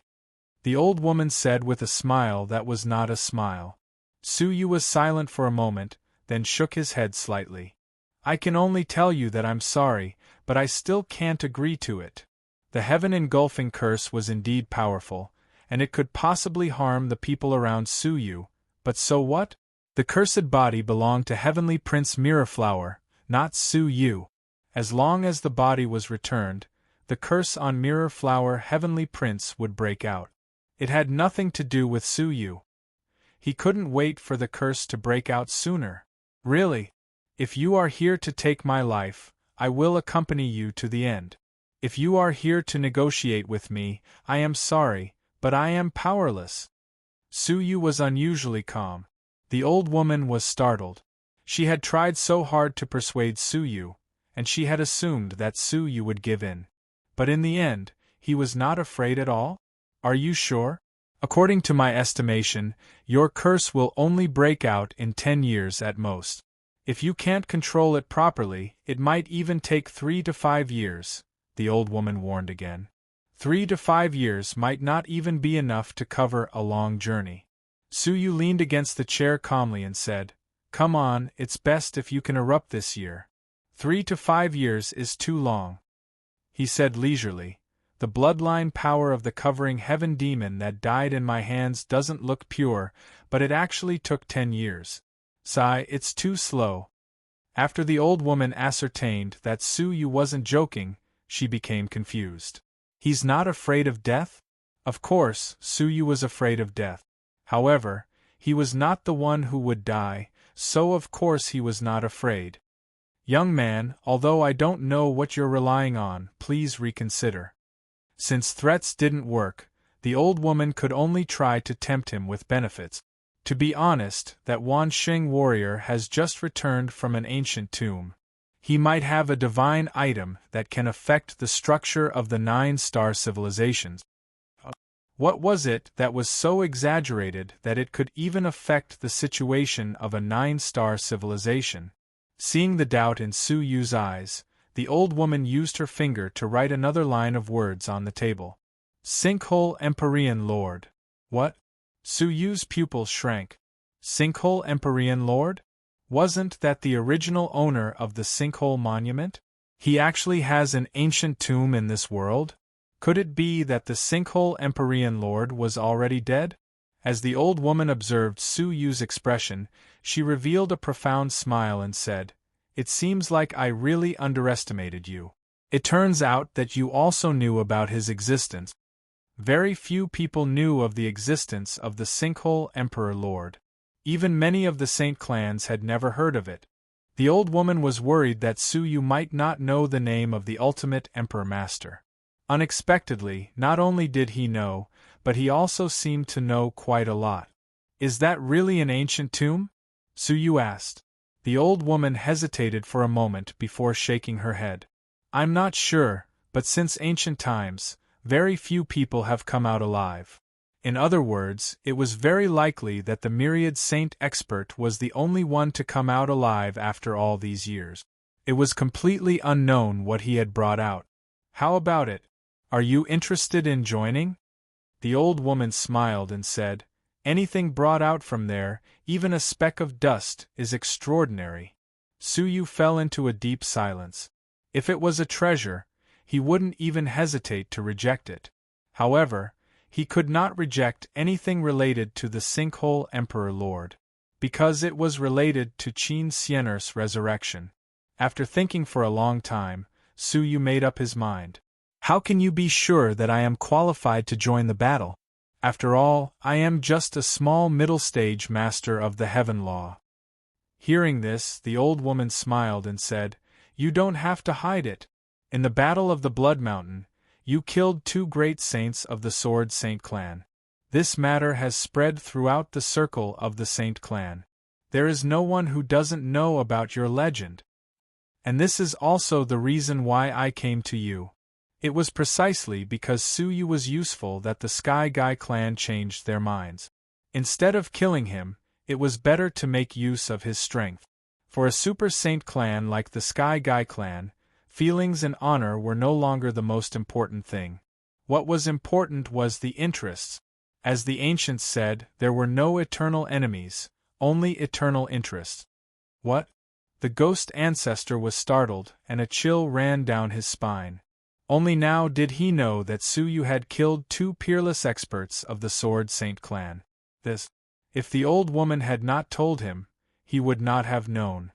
The old woman said with a smile that was not a smile. Su Yu was silent for a moment, then shook his head slightly. I can only tell you that I'm sorry, but I still can't agree to it. The heaven-engulfing curse was indeed powerful, and it could possibly harm the people around Su Yu, but so what? The cursed body belonged to Heavenly Prince Mirrorflower, not Su Yu. As long as the body was returned, the curse on Mirrorflower Heavenly Prince would break out. It had nothing to do with Su Yu. He couldn't wait for the curse to break out sooner. Really? If you are here to take my life, I will accompany you to the end. If you are here to negotiate with me, I am sorry, but I am powerless. Su Yu was unusually calm. The old woman was startled. She had tried so hard to persuade Su Yu, and she had assumed that Su Yu would give in. But in the end, he was not afraid at all? Are you sure? According to my estimation, your curse will only break out in 10 years at most. If you can't control it properly, it might even take 3 to 5 years, the old woman warned again. 3 to 5 years might not even be enough to cover a long journey. Su Yu leaned against the chair calmly and said, Come on, it's best if you can erupt this year. 3 to 5 years is too long. He said leisurely, The bloodline power of the covering heaven demon that died in my hands doesn't look pure, but it actually took 10 years. Sigh, it's too slow. After the old woman ascertained that Su Yu wasn't joking, she became confused. He's not afraid of death? Of course, Su Yu was afraid of death. However, he was not the one who would die, so of course he was not afraid. Young man, although I don't know what you're relying on, please reconsider. Since threats didn't work, the old woman could only try to tempt him with benefits. To be honest, that Wanxing warrior has just returned from an ancient tomb. He might have a divine item that can affect the structure of the 9-star civilizations. What was it that was so exaggerated that it could even affect the situation of a 9-star civilization? Seeing the doubt in Su Yu's eyes, the old woman used her finger to write another line of words on the table. Sinkhole Empyrean Lord. What? Su Yu's pupils shrank. Sinkhole Empyrean Lord? Wasn't that the original owner of the Sinkhole Monument? He actually has an ancient tomb in this world? Could it be that the Sinkhole Empyrean Lord was already dead? As the old woman observed Su Yu's expression, she revealed a profound smile and said, It seems like I really underestimated you. It turns out that you also knew about his existence. Very few people knew of the existence of the Sinkhole Emperor Lord. Even many of the Saint clans had never heard of it. The old woman was worried that Su Yu might not know the name of the ultimate Emperor Master. Unexpectedly, not only did he know, but he also seemed to know quite a lot. Is that really an ancient tomb? Suyu asked. The old woman hesitated for a moment before shaking her head. I'm not sure, but since ancient times, very few people have come out alive. In other words, it was very likely that the myriad saint expert was the only one to come out alive after all these years. It was completely unknown what he had brought out. How about it? Are you interested in joining? The old woman smiled and said, anything brought out from there, even a speck of dust, is extraordinary. Suyu fell into a deep silence. If it was a treasure, he wouldn't even hesitate to reject it. However, he could not reject anything related to the Sinkhole Emperor Lord, because it was related to Qin Xian'er's resurrection. After thinking for a long time, Suyu made up his mind. How can you be sure that I am qualified to join the battle? After all, I am just a small middle-stage master of the Heaven Law. Hearing this, the old woman smiled and said, you don't have to hide it. In the Battle of the Blood Mountain, you killed 2 great saints of the Sword Saint clan. This matter has spread throughout the circle of the Saint clan. There is no one who doesn't know about your legend. And this is also the reason why I came to you. It was precisely because Suyu was useful that the Sky Guy clan changed their minds. Instead of killing him, it was better to make use of his strength. For a Super Saint clan like the Sky Guy clan, feelings and honor were no longer the most important thing. What was important was the interests. As the ancients said, there were no eternal enemies, only eternal interests. What? The ghost ancestor was startled, and a chill ran down his spine. Only now did he know that Suyu had killed 2 peerless experts of the Sword Saint clan. If the old woman had not told him, he would not have known.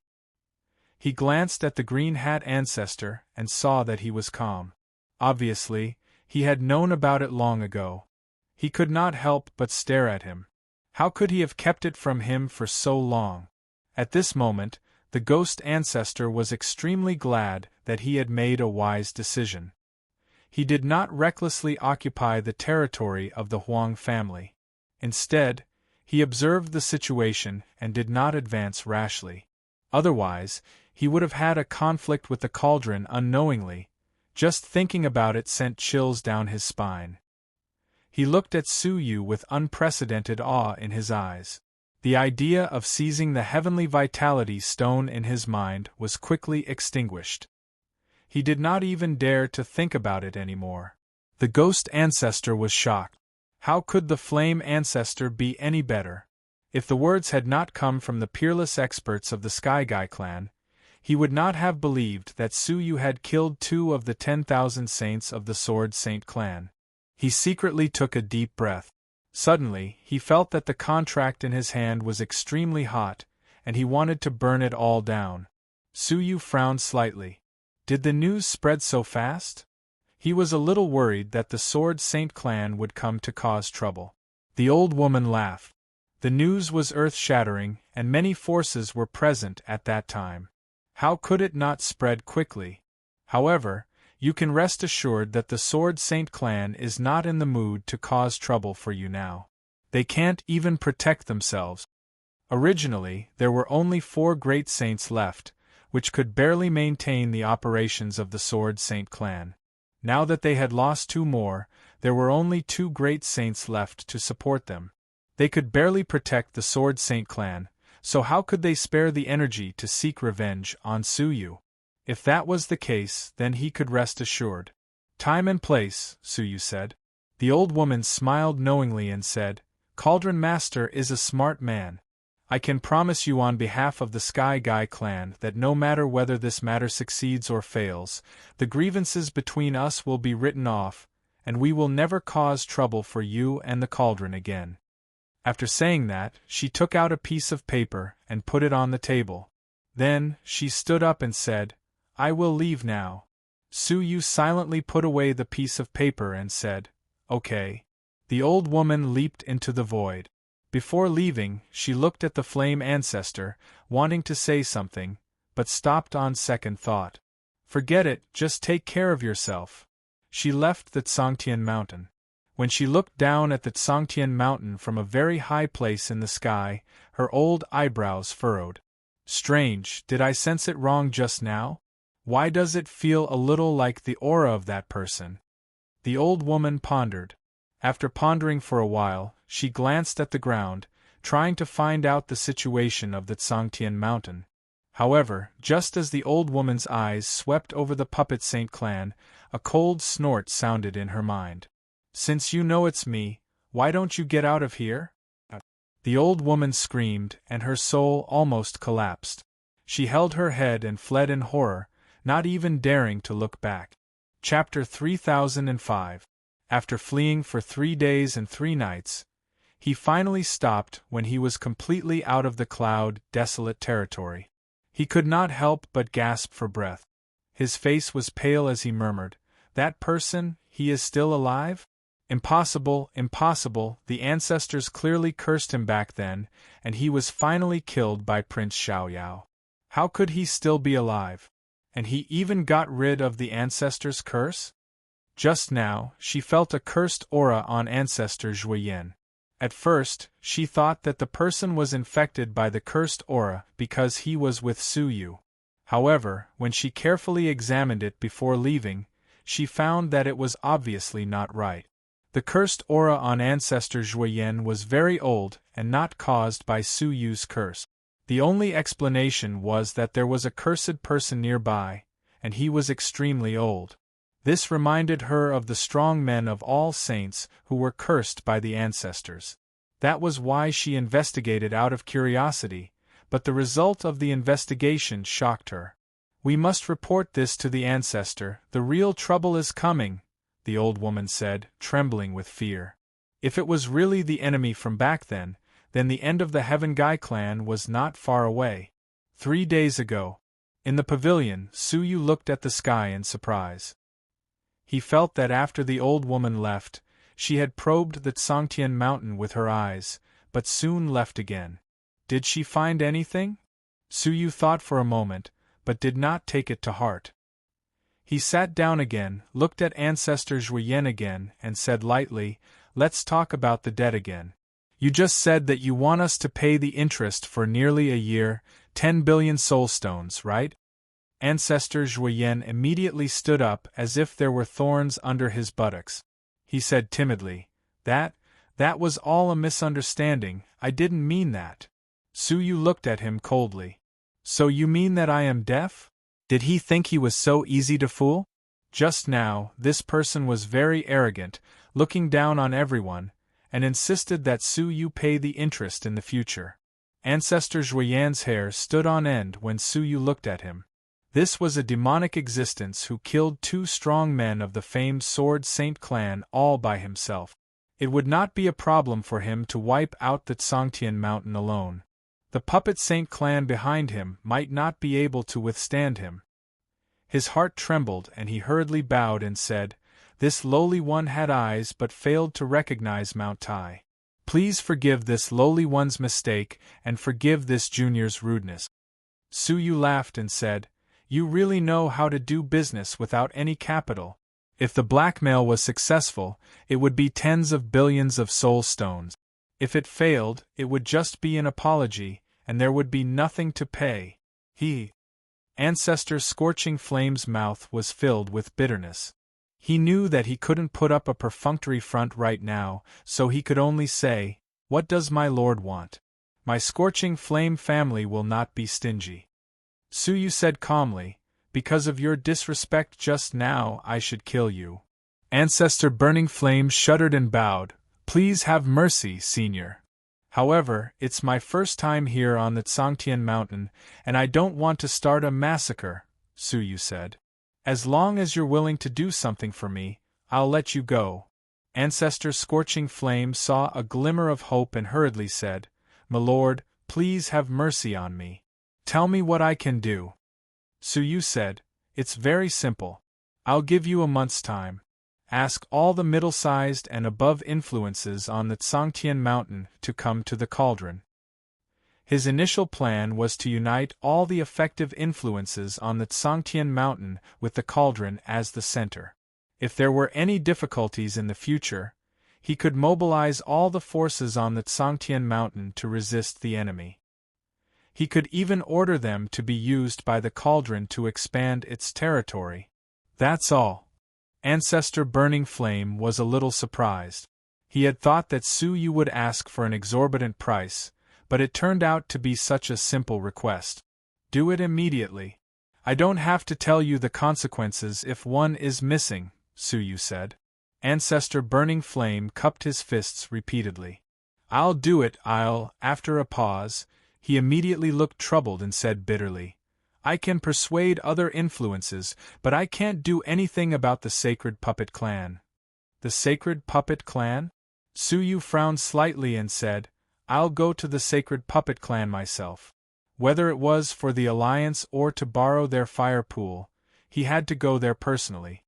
He glanced at the green hat ancestor and saw that he was calm. Obviously, he had known about it long ago. He could not help but stare at him. How could he have kept it from him for so long? At this moment, the ghost ancestor was extremely glad that he had made a wise decision. He did not recklessly occupy the territory of the Huang family. Instead, he observed the situation and did not advance rashly. Otherwise, he would have had a conflict with the Cauldron unknowingly. Just thinking about it sent chills down his spine. He looked at Suyu with unprecedented awe in his eyes. The idea of seizing the heavenly vitality stone in his mind was quickly extinguished. He did not even dare to think about it anymore. The ghost ancestor was shocked. How could the flame ancestor be any better? If the words had not come from the peerless experts of the Sky Guy clan, he would not have believed that Suyu had killed 2 of the 10,000 saints of the Sword Saint clan. He secretly took a deep breath. Suddenly, he felt that the contract in his hand was extremely hot, and he wanted to burn it all down. Suyu frowned slightly. Did the news spread so fast? He was a little worried that the Sword Saint clan would come to cause trouble. The old woman laughed. The news was earth-shattering, and many forces were present at that time. How could it not spread quickly? However, you can rest assured that the Sword Saint clan is not in the mood to cause trouble for you now. They can't even protect themselves. Originally, there were only 4 great saints left, which could barely maintain the operations of the Sword Saint clan. Now that they had lost 2 more, there were only 2 great saints left to support them. They could barely protect the Sword Saint clan, so how could they spare the energy to seek revenge on Suyu? If that was the case, then he could rest assured. Time and place, Suyu said. The old woman smiled knowingly and said, Cauldron Master is a smart man. I can promise you on behalf of the Sky Guy clan that no matter whether this matter succeeds or fails, the grievances between us will be written off, and we will never cause trouble for you and the Cauldron again. After saying that, she took out a piece of paper and put it on the table. Then, she stood up and said, I will leave now. Suyu silently put away the piece of paper and said, Okay. The old woman leaped into the void. Before leaving, she looked at the flame ancestor, wanting to say something, but stopped on second thought. Forget it, just take care of yourself. she left the Tsangtian mountain. When she looked down at the Tsangtian mountain from a very high place in the sky, her old eyebrows furrowed. Strange, did I sense it wrong just now? Why does it feel a little like the aura of that person? The old woman pondered. After pondering for a while, she glanced at the ground, trying to find out the situation of the Tsangtian mountain. However, just as the old woman's eyes swept over the puppet Saint Clan, a cold snort sounded in her mind. Since you know it's me, why don't you get out of here? The old woman screamed, and her soul almost collapsed. She held her head and fled in horror, not even daring to look back. Chapter 3005. After fleeing for 3 days and 3 nights, he finally stopped when he was completely out of the cloud, desolate territory. He could not help but gasp for breath. His face was pale as he murmured, "That person, he is still alive? Impossible, impossible." The ancestors clearly cursed him back then, and he was finally killed by Prince Xiaoyao. How could he still be alive? And he even got rid of the ancestors' curse? Just now, she felt a cursed aura on Ancestor Zhuoyan. At first, she thought that the person was infected by the cursed aura because he was with Su Yu. However, when she carefully examined it before leaving, she found that it was obviously not right. The cursed aura on Ancestor Zhuoyan was very old and not caused by Su Yu's curse. The only explanation was that there was a cursed person nearby, and he was extremely old. This reminded her of the strong men of all saints who were cursed by the ancestors. That was why she investigated out of curiosity, but the result of the investigation shocked her. "We must report this to the ancestor, the real trouble is coming," the old woman said, trembling with fear. If it was really the enemy from back then the end of the Heaven Guy clan was not far away. 3 days ago. In the pavilion, Su Yu looked at the sky in surprise. He felt that after the old woman left, she had probed the Tsangtian mountain with her eyes, but soon left again. Did she find anything? Su Yu thought for a moment, but did not take it to heart. He sat down again, looked at Ancestor Zhuoyan again, and said lightly, "Let's talk about the debt again. You just said that you want us to pay the interest for nearly a year, 10 billion soul stones, right?" Ancestor Zhuoyan immediately stood up as if there were thorns under his buttocks. He said timidly, That was all a misunderstanding, I didn't mean that." Su Yu looked at him coldly. "So you mean that I am deaf?" Did he think he was so easy to fool? Just now, this person was very arrogant, looking down on everyone, and insisted that Su Yu pay the interest in the future. Ancestor Zhuoyan's hair stood on end when Su Yu looked at him. This was a demonic existence who killed 2 strong men of the famed Sword Saint clan all by himself. It would not be a problem for him to wipe out the Tsangtian mountain alone. The puppet Saint clan behind him might not be able to withstand him. His heart trembled and he hurriedly bowed and said, "This lowly one had eyes but failed to recognize Mount Tai. Please forgive this lowly one's mistake and forgive this junior's rudeness." Su Yu laughed and said, "You really know how to do business without any capital. If the blackmail was successful, it would be tens of billions of soul stones. If it failed, it would just be an apology, and there would be nothing to pay." Ancestor Scorching Flame's mouth was filled with bitterness. He knew that he couldn't put up a perfunctory front right now, so he could only say, "What does my lord want? My Scorching Flame family will not be stingy." Su Yu said calmly, "Because of your disrespect just now, I should kill you." Ancestor Burning Flame shuddered and bowed. "Please have mercy, senior. However, it's my first time here on the Tsangtian mountain, and I don't want to start a massacre," Su Yu said. "As long as you're willing to do something for me, I'll let you go." Ancestor Scorching Flame saw a glimmer of hope and hurriedly said, "My lord, please have mercy on me. Tell me what I can do." Su Yu said, "It's very simple. I'll give you a month's time. Ask all the middle-sized and above influences on the Tsangtian mountain to come to the Cauldron." His initial plan was to unite all the effective influences on the Tsangtian mountain with the Cauldron as the center. If there were any difficulties in the future, he could mobilize all the forces on the Tsangtian mountain to resist the enemy. He could even order them to be used by the Cauldron to expand its territory. That's all. Ancestor Burning Flame was a little surprised. He had thought that Su Yu would ask for an exorbitant price, but it turned out to be such a simple request. Do it immediately. I don't have to tell you the consequences if one is missing, Su Yu said. Ancestor Burning Flame cupped his fists repeatedly. I'll do it, After a pause, he immediately looked troubled and said bitterly, I can persuade other influences, but I can't do anything about the Sacred Puppet Clan. The Sacred Puppet Clan? Su Yu frowned slightly and said, I'll go to the Sacred Puppet Clan myself. Whether it was for the alliance or to borrow their fire pool, he had to go there personally.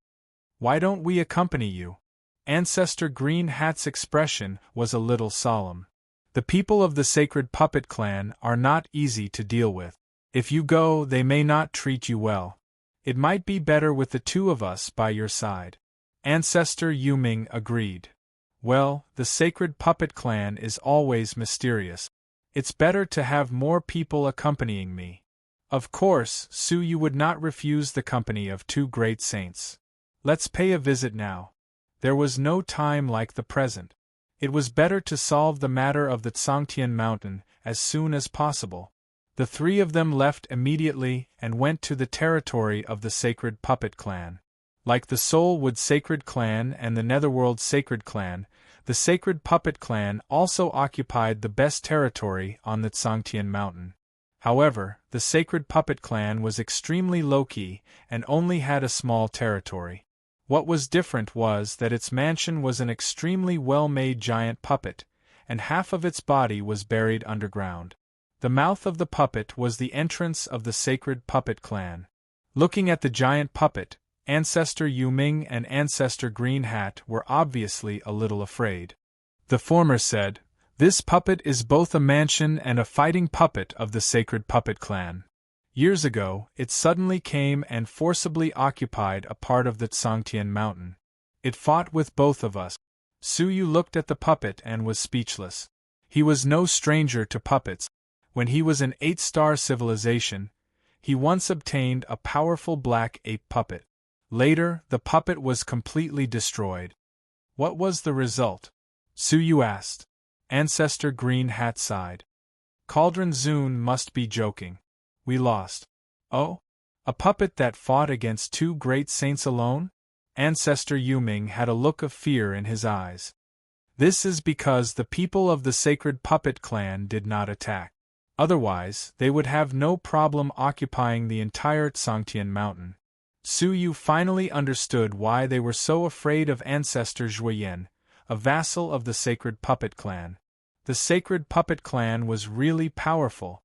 Why don't we accompany you? Ancestor Green Hat's expression was a little solemn. The people of the Sacred Puppet Clan are not easy to deal with. If you go, they may not treat you well. It might be better with the two of us by your side. Ancestor Yuming agreed. Well, the Sacred Puppet Clan is always mysterious. It's better to have more people accompanying me. Of course, Su Yu would not refuse the company of two great saints. Let's pay a visit now. There was no time like the present. It was better to solve the matter of the Tsangtian mountain as soon as possible. The three of them left immediately and went to the territory of the Sacred Puppet Clan. Like the Soulwood Sacred Clan and the Netherworld Sacred Clan, the Sacred Puppet Clan also occupied the best territory on the Tsangtian mountain. However, the Sacred Puppet Clan was extremely low-key and only had a small territory. What was different was that its mansion was an extremely well-made giant puppet, and half of its body was buried underground. The mouth of the puppet was the entrance of the Sacred Puppet Clan. Looking at the giant puppet, Ancestor Yuming and Ancestor Green Hat were obviously a little afraid. The former said, This puppet is both a mansion and a fighting puppet of the Sacred Puppet Clan. Years ago, it suddenly came and forcibly occupied a part of the Tsangtian mountain. It fought with both of us. Su Yu looked at the puppet and was speechless. He was no stranger to puppets. When he was an 8-star civilization, he once obtained a powerful black ape puppet. Later, the puppet was completely destroyed. What was the result? Su Yu asked. Ancestor Green Hat sighed. Cauldron Zune must be joking. We lost. Oh? A puppet that fought against two great saints alone? Ancestor Yuming had a look of fear in his eyes. This is because the people of the Sacred Puppet Clan did not attack. Otherwise, they would have no problem occupying the entire Tsangtian mountain. Su Yu finally understood why they were so afraid of Ancestor Zhuoyan, a vassal of the Sacred Puppet Clan. The Sacred Puppet Clan was really powerful.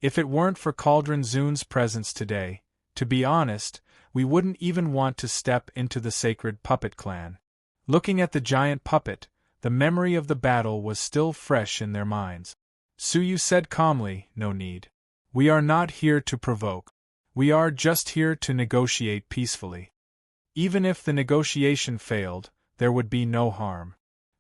If it weren't for Cauldron Zune's presence today, to be honest, we wouldn't even want to step into the Sacred Puppet Clan. Looking at the giant puppet, the memory of the battle was still fresh in their minds. Su Yu said calmly, No need. We are not here to provoke. We are just here to negotiate peacefully. Even if the negotiation failed, there would be no harm.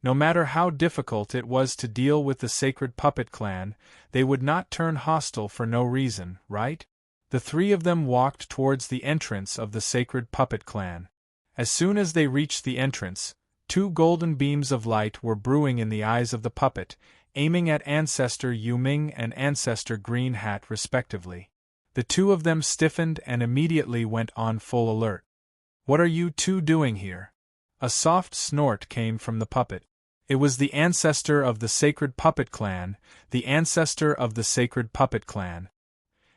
No matter how difficult it was to deal with the Sacred Puppet Clan, they would not turn hostile for no reason, right? The three of them walked towards the entrance of the Sacred Puppet Clan. As soon as they reached the entrance, two golden beams of light were brewing in the eyes of the puppet, aiming at Ancestor Yuming and Ancestor Green Hat respectively. The two of them stiffened and immediately went on full alert. What are you two doing here? A soft snort came from the puppet. It was the ancestor of the Sacred Puppet Clan, the ancestor of the Sacred Puppet Clan.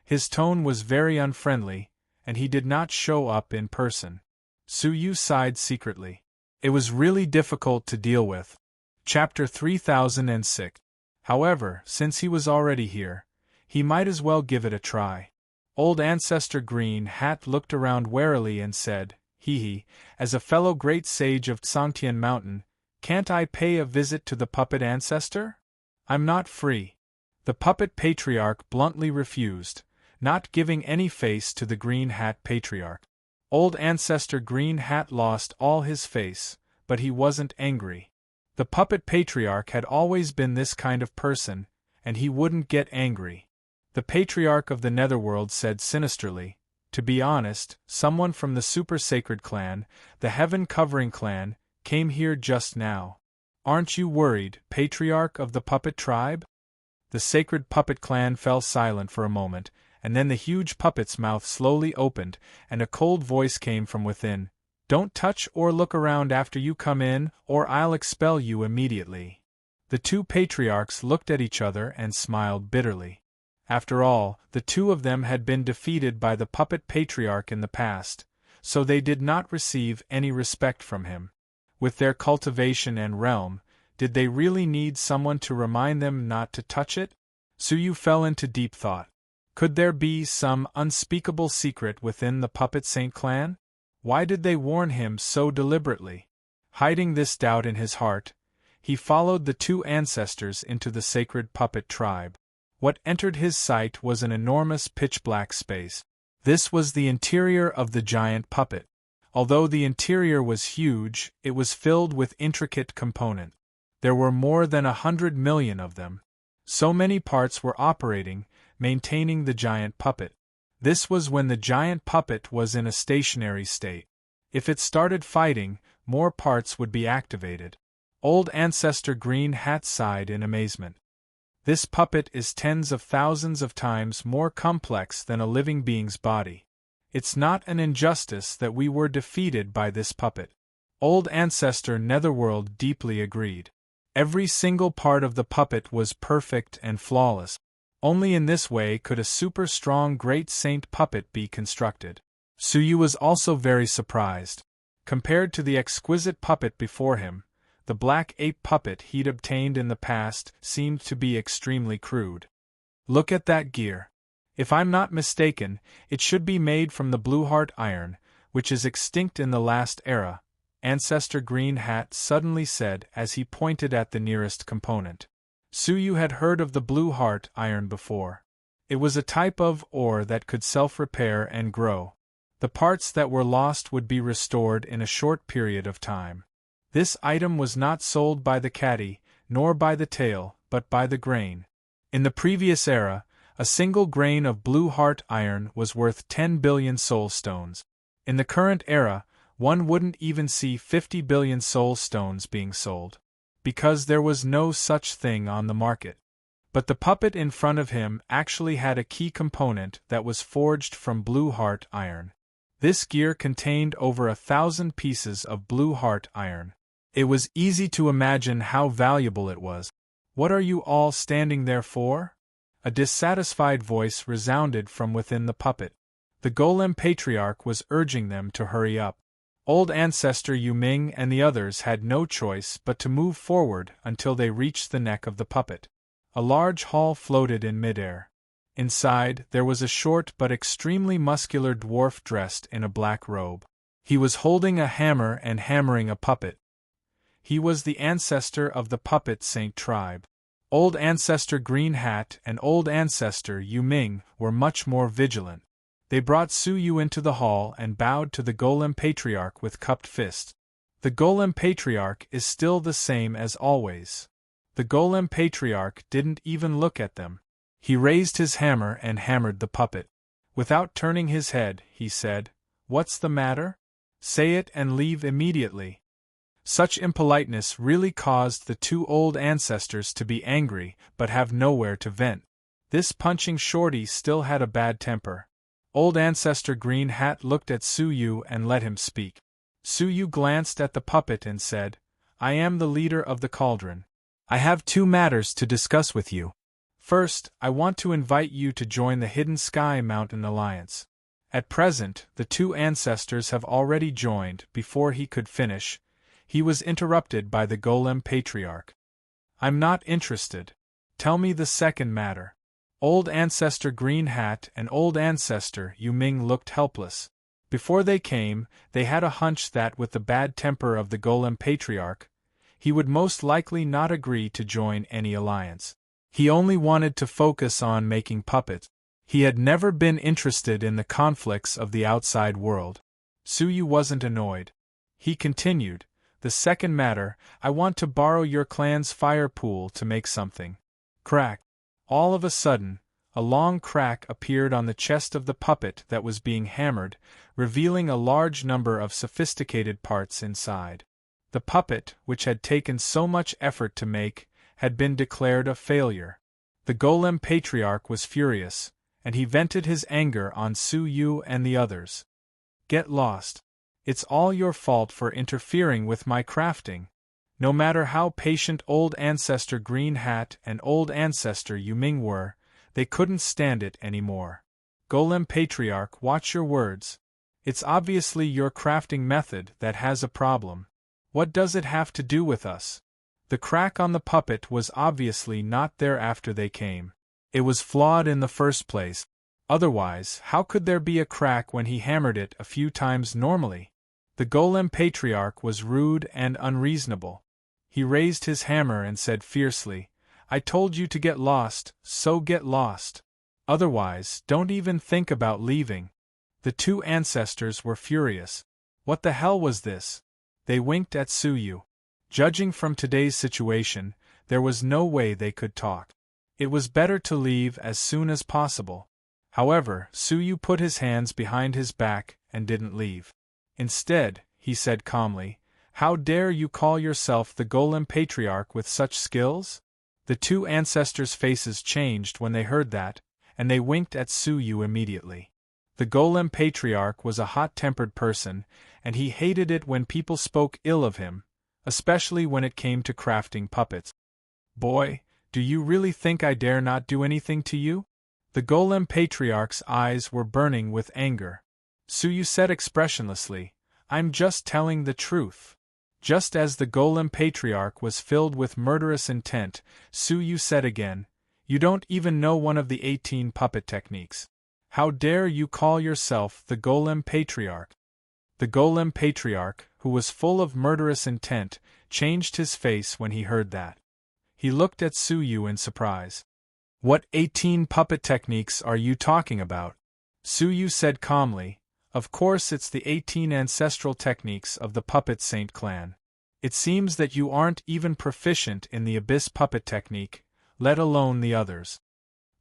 His tone was very unfriendly, and he did not show up in person. Su Yu sighed secretly. It was really difficult to deal with. Chapter 3006. However, since he was already here, he might as well give it a try. Old Ancestor Green Hat looked around warily and said, Hee, as a fellow great sage of Tsangtian Mountain, can't I pay a visit to the puppet ancestor? I'm not free. The puppet patriarch bluntly refused, not giving any face to the Green Hat patriarch. Old Ancestor Green Hat lost all his face, but he wasn't angry. The puppet patriarch had always been this kind of person, and he wouldn't get angry. The patriarch of the Netherworld said sinisterly, "To be honest, someone from the Super Sacred Clan, the Heaven Covering Clan, came here just now. Aren't you worried, patriarch of the puppet tribe?" The Sacred Puppet Clan fell silent for a moment, and then the huge puppet's mouth slowly opened, and a cold voice came from within. "Don't touch or look around after you come in, or I'll expel you immediately." The two patriarchs looked at each other and smiled bitterly. After all, the two of them had been defeated by the puppet patriarch in the past, so they did not receive any respect from him. With their cultivation and realm, did they really need someone to remind them not to touch it? Suyu fell into deep thought. Could there be some unspeakable secret within the Puppet Saint clan? Why did they warn him so deliberately? Hiding this doubt in his heart, he followed the two ancestors into the sacred puppet tribe. What entered his sight was an enormous pitch-black space. This was the interior of the giant puppet. Although the interior was huge, it was filled with intricate components. There were more than 100 million of them. So many parts were operating, maintaining the giant puppet. This was when the giant puppet was in a stationary state. If it started fighting, more parts would be activated. Old Ancestor Green Hat sighed in amazement. This puppet is tens of thousands of times more complex than a living being's body. It's not an injustice that we were defeated by this puppet. Old Ancestor Netherworld deeply agreed. Every single part of the puppet was perfect and flawless. Only in this way could a super strong Great Saint puppet be constructed. Suyu was also very surprised. Compared to the exquisite puppet before him, the black ape puppet he'd obtained in the past seemed to be extremely crude. Look at that gear. If I'm not mistaken, it should be made from the blue heart iron, which is extinct in the last era, Ancestor Green Hat suddenly said as he pointed at the nearest component. Suyu had heard of the blue heart iron before. It was a type of ore that could self-repair and grow. The parts that were lost would be restored in a short period of time. This item was not sold by the caddy, nor by the tail, but by the grain. In the previous era, a single grain of blue heart iron was worth 10 billion soul stones. In the current era, one wouldn't even see 50 billion soul stones being sold, because there was no such thing on the market. But the puppet in front of him actually had a key component that was forged from blue heart iron. This gear contained over 1,000 pieces of blue heart iron. It was easy to imagine how valuable it was. "What are you all standing there for?" A dissatisfied voice resounded from within the puppet. The Golem Patriarch was urging them to hurry up. Old Ancestor Yuming and the others had no choice but to move forward until they reached the neck of the puppet. A large hall floated in midair. Inside, there was a short but extremely muscular dwarf dressed in a black robe. He was holding a hammer and hammering a puppet. He was the ancestor of the Puppet Saint tribe. Old Ancestor Green Hat and Old Ancestor Yuming were much more vigilant. They brought Suyu into the hall and bowed to the Golem Patriarch with cupped fists. The Golem Patriarch is still the same as always. The Golem Patriarch didn't even look at them. He raised his hammer and hammered the puppet. Without turning his head, he said, "What's the matter? Say it and leave immediately." Such impoliteness really caused the two old ancestors to be angry but have nowhere to vent. This punching shorty still had a bad temper. Old Ancestor Green Hat looked at Suyu and let him speak. Suyu glanced at the puppet and said, "I am the leader of the Cauldron. I have 2 matters to discuss with you. First, I want to invite you to join the Hidden Sky Mountain Alliance." At present, the 2 ancestors have already joined. Before he could finish, he was interrupted by the Golem Patriarch. "I'm not interested. Tell me the second matter." Old Ancestor Green Hat and Old Ancestor Yuming looked helpless. Before they came, they had a hunch that with the bad temper of the Golem Patriarch, he would most likely not agree to join any alliance. He only wanted to focus on making puppets. He had never been interested in the conflicts of the outside world. Suyu wasn't annoyed. He continued, "The second matter, I want to borrow your clan's fire pool to make something." Crack! All of a sudden, a long crack appeared on the chest of the puppet that was being hammered, revealing a large number of sophisticated parts inside. The puppet, which had taken so much effort to make, had been declared a failure. The Golem Patriarch was furious, and he vented his anger on Suyu and the others. "Get lost. It's all your fault for interfering with my crafting." No matter how patient Old Ancestor Green Hat and Old Ancestor Yuming were, they couldn't stand it anymore. "Golem Patriarch, watch your words. It's obviously your crafting method that has a problem. What does it have to do with us?" The crack on the puppet was obviously not there after they came. It was flawed in the first place. Otherwise, how could there be a crack when he hammered it a few times normally? The Golem Patriarch was rude and unreasonable. He raised his hammer and said fiercely, "I told you to get lost, so get lost. Otherwise, don't even think about leaving." The two ancestors were furious. What the hell was this? They winked at Suyu. Judging from today's situation, there was no way they could talk. It was better to leave as soon as possible. However, Suyu put his hands behind his back and didn't leave. Instead, he said calmly, "How dare you call yourself the Golem Patriarch with such skills?" The two ancestors' faces changed when they heard that, and they winked at Suyu immediately. The Golem Patriarch was a hot-tempered person, and he hated it when people spoke ill of him, especially when it came to crafting puppets. "Boy, do you really think I dare not do anything to you?" The Golem Patriarch's eyes were burning with anger. Suyu said expressionlessly, "I'm just telling the truth." Just as the Golem Patriarch was filled with murderous intent, Suyu said again, "You don't even know one of the 18 puppet techniques. How dare you call yourself the Golem Patriarch?" The Golem Patriarch, who was full of murderous intent, changed his face when he heard that. He looked at Suyu in surprise. "What 18 puppet techniques are you talking about?" Suyu said calmly, "Of course it's the 18 ancestral techniques of the Puppet Saint clan. It seems that you aren't even proficient in the Abyss puppet technique, let alone the others."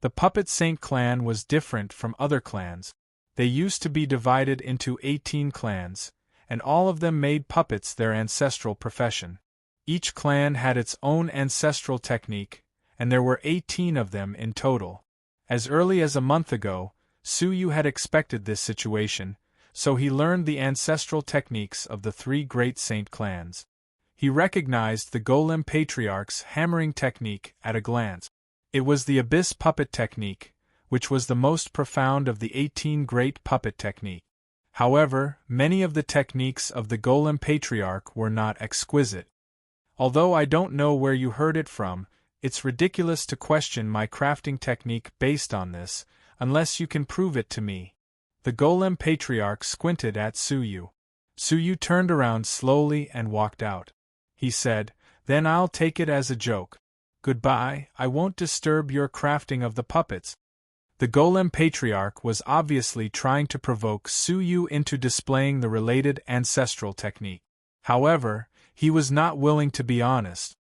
The Puppet Saint clan was different from other clans. They used to be divided into 18 clans, and all of them made puppets their ancestral profession. Each clan had its own ancestral technique, and there were 18 of them in total. As early as a month ago, Suyu had expected this situation, so he learned the ancestral techniques of the 3 great saint clans. He recognized the Golem Patriarch's hammering technique at a glance. It was the Abyss puppet technique, which was the most profound of the 18 great puppet techniques. However, many of the techniques of the Golem Patriarch were not exquisite. "Although I don't know where you heard it from, it's ridiculous to question my crafting technique based on this, unless you can prove it to me." The Golem Patriarch squinted at Suyu. Suyu turned around slowly and walked out. He said, "Then I'll take it as a joke. Goodbye, I won't disturb your crafting of the puppets." The Golem Patriarch was obviously trying to provoke Suyu into displaying the related ancestral technique. However, he was not willing to be honest.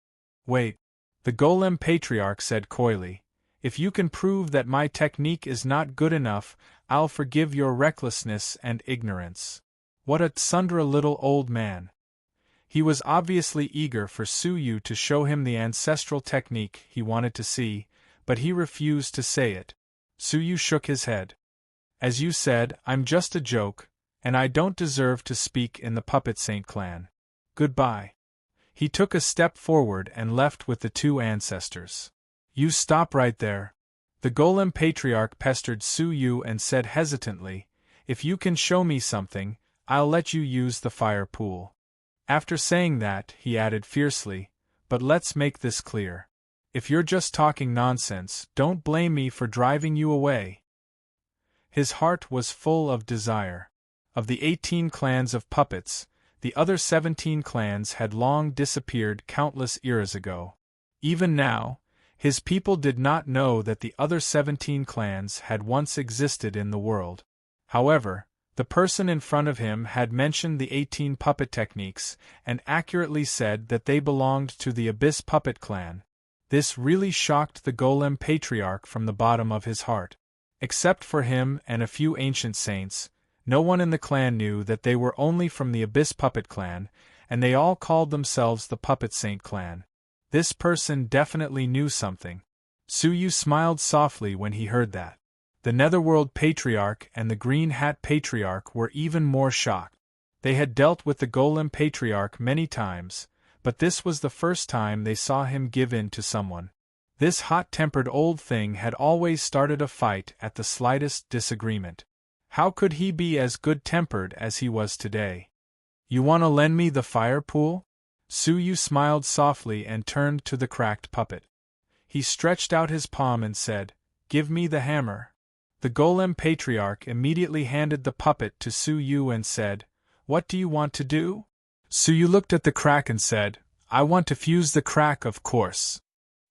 "Wait," the Golem Patriarch said coyly, "if you can prove that my technique is not good enough, I'll forgive your recklessness and ignorance." What a tsundere little old man. He was obviously eager for Suyu to show him the ancestral technique he wanted to see, but he refused to say it. Suyu shook his head. "As you said, I'm just a joke, and I don't deserve to speak in the Puppet Saint clan. Goodbye." He took a step forward and left with the 2 ancestors. "You stop right there." The Golem Patriarch pestered Suyu and said hesitantly, "If you can show me something, I'll let you use the fire pool." After saying that, he added fiercely, "But let's make this clear. If you're just talking nonsense, don't blame me for driving you away." His heart was full of desire. Of the 18 clans of puppets, the other 17 clans had long disappeared countless eras ago. Even now, his people did not know that the other 17 clans had once existed in the world. However, The person in front of him had mentioned the 18 puppet techniques, and accurately said that they belonged to the Abyss puppet clan. This really shocked the Golem Patriarch from the bottom of his heart. Except for him and a few ancient saints, no one in the clan knew that they were only from the Abyss puppet clan, and they all called themselves the Puppet Saint clan. This person definitely knew something. Suyu smiled softly when he heard that. The Netherworld Patriarch and the Green Hat Patriarch were even more shocked. They had dealt with the Golem Patriarch many times, but this was the first time they saw him give in to someone. This hot-tempered old thing had always started a fight at the slightest disagreement. How could he be as good-tempered as he was today? "You want to lend me the fire pool?" Suyu smiled softly and turned to the cracked puppet. He stretched out his palm and said, "Give me the hammer." The Golem Patriarch immediately handed the puppet to Suyu and said, "What do you want to do?" Suyu looked at the crack and said, "I want to fuse the crack, of course."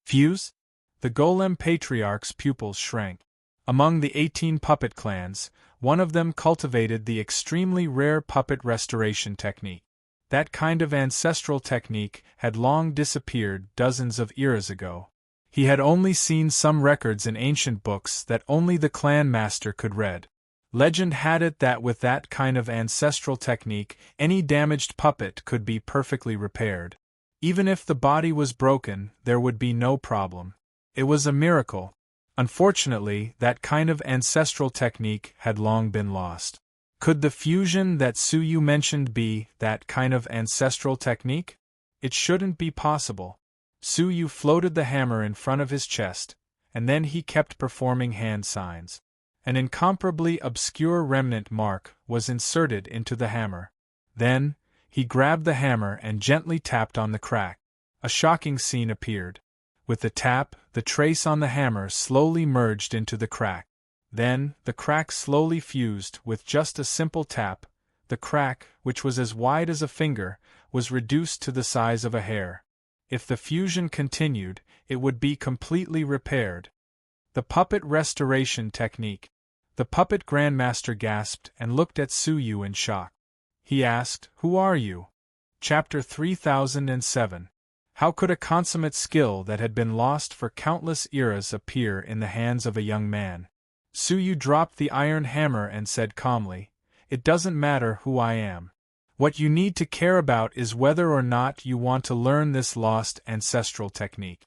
"Fuse?" The Golem Patriarch's pupils shrank. Among the 18 puppet clans, one of them cultivated the extremely rare puppet restoration technique. That kind of ancestral technique had long disappeared dozens of eras ago. He had only seen some records in ancient books that only the clan master could read. Legend had it that with that kind of ancestral technique, any damaged puppet could be perfectly repaired. Even if the body was broken, there would be no problem. It was a miracle. Unfortunately, that kind of ancestral technique had long been lost. Could the fusion that Suyu mentioned be that kind of ancestral technique? It shouldn't be possible. Suyu floated the hammer in front of his chest, and then he kept performing hand signs. An incomparably obscure remnant mark was inserted into the hammer. Then, he grabbed the hammer and gently tapped on the crack. A shocking scene appeared. With the tap, the trace on the hammer slowly merged into the crack. Then, the crack slowly fused with just a simple tap. The crack, which was as wide as a finger, was reduced to the size of a hair. If the fusion continued, it would be completely repaired. The puppet restoration technique. The puppet grandmaster gasped and looked at Suyu in shock. He asked, "Who are you?" Chapter 3007. How could a consummate skill that had been lost for countless eras appear in the hands of a young man? Suyu dropped the iron hammer and said calmly, "It doesn't matter who I am. What you need to care about is whether or not you want to learn this lost ancestral technique."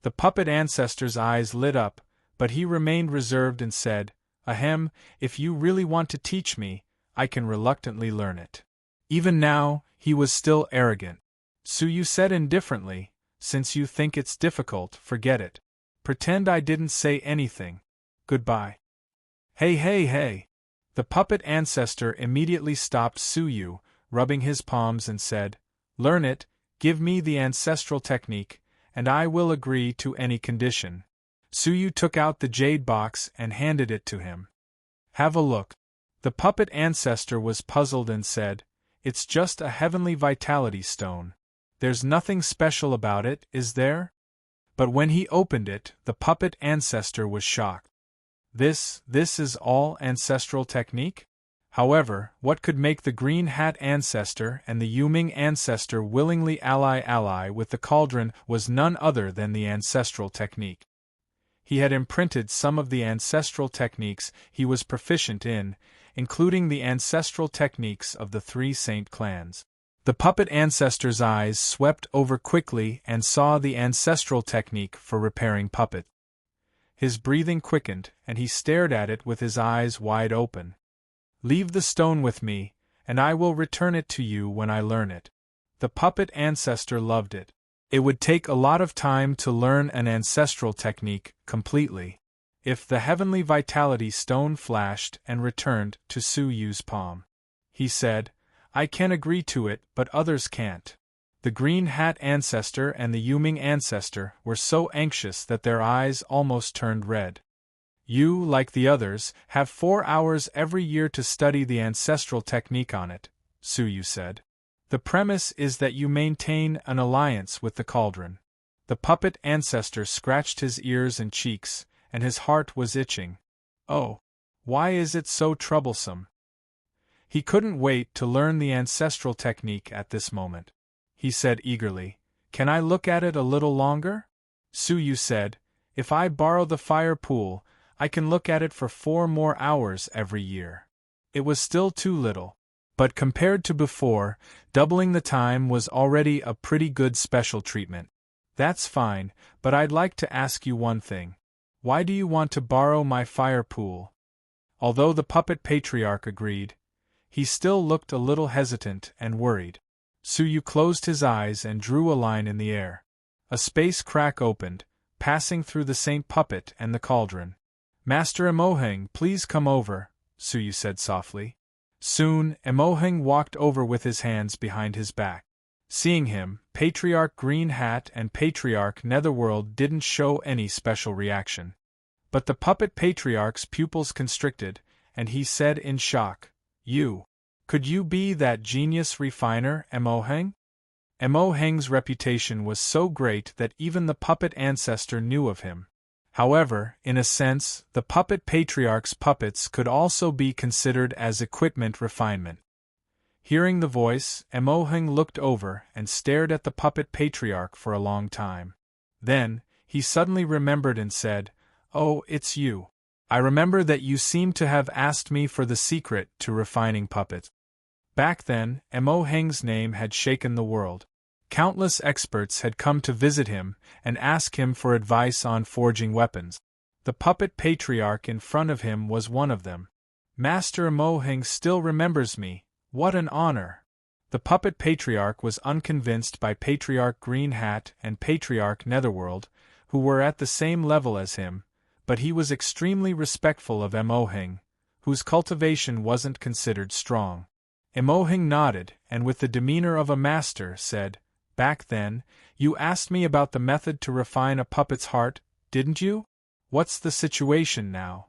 The puppet ancestor's eyes lit up, but he remained reserved and said, "Ahem, if you really want to teach me, I can reluctantly learn it." Even now, he was still arrogant. Suyu said indifferently, "Since you think it's difficult, forget it. Pretend I didn't say anything. Goodbye." Hey. The puppet ancestor immediately stopped Suyu, rubbing his palms, and said, "Learn it, give me the ancestral technique, and I will agree to any condition." Suyu took out the jade box and handed it to him. "Have a look." The puppet ancestor was puzzled and said, "It's just a heavenly vitality stone. There's nothing special about it, is there?" But when he opened it, the puppet ancestor was shocked. This is all ancestral technique? However, what could make the Green Hat ancestor and the Yuming ancestor willingly ally with the Cauldron was none other than the ancestral technique. He had imprinted some of the ancestral techniques he was proficient in, including the ancestral techniques of the 3 saint clans. The puppet ancestor's eyes swept over quickly and saw the ancestral technique for repairing puppets. His breathing quickened, and he stared at it with his eyes wide open. "Leave the stone with me, and I will return it to you when I learn it." The puppet ancestor loved it. It would take a lot of time to learn an ancestral technique completely. If the heavenly vitality stone flashed and returned to Suyu's palm, he said, "I can agree to it, but others can't." The Green Hat ancestor and the Yuming ancestor were so anxious that their eyes almost turned red. "You, like the others, have 4 hours every year to study the ancestral technique on it," Suyu said. "The premise is that you maintain an alliance with the Cauldron." The puppet ancestor scratched his ears and cheeks, and his heart was itching. "Oh, why is it so troublesome?" He couldn't wait to learn the ancestral technique at this moment. He said eagerly, "Can I look at it a little longer?" Suyu said, "If I borrow the fire pool, I can look at it for 4 more hours every year." It was still too little. But compared to before, doubling the time was already a pretty good special treatment. "That's fine, but I'd like to ask you one thing. Why do you want to borrow my fire pool?" Although the puppet patriarch agreed, he still looked a little hesitant and worried. Suyu closed his eyes and drew a line in the air. A space crack opened, passing through the Saint Puppet and the Cauldron. "Master Emoheng, please come over," Suyu said softly. Soon, Emoheng walked over with his hands behind his back. Seeing him, Patriarch Green Hat and Patriarch Netherworld didn't show any special reaction. But the puppet patriarch's pupils constricted, and he said in shock, Could you be that genius refiner, Emoheng?" Emoheng's reputation was so great that even the puppet ancestor knew of him. However, in a sense, the puppet patriarch's puppets could also be considered as equipment refinement. Hearing the voice, Emoheng looked over and stared at the puppet patriarch for a long time. Then, he suddenly remembered and said, "Oh, it's you. I remember that you seem to have asked me for the secret to refining puppets." Back then, Emoheng's name had shaken the world. Countless experts had come to visit him and ask him for advice on forging weapons. The puppet patriarch in front of him was one of them. "Master Emoheng still remembers me. What an honor!" The puppet patriarch was unconvinced by Patriarch Green Hat and Patriarch Netherworld, who were at the same level as him, but he was extremely respectful of Emoheng, whose cultivation wasn't considered strong. Emoheng nodded, and with the demeanor of a master, said, "Back then, you asked me about the method to refine a puppet's heart, didn't you? What's the situation now?"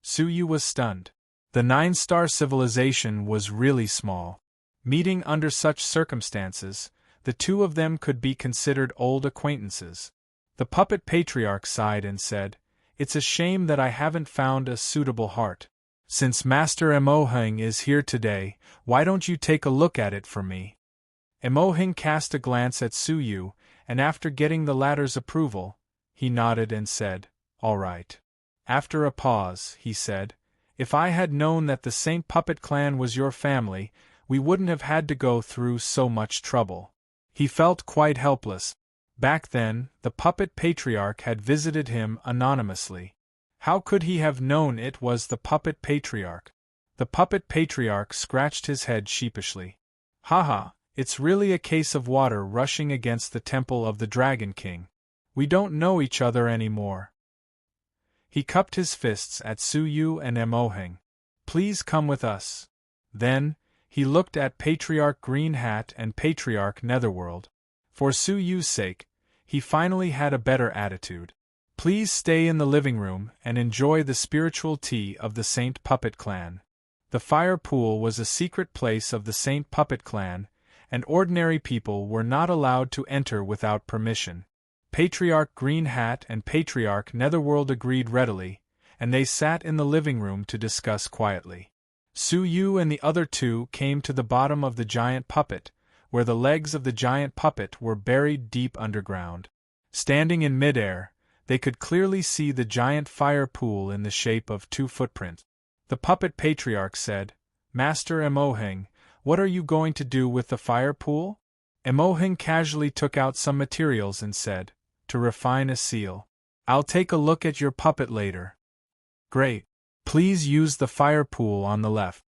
Suyu was stunned. The 9-star civilization was really small. Meeting under such circumstances, the two of them could be considered old acquaintances. The puppet patriarch sighed and said, "It's a shame that I haven't found a suitable heart. Since Master Emoheng is here today, why don't you take a look at it for me?" Emoheng cast a glance at Suyu, and after getting the latter's approval, he nodded and said, "All right." After a pause, he said, "If I had known that the Saint Puppet clan was your family, we wouldn't have had to go through so much trouble." He felt quite helpless. Back then, the puppet patriarch had visited him anonymously. How could he have known it was the puppet patriarch? The puppet patriarch scratched his head sheepishly. "Haha, it's really a case of water rushing against the temple of the Dragon King. We don't know each other anymore." He cupped his fists at Suyu and Emoheng. "Please come with us." Then, he looked at Patriarch Green Hat and Patriarch Netherworld. For Suyu's sake, he finally had a better attitude. "Please stay in the living room and enjoy the spiritual tea of the Saint Puppet clan." The fire pool was a secret place of the Saint Puppet clan, and ordinary people were not allowed to enter without permission. Patriarch Green Hat and Patriarch Netherworld agreed readily, and they sat in the living room to discuss quietly. Suyu and the other two came to the bottom of the giant puppet, where the legs of the giant puppet were buried deep underground. Standing in midair, they could clearly see the giant fire pool in the shape of 2 footprints. The puppet patriarch said, "Master Emoheng, what are you going to do with the fire pool?" Emoheng casually took out some materials and said, "To refine a seal. I'll take a look at your puppet later." "Great. Please use the fire pool on the left."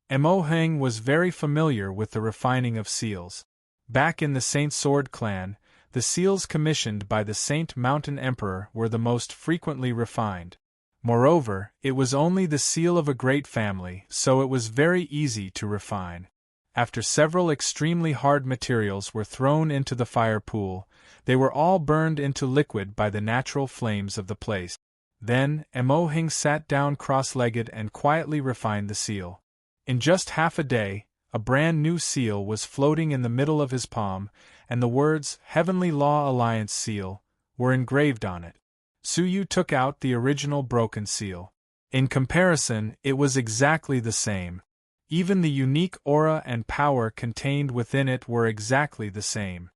Emoheng was very familiar with the refining of seals. Back in the Saint Sword clan, the seals commissioned by the Saint Mountain Emperor were the most frequently refined. Moreover, it was only the seal of a great family, so it was very easy to refine. After several extremely hard materials were thrown into the fire pool, they were all burned into liquid by the natural flames of the place. Then, Emoheng sat down cross-legged and quietly refined the seal. In just half a day, a brand new seal was floating in the middle of his palm, and the words, "Heavenly Law Alliance Seal," were engraved on it. Suyu took out the original broken seal. In comparison, it was exactly the same. Even the unique aura and power contained within it were exactly the same.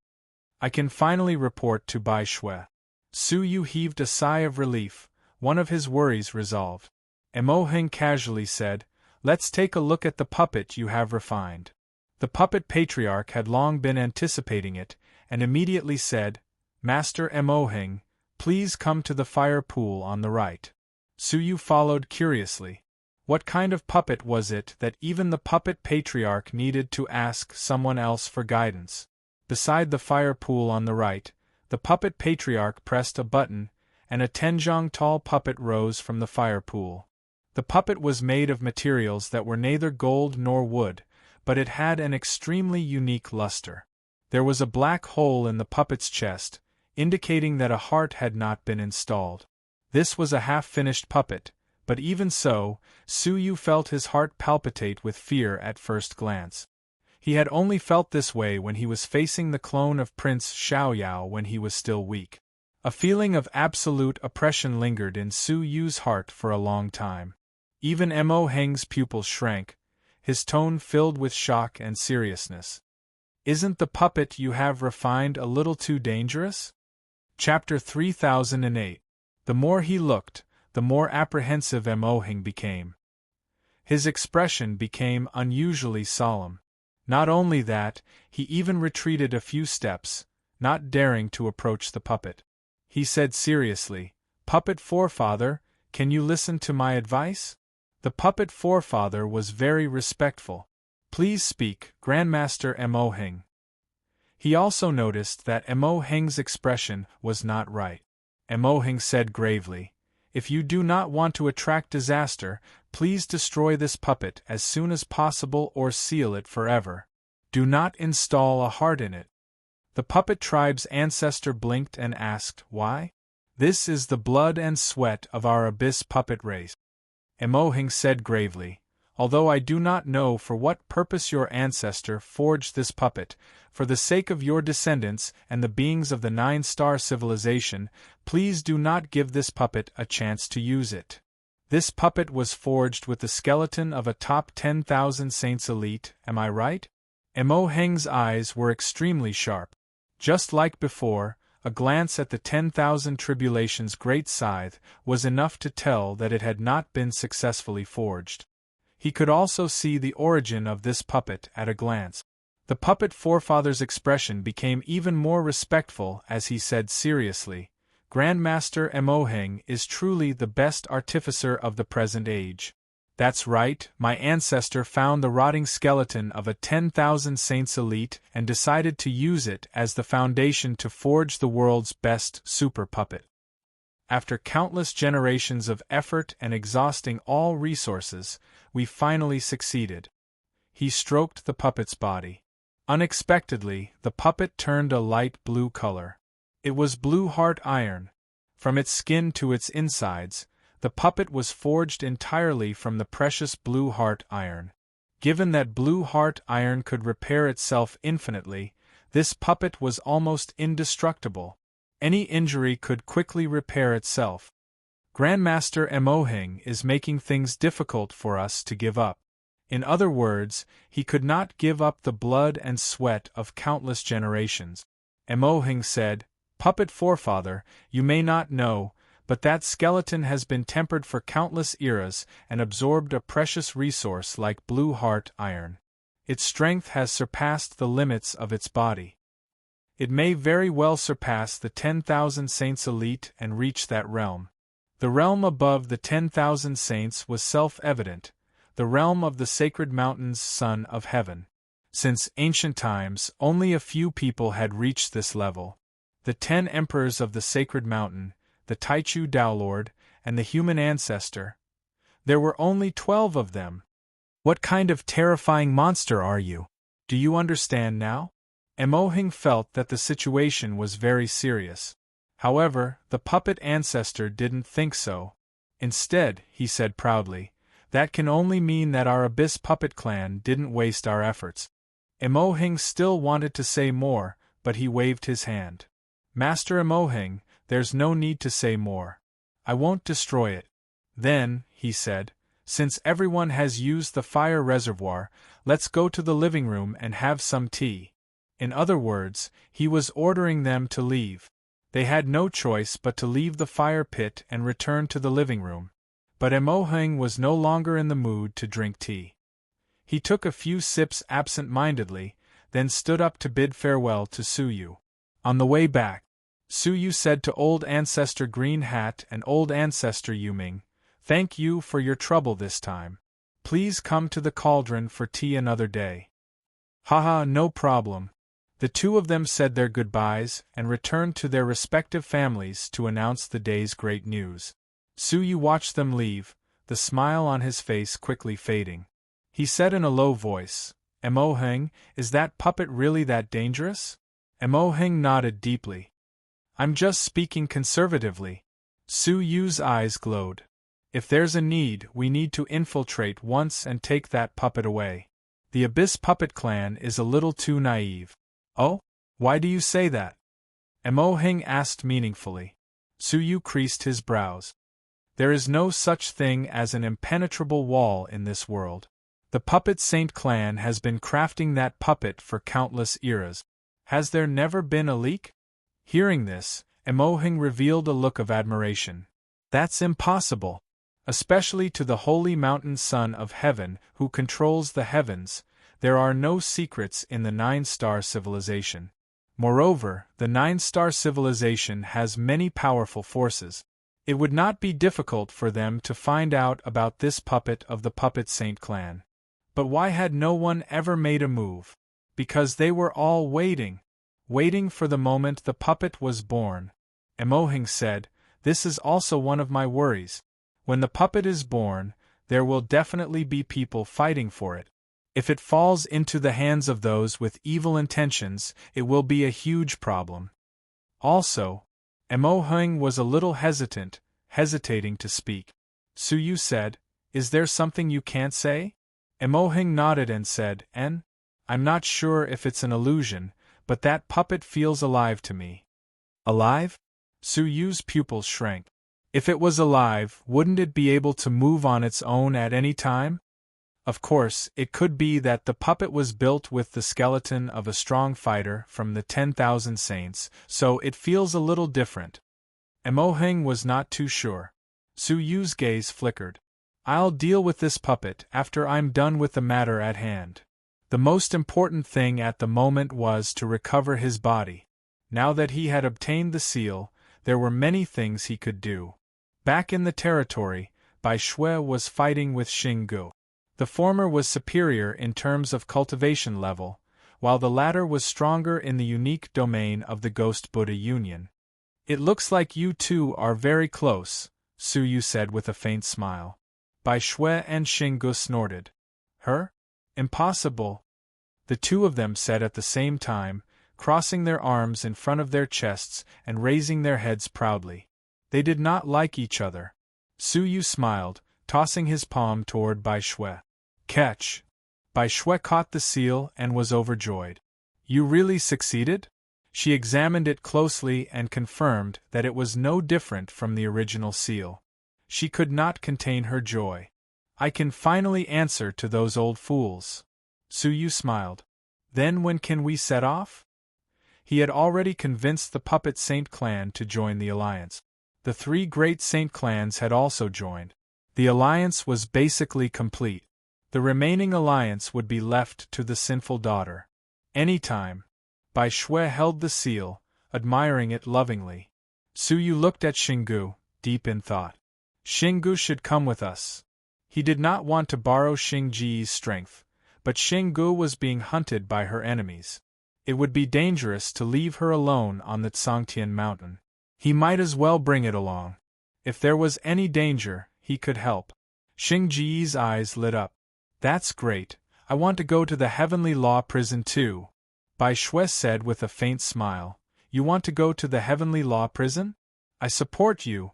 I can finally report to Bai Shui. Su Yu heaved a sigh of relief, one of his worries resolved. Mo Heng casually said, "Let's take a look at the puppet you have refined." The puppet patriarch had long been anticipating it, and immediately said, "Master Mo Heng, please come to the fire pool on the right." Su Yu followed curiously. What kind of puppet was it that even the puppet patriarch needed to ask someone else for guidance? Beside the fire pool on the right, the puppet patriarch pressed a button, and a 10 tall puppet rose from the fire pool. The puppet was made of materials that were neither gold nor wood, but it had an extremely unique luster. There was a black hole in the puppet's chest, indicating that a heart had not been installed. This was a half-finished puppet, but even so, Su Yu felt his heart palpitate with fear at first glance. He had only felt this way when he was facing the clone of Prince Xiaoyao when he was still weak. A feeling of absolute oppression lingered in Su Yu's heart for a long time. Even Mo Heng's pupils shrank, his tone filled with shock and seriousness. "Isn't the puppet you have refined a little too dangerous?" Chapter 3008. The more he looked, the more apprehensive Mo Heng became. His expression became unusually solemn. Not only that, he even retreated a few steps, not daring to approach the puppet. He said seriously, "Puppet forefather, can you listen to my advice?" The puppet forefather was very respectful. "Please speak, Grandmaster Mo Heng." He also noticed that Mo Heng's expression was not right. Mo Heng said gravely, "If you do not want to attract disaster, please destroy this puppet as soon as possible or seal it forever. Do not install a heart in it." The puppet tribe's ancestor blinked and asked, "Why?" "This is the blood and sweat of our abyss puppet race," Mo Heng said gravely. "Although I do not know for what purpose your ancestor forged this puppet, for the sake of your descendants and the beings of the 9-star civilization, please do not give this puppet a chance to use it. This puppet was forged with the skeleton of a top 10,000 saints elite, am I right?" Mo Heng's eyes were extremely sharp. Just like before, a glance at the 10,000 Tribulation's great scythe was enough to tell that it had not been successfully forged. He could also see the origin of this puppet at a glance. The puppet forefather's expression became even more respectful as he said seriously, "Grandmaster Mo Heng is truly the best artificer of the present age. That's right, my ancestor found the rotting skeleton of a 10,000 saints elite and decided to use it as the foundation to forge the world's best super puppet. After countless generations of effort and exhausting all resources, we finally succeeded." He stroked the puppet's body. Unexpectedly, the puppet turned a light blue color. It was blue heart iron. From its skin to its insides, the puppet was forged entirely from the precious blue heart iron. Given that blue heart iron could repair itself infinitely, this puppet was almost indestructible. Any injury could quickly repair itself. Grandmaster Mo Heng is making things difficult for us to give up. In other words, he could not give up the blood and sweat of countless generations. Mo Heng said, "Puppet forefather, you may not know, but that skeleton has been tempered for countless eras and absorbed a precious resource like blue heart iron. Its strength has surpassed the limits of its body. It may very well surpass the 10,000 saints elite and reach that realm." The realm above the 10,000 saints was self-evident, the realm of the sacred mountains, Son of Heaven. Since ancient times, only a few people had reached this level. The 10 emperors of the sacred mountain, the Taichu Daolord, and the human ancestor. There were only 12 of them. What kind of terrifying monster are you? Do you understand now? Mo Heng felt that the situation was very serious. However, the puppet ancestor didn't think so. Instead, he said proudly, "That can only mean that our Abyss Puppet Clan didn't waste our efforts." Mo Heng still wanted to say more, but he waved his hand. "Master Mo Heng, there's no need to say more. I won't destroy it." Then, he said, Since everyone has used the fire reservoir, let's go to the living room and have some tea. In other words, he was ordering them to leave. They had no choice but to leave the fire pit and return to the living room. But Emoheng was no longer in the mood to drink tea. He took a few sips absent-mindedly, then stood up to bid farewell to Suyu. On the way back, Suyu said to Old Ancestor Green Hat and Old Ancestor Yuming, "Thank you for your trouble this time. Please come to the cauldron for tea another day." "Haha, no problem." The two of them said their goodbyes and returned to their respective families to announce the day's great news. Suyu watched them leave, the smile on his face quickly fading. He said in a low voice, "Emoheng, is that puppet really that dangerous?" Emoheng nodded deeply. "I'm just speaking conservatively." Suyu's eyes glowed. "If there's a need, we need to infiltrate once and take that puppet away. The Abyss Puppet Clan is a little too naive." "Oh? Why do you say that?" Emoheng asked meaningfully. Suyu creased his brows. "There is no such thing as an impenetrable wall in this world. The Puppet Saint Clan has been crafting that puppet for countless eras. Has there never been a leak?" Hearing this, Emoheng revealed a look of admiration. "That's impossible. Especially to the holy mountain son of heaven who controls the heavens, there are no secrets in the Nine-Star Civilization. Moreover, the Nine-Star Civilization has many powerful forces. It would not be difficult for them to find out about this puppet of the Puppet Saint Clan. But why had no one ever made a move? Because they were all waiting for the moment the puppet was born." Emoheng said, "This is also one of my worries. When the puppet is born, there will definitely be people fighting for it. If it falls into the hands of those with evil intentions, it will be a huge problem." Also, Emoheng was a little hesitating to speak. Suyu said, "Is there something you can't say?" Emoheng nodded and said, "I'm not sure if it's an illusion, but that puppet feels alive to me." "Alive?" Suyu's pupils shrank. "If it was alive, wouldn't it be able to move on its own at any time?" Of course, it could be that the puppet was built with the skeleton of a strong fighter from the 10,000 Saints, so it feels a little different. Emoheng was not too sure. Suyu's gaze flickered. "I'll deal with this puppet after I'm done with the matter at hand." The most important thing at the moment was to recover his body. Now that he had obtained the seal, there were many things he could do. Back in the territory, Bai Shui was fighting with Xinggu. The former was superior in terms of cultivation level, while the latter was stronger in the unique domain of the Ghost Buddha Union. "It looks like you two are very close," Suyu said with a faint smile. Bai Shui and Xinggu snorted. "Her? Impossible!" the two of them said at the same time, crossing their arms in front of their chests and raising their heads proudly. They did not like each other. Suyu smiled, tossing his palm toward Bai Shui. "Catch!" Bai Shui caught the seal and was overjoyed. "You really succeeded?" She examined it closely and confirmed that it was no different from the original seal. She could not contain her joy. "I can finally answer to those old fools." Suyu smiled. "Then when can we set off?" He had already convinced the Puppet Saint Clan to join the alliance. The three great Saint Clans had also joined. The alliance was basically complete. The remaining alliance would be left to the Sinful Daughter. Any time. Bai Shui held the seal, admiring it lovingly. Suyu looked at Xinggu, deep in thought. Xinggu should come with us. He did not want to borrow Xingji's strength, but Xinggu was being hunted by her enemies. It would be dangerous to leave her alone on the Tsangtian mountain. He might as well bring it along. If there was any danger, he could help. Xingji's eyes lit up. "That's great. I want to go to the Heavenly Law Prison too," Bai Shui said with a faint smile. "You want to go to the Heavenly Law Prison? I support you."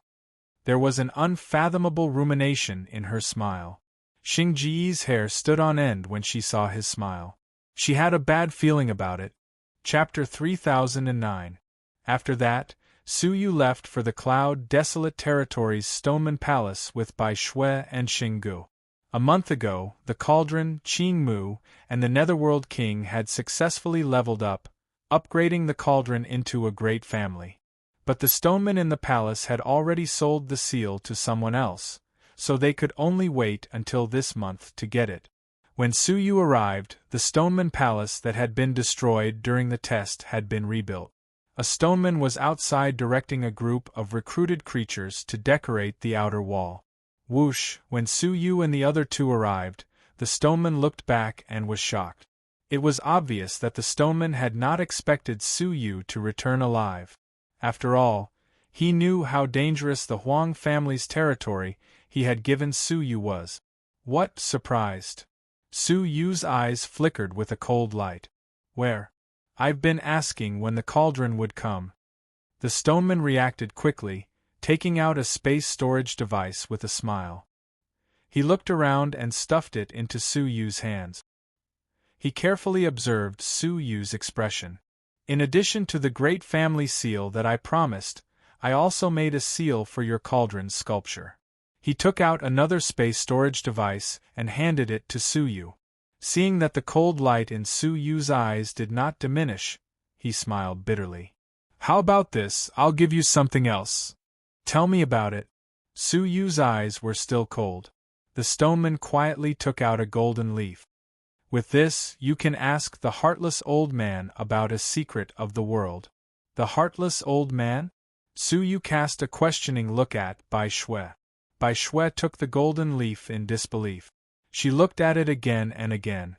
There was an unfathomable rumination in her smile. Xingji's hair stood on end when she saw his smile. She had a bad feeling about it. Chapter 3009. After that, Suyu left for the cloud-desolate territories Stoneman Palace with Bai Shui and Xinggu. A month ago, the Cauldron, Qing Mu, and the Netherworld King had successfully leveled up, upgrading the Cauldron into a great family. But the stoneman in the palace had already sold the seal to someone else, so they could only wait until this month to get it. When Su Yu arrived, the stoneman palace that had been destroyed during the test had been rebuilt. A stoneman was outside directing a group of recruited creatures to decorate the outer wall. Whoosh! When Su Yu and the other two arrived, the stoneman looked back and was shocked. It was obvious that the stoneman had not expected Su Yu to return alive. After all, he knew how dangerous the Huang family's territory he had given Su Yu was. What? Surprised. Su Yu's eyes flickered with a cold light. Where? I've been asking when the Cauldron would come. The stoneman reacted quickly, taking out a space storage device with a smile. He looked around and stuffed it into Su Yu's hands. He carefully observed Su Yu's expression. In addition to the great family seal that I promised, I also made a seal for your Cauldron sculpture. He took out another space storage device and handed it to Su Yu. Seeing that the cold light in Su Yu's eyes did not diminish, he smiled bitterly. How about this? I'll give you something else. Tell me about it. Su Yu's eyes were still cold. The stoneman quietly took out a golden leaf. With this, you can ask the heartless old man about a secret of the world. The heartless old man? Su Yu cast a questioning look at Bai Shui. Bai Shui took the golden leaf in disbelief. She looked at it again and again.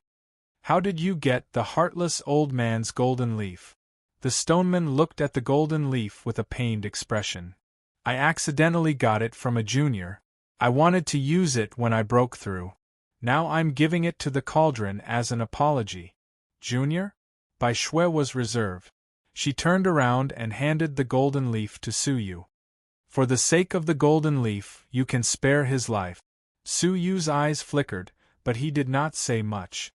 How did you get the heartless old man's golden leaf? The stoneman looked at the golden leaf with a pained expression. I accidentally got it from a junior. I wanted to use it when I broke through. Now I'm giving it to the Cauldron as an apology. Junior? Bai Shui was reserved. She turned around and handed the golden leaf to Su Yu. For the sake of the golden leaf, you can spare his life. Su Yu's eyes flickered, but he did not say much.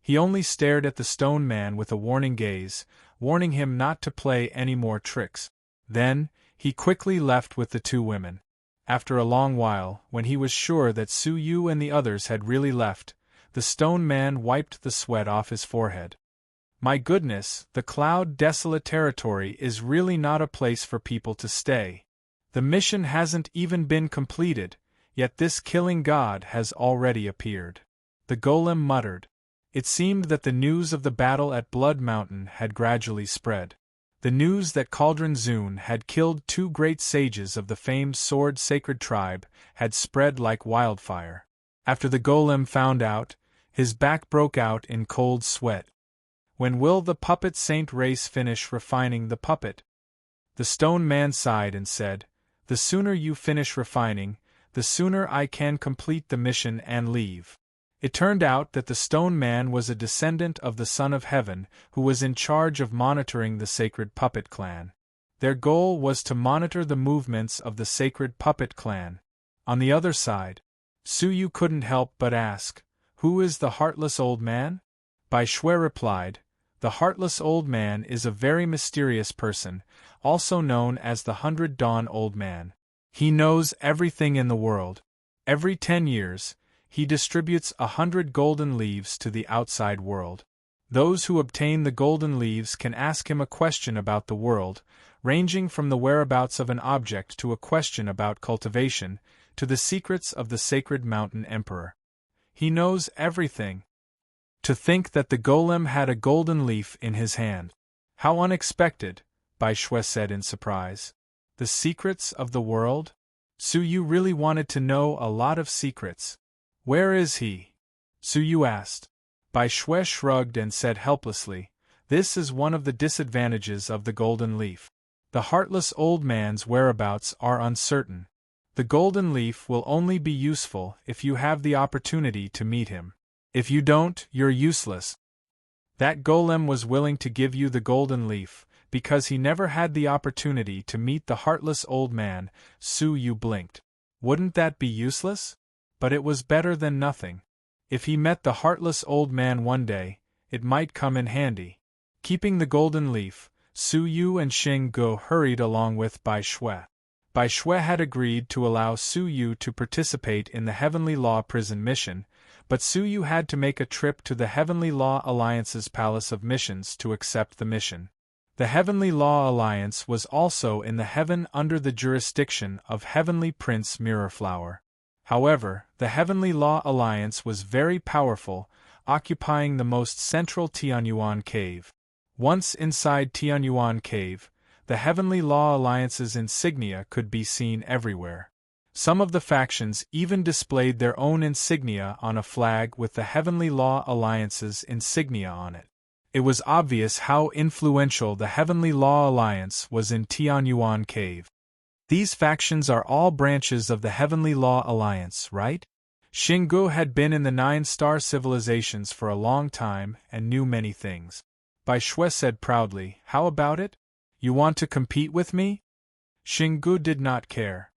He only stared at the stone man with a warning gaze, warning him not to play any more tricks. Then, he quickly left with the two women. After a long while, when he was sure that Su Yu and the others had really left, the stone man wiped the sweat off his forehead. My goodness, the cloud desolate territory is really not a place for people to stay. The mission hasn't even been completed, yet this killing god has already appeared. The golem muttered. It seemed that the news of the battle at Blood Mountain had gradually spread. The news that Cauldron Zun had killed two great sages of the famed Sword Sacred tribe had spread like wildfire. After the golem found out, his back broke out in cold sweat. When will the puppet saint race finish refining the puppet? The stone man sighed and said, The sooner you finish refining, the sooner I can complete the mission and leave. It turned out that the stone man was a descendant of the Son of Heaven who was in charge of monitoring the sacred puppet clan. Their goal was to monitor the movements of the sacred puppet clan. On the other side, Su Yu couldn't help but ask, Who is the heartless old man? Bai Shui replied, The heartless old man is a very mysterious person, also known as the 100 Old Man. He knows everything in the world. Every 10 years, he distributes 100 golden leaves to the outside world. Those who obtain the golden leaves can ask him a question about the world, ranging from the whereabouts of an object to a question about cultivation, to the secrets of the sacred mountain emperor. He knows everything. To think that the golem had a golden leaf in his hand. How unexpected, Bai Shui said in surprise. The secrets of the world? Su Yu really wanted to know a lot of secrets. Where is he? Su Yu asked. Bai Shui shrugged and said helplessly, This is one of the disadvantages of the golden leaf. The heartless old man's whereabouts are uncertain. The golden leaf will only be useful if you have the opportunity to meet him. If you don't, you're useless. That golem was willing to give you the golden leaf, because he never had the opportunity to meet the heartless old man. Su Yu blinked. Wouldn't that be useless? But it was better than nothing. If he met the heartless old man one day, it might come in handy. Keeping the golden leaf, Su Yu and Xing Guo hurried along with Bai Shui. Bai Shui had agreed to allow Su Yu to participate in the Heavenly Law Prison mission, but Su Yu had to make a trip to the Heavenly Law Alliance's Palace of Missions to accept the mission. The Heavenly Law Alliance was also in the heaven under the jurisdiction of Heavenly Prince Mirrorflower. However, the Heavenly Law Alliance was very powerful, occupying the most central Tianyuan Cave. Once inside Tianyuan Cave, the Heavenly Law Alliance's insignia could be seen everywhere. Some of the factions even displayed their own insignia on a flag with the Heavenly Law Alliance's insignia on it. It was obvious how influential the Heavenly Law Alliance was in Tianyuan Cave. These factions are all branches of the Heavenly Law Alliance, right? Xinggu had been in the 9-star civilizations for a long time and knew many things. Bai Shui said proudly, "How about it? You want to compete with me?" Xinggu did not care.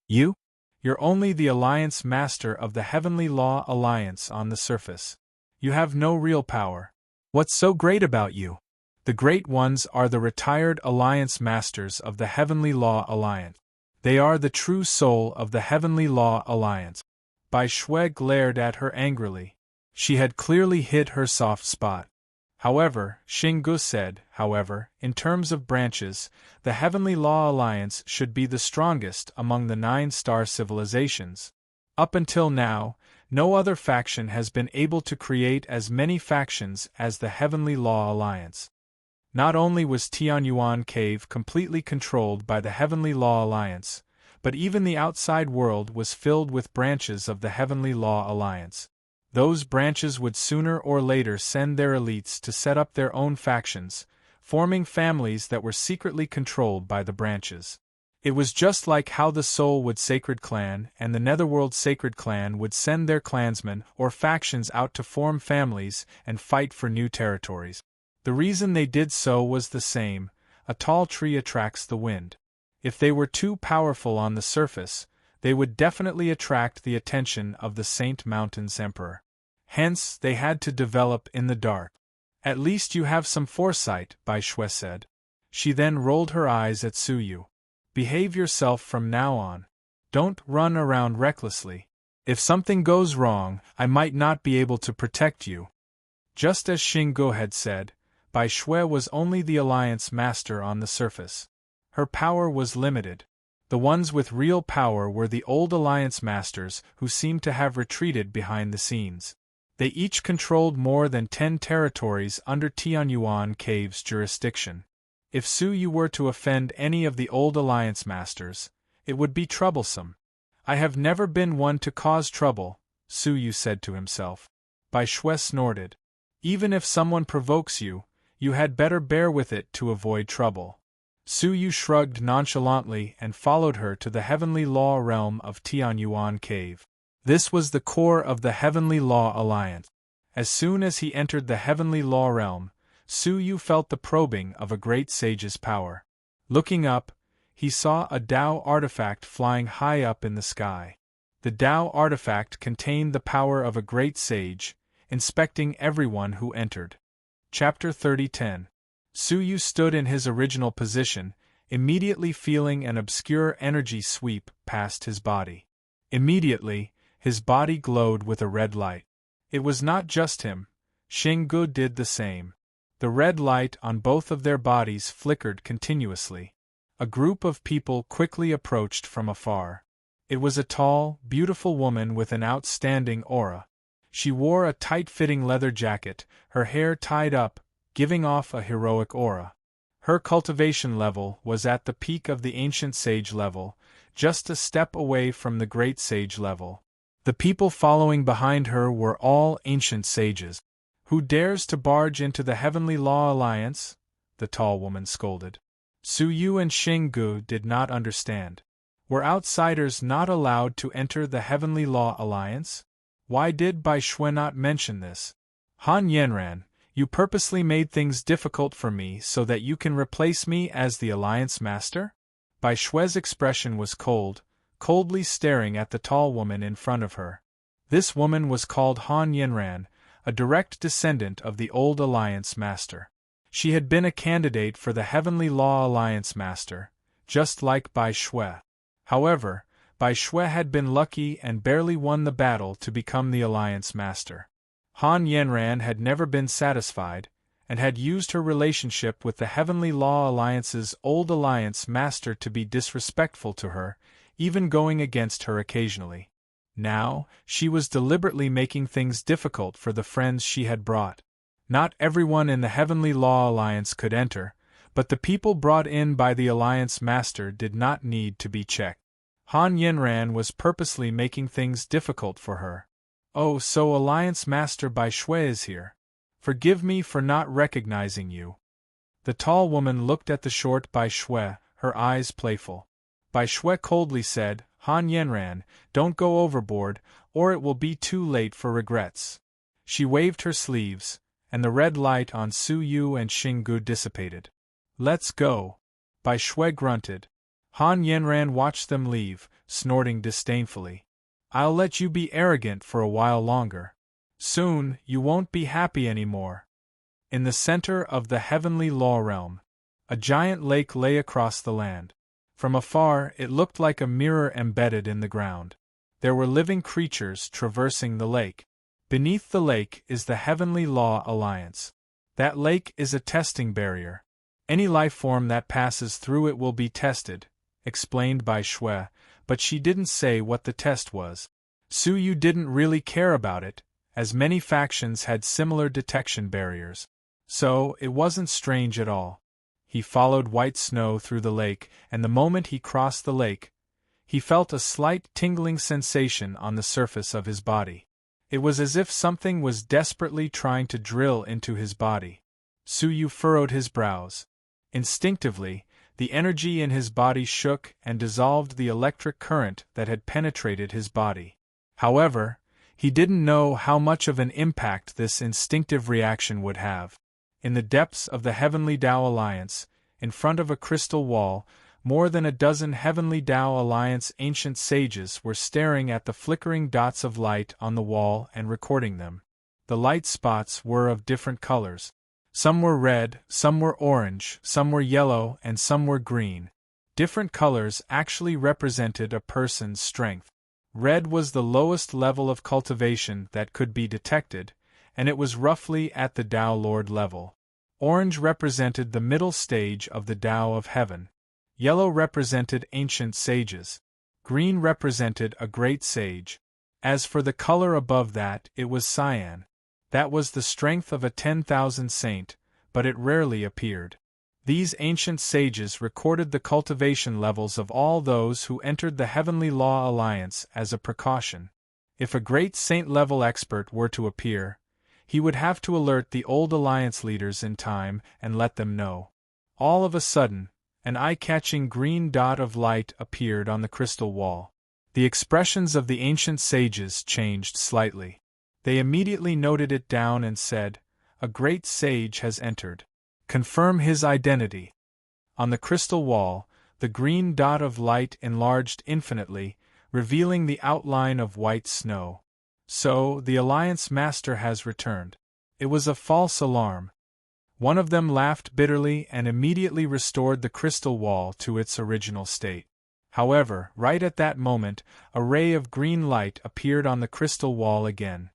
"You? You're only the Alliance Master of the Heavenly Law Alliance on the surface. You have no real power. What's so great about you? The great ones are the retired Alliance Masters of the Heavenly Law Alliance. They are the true soul of the Heavenly Law Alliance." Bai Shui glared at her angrily. She had clearly hit her soft spot. However, Xinggu said, in terms of branches, the Heavenly Law Alliance should be the strongest among the 9-star civilizations. Up until now, no other faction has been able to create as many factions as the Heavenly Law Alliance. Not only was Tianyuan Cave completely controlled by the Heavenly Law Alliance, but even the outside world was filled with branches of the Heavenly Law Alliance. Those branches would sooner or later send their elites to set up their own factions, forming families that were secretly controlled by the branches. It was just like how the Soulwood Sacred Clan and the Netherworld Sacred Clan would send their clansmen or factions out to form families and fight for new territories. The reason they did so was the same: a tall tree attracts the wind. If they were too powerful on the surface, they would definitely attract the attention of the Saint Mountain's Emperor. Hence, they had to develop in the dark. "At least you have some foresight," Bai Shui said. She then rolled her eyes at Su Yu. "Behave yourself from now on. Don't run around recklessly. If something goes wrong, I might not be able to protect you." Just as Xinggu had said, Bai Shui was only the Alliance Master on the surface. Her power was limited. The ones with real power were the old Alliance Masters who seemed to have retreated behind the scenes. They each controlled more than 10 territories under Tianyuan Cave's jurisdiction. If Su Yu were to offend any of the old Alliance Masters, it would be troublesome. "I have never been one to cause trouble," Su Yu said to himself. Bai Shui snorted. "Even if someone provokes you, you had better bear with it to avoid trouble." Su Yu shrugged nonchalantly and followed her to the Heavenly Law realm of Tianyuan Cave. This was the core of the Heavenly Law Alliance. As soon as he entered the Heavenly Law realm, Su Yu felt the probing of a great sage's power. Looking up, he saw a Tao artifact flying high up in the sky. The Tao artifact contained the power of a great sage, inspecting everyone who entered. Chapter 30:10. Su Yu stood in his original position, immediately feeling an obscure energy sweep past his body. Immediately, his body glowed with a red light. It was not just him. Xinggu did the same. The red light on both of their bodies flickered continuously. A group of people quickly approached from afar. It was a tall, beautiful woman with an outstanding aura. She wore a tight-fitting leather jacket, her hair tied up, giving off a heroic aura. Her cultivation level was at the peak of the ancient sage level, just a step away from the great sage level. The people following behind her were all ancient sages. "Who dares to barge into the Heavenly Law Alliance?" the tall woman scolded. Su Yu and Xinggu did not understand. Were outsiders not allowed to enter the Heavenly Law Alliance? Why did Bai Shui not mention this? "Han Yanran, you purposely made things difficult for me so that you can replace me as the Alliance Master?" Bai Shui's expression was coldly staring at the tall woman in front of her. This woman was called Han Yanran, a direct descendant of the old Alliance Master. She had been a candidate for the Heavenly Law Alliance Master, just like Bai Shui. However, Bai Shui had been lucky and barely won the battle to become the Alliance Master. Han Yanran had never been satisfied, and had used her relationship with the Heavenly Law Alliance's old Alliance Master to be disrespectful to her, even going against her occasionally. Now, she was deliberately making things difficult for the friends she had brought. Not everyone in the Heavenly Law Alliance could enter, but the people brought in by the Alliance Master did not need to be checked. Han Yanran was purposely making things difficult for her. "Oh, so Alliance Master Bai Shui is here. Forgive me for not recognizing you." The tall woman looked at the short Bai Shui, her eyes playful. Bai Shui coldly said, "Han Yanran, don't go overboard, or it will be too late for regrets." She waved her sleeves, and the red light on Su Yu and Xing Gu dissipated. "Let's go." Bai Shui grunted. Han Yanran watched them leave, snorting disdainfully. "I'll let you be arrogant for a while longer. Soon, you won't be happy anymore." In the center of the Heavenly Law Realm, a giant lake lay across the land. From afar, it looked like a mirror embedded in the ground. There were living creatures traversing the lake. Beneath the lake is the Heavenly Law Alliance. That lake is a testing barrier. Any life form that passes through it will be tested, explained Bai Shui, but she didn't say what the test was. Su Yu didn't really care about it, as many factions had similar detection barriers. So, it wasn't strange at all. He followed White Snow through the lake, and the moment he crossed the lake, he felt a slight tingling sensation on the surface of his body. It was as if something was desperately trying to drill into his body. Su Yu furrowed his brows. Instinctively, the energy in his body shook and dissolved the electric current that had penetrated his body. However, he didn't know how much of an impact this instinctive reaction would have. In the depths of the Heavenly Tao Alliance, in front of a crystal wall, more than a dozen Heavenly Tao Alliance ancient sages were staring at the flickering dots of light on the wall and recording them. The light spots were of different colors. Some were red, some were orange, some were yellow, and some were green. Different colors actually represented a person's strength. Red was the lowest level of cultivation that could be detected, and it was roughly at the Tao Lord level. Orange represented the middle stage of the Tao of Heaven. Yellow represented ancient sages. Green represented a great sage. As for the color above that, it was cyan. That was the strength of a 10,000 saint, but it rarely appeared. These ancient sages recorded the cultivation levels of all those who entered the Heavenly Law Alliance as a precaution. If a great saint-level expert were to appear, he would have to alert the old Alliance leaders in time and let them know. All of a sudden, an eye-catching green dot of light appeared on the crystal wall. The expressions of the ancient sages changed slightly. They immediately noted it down and said, "A great sage has entered. Confirm his identity." On the crystal wall, the green dot of light enlarged infinitely, revealing the outline of White Snow. "So, the Alliance Master has returned." It was a false alarm. One of them laughed bitterly and immediately restored the crystal wall to its original state. However, right at that moment, a ray of green light appeared on the crystal wall again.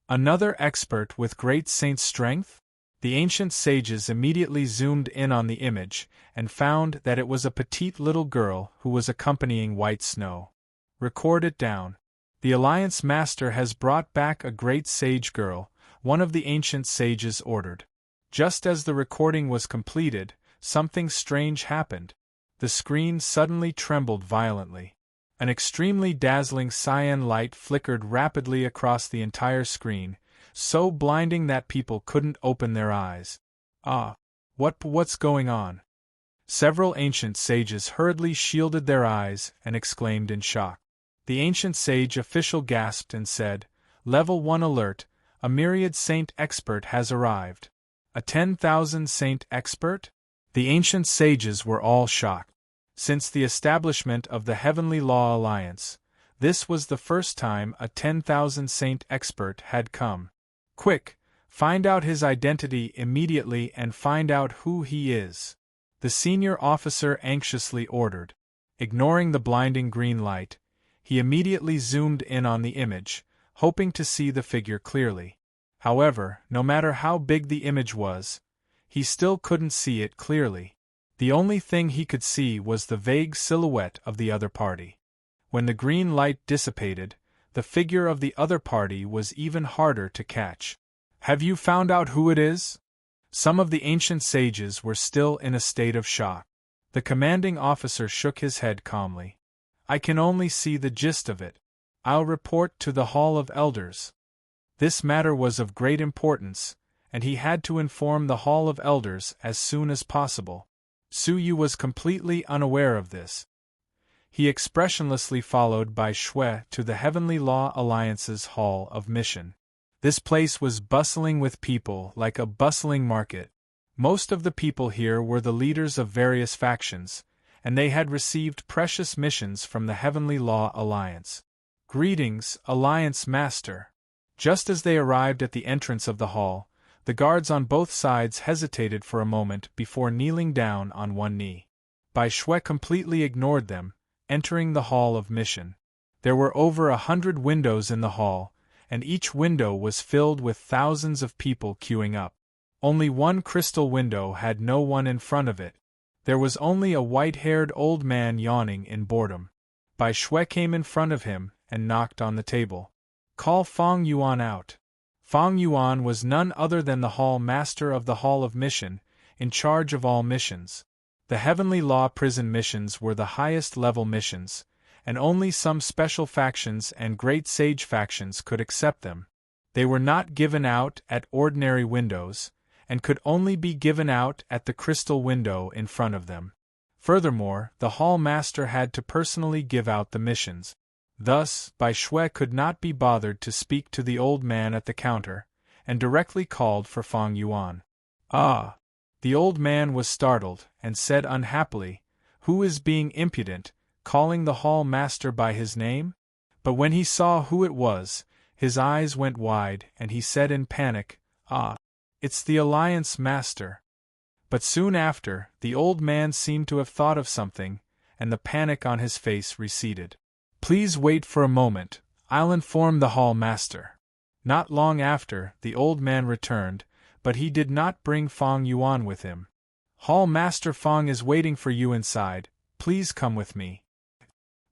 Another expert with great saint strength? The ancient sages immediately zoomed in on the image, and found that it was a petite little girl who was accompanying White Snow. "Record it down. The Alliance Master has brought back a great sage girl," one of the ancient sages ordered. Just as the recording was completed, something strange happened. The screen suddenly trembled violently. An extremely dazzling cyan light flickered rapidly across the entire screen, so blinding that people couldn't open their eyes. "Ah, what's going on?" Several ancient sages hurriedly shielded their eyes and exclaimed in shock. The ancient sage official gasped and said, "Level 1 alert, a myriad saint expert has arrived." "A 10,000 saint expert?" The ancient sages were all shocked. Since the establishment of the Heavenly Law Alliance, this was the first time a 10,000 saint expert had come. "Quick, find out his identity immediately and find out who he is," the senior officer anxiously ordered. Ignoring the blinding green light, he immediately zoomed in on the image, hoping to see the figure clearly. However, no matter how big the image was, he still couldn't see it clearly. The only thing he could see was the vague silhouette of the other party. When the green light dissipated, the figure of the other party was even harder to catch. "Have you found out who it is?" Some of the ancient sages were still in a state of shock. The commanding officer shook his head calmly. "I can only see the gist of it. I'll report to the Hall of Elders." This matter was of great importance, and he had to inform the Hall of Elders as soon as possible. Su Yu was completely unaware of this. He expressionlessly followed Bai Shui to the Heavenly Law Alliance's Hall of Mission. This place was bustling with people like a bustling market. Most of the people here were the leaders of various factions, and they had received precious missions from the Heavenly Law Alliance. "Greetings, Alliance Master." Just as they arrived at the entrance of the hall, the guards on both sides hesitated for a moment before kneeling down on one knee. Bai Shui completely ignored them, entering the Hall of Mission. There were over 100 windows in the hall, and each window was filled with thousands of people queuing up. Only one crystal window had no one in front of it. There was only a white-haired old man yawning in boredom. Bai Shui came in front of him and knocked on the table. "Call Fang Yuan out." Fang Yuan was none other than the Hall Master of the Hall of Mission, in charge of all missions. The Heavenly Law prison missions were the highest-level missions, and only some special factions and great sage factions could accept them. They were not given out at ordinary windows, and could only be given out at the crystal window in front of them. Furthermore, the Hall Master had to personally give out the missions. Thus, Bai Shui could not be bothered to speak to the old man at the counter, and directly called for Fang Yuan. "Ah!" The old man was startled, and said unhappily, "Who is being impudent, calling the Hall Master by his name?" But when he saw who it was, his eyes went wide, and he said in panic, "Ah! It's the Alliance Master." But soon after, the old man seemed to have thought of something, and the panic on his face receded. "Please wait for a moment, I'll inform the Hall Master." Not long after, the old man returned, but he did not bring Fang Yuan with him. "Hall Master Fang is waiting for you inside, please come with me."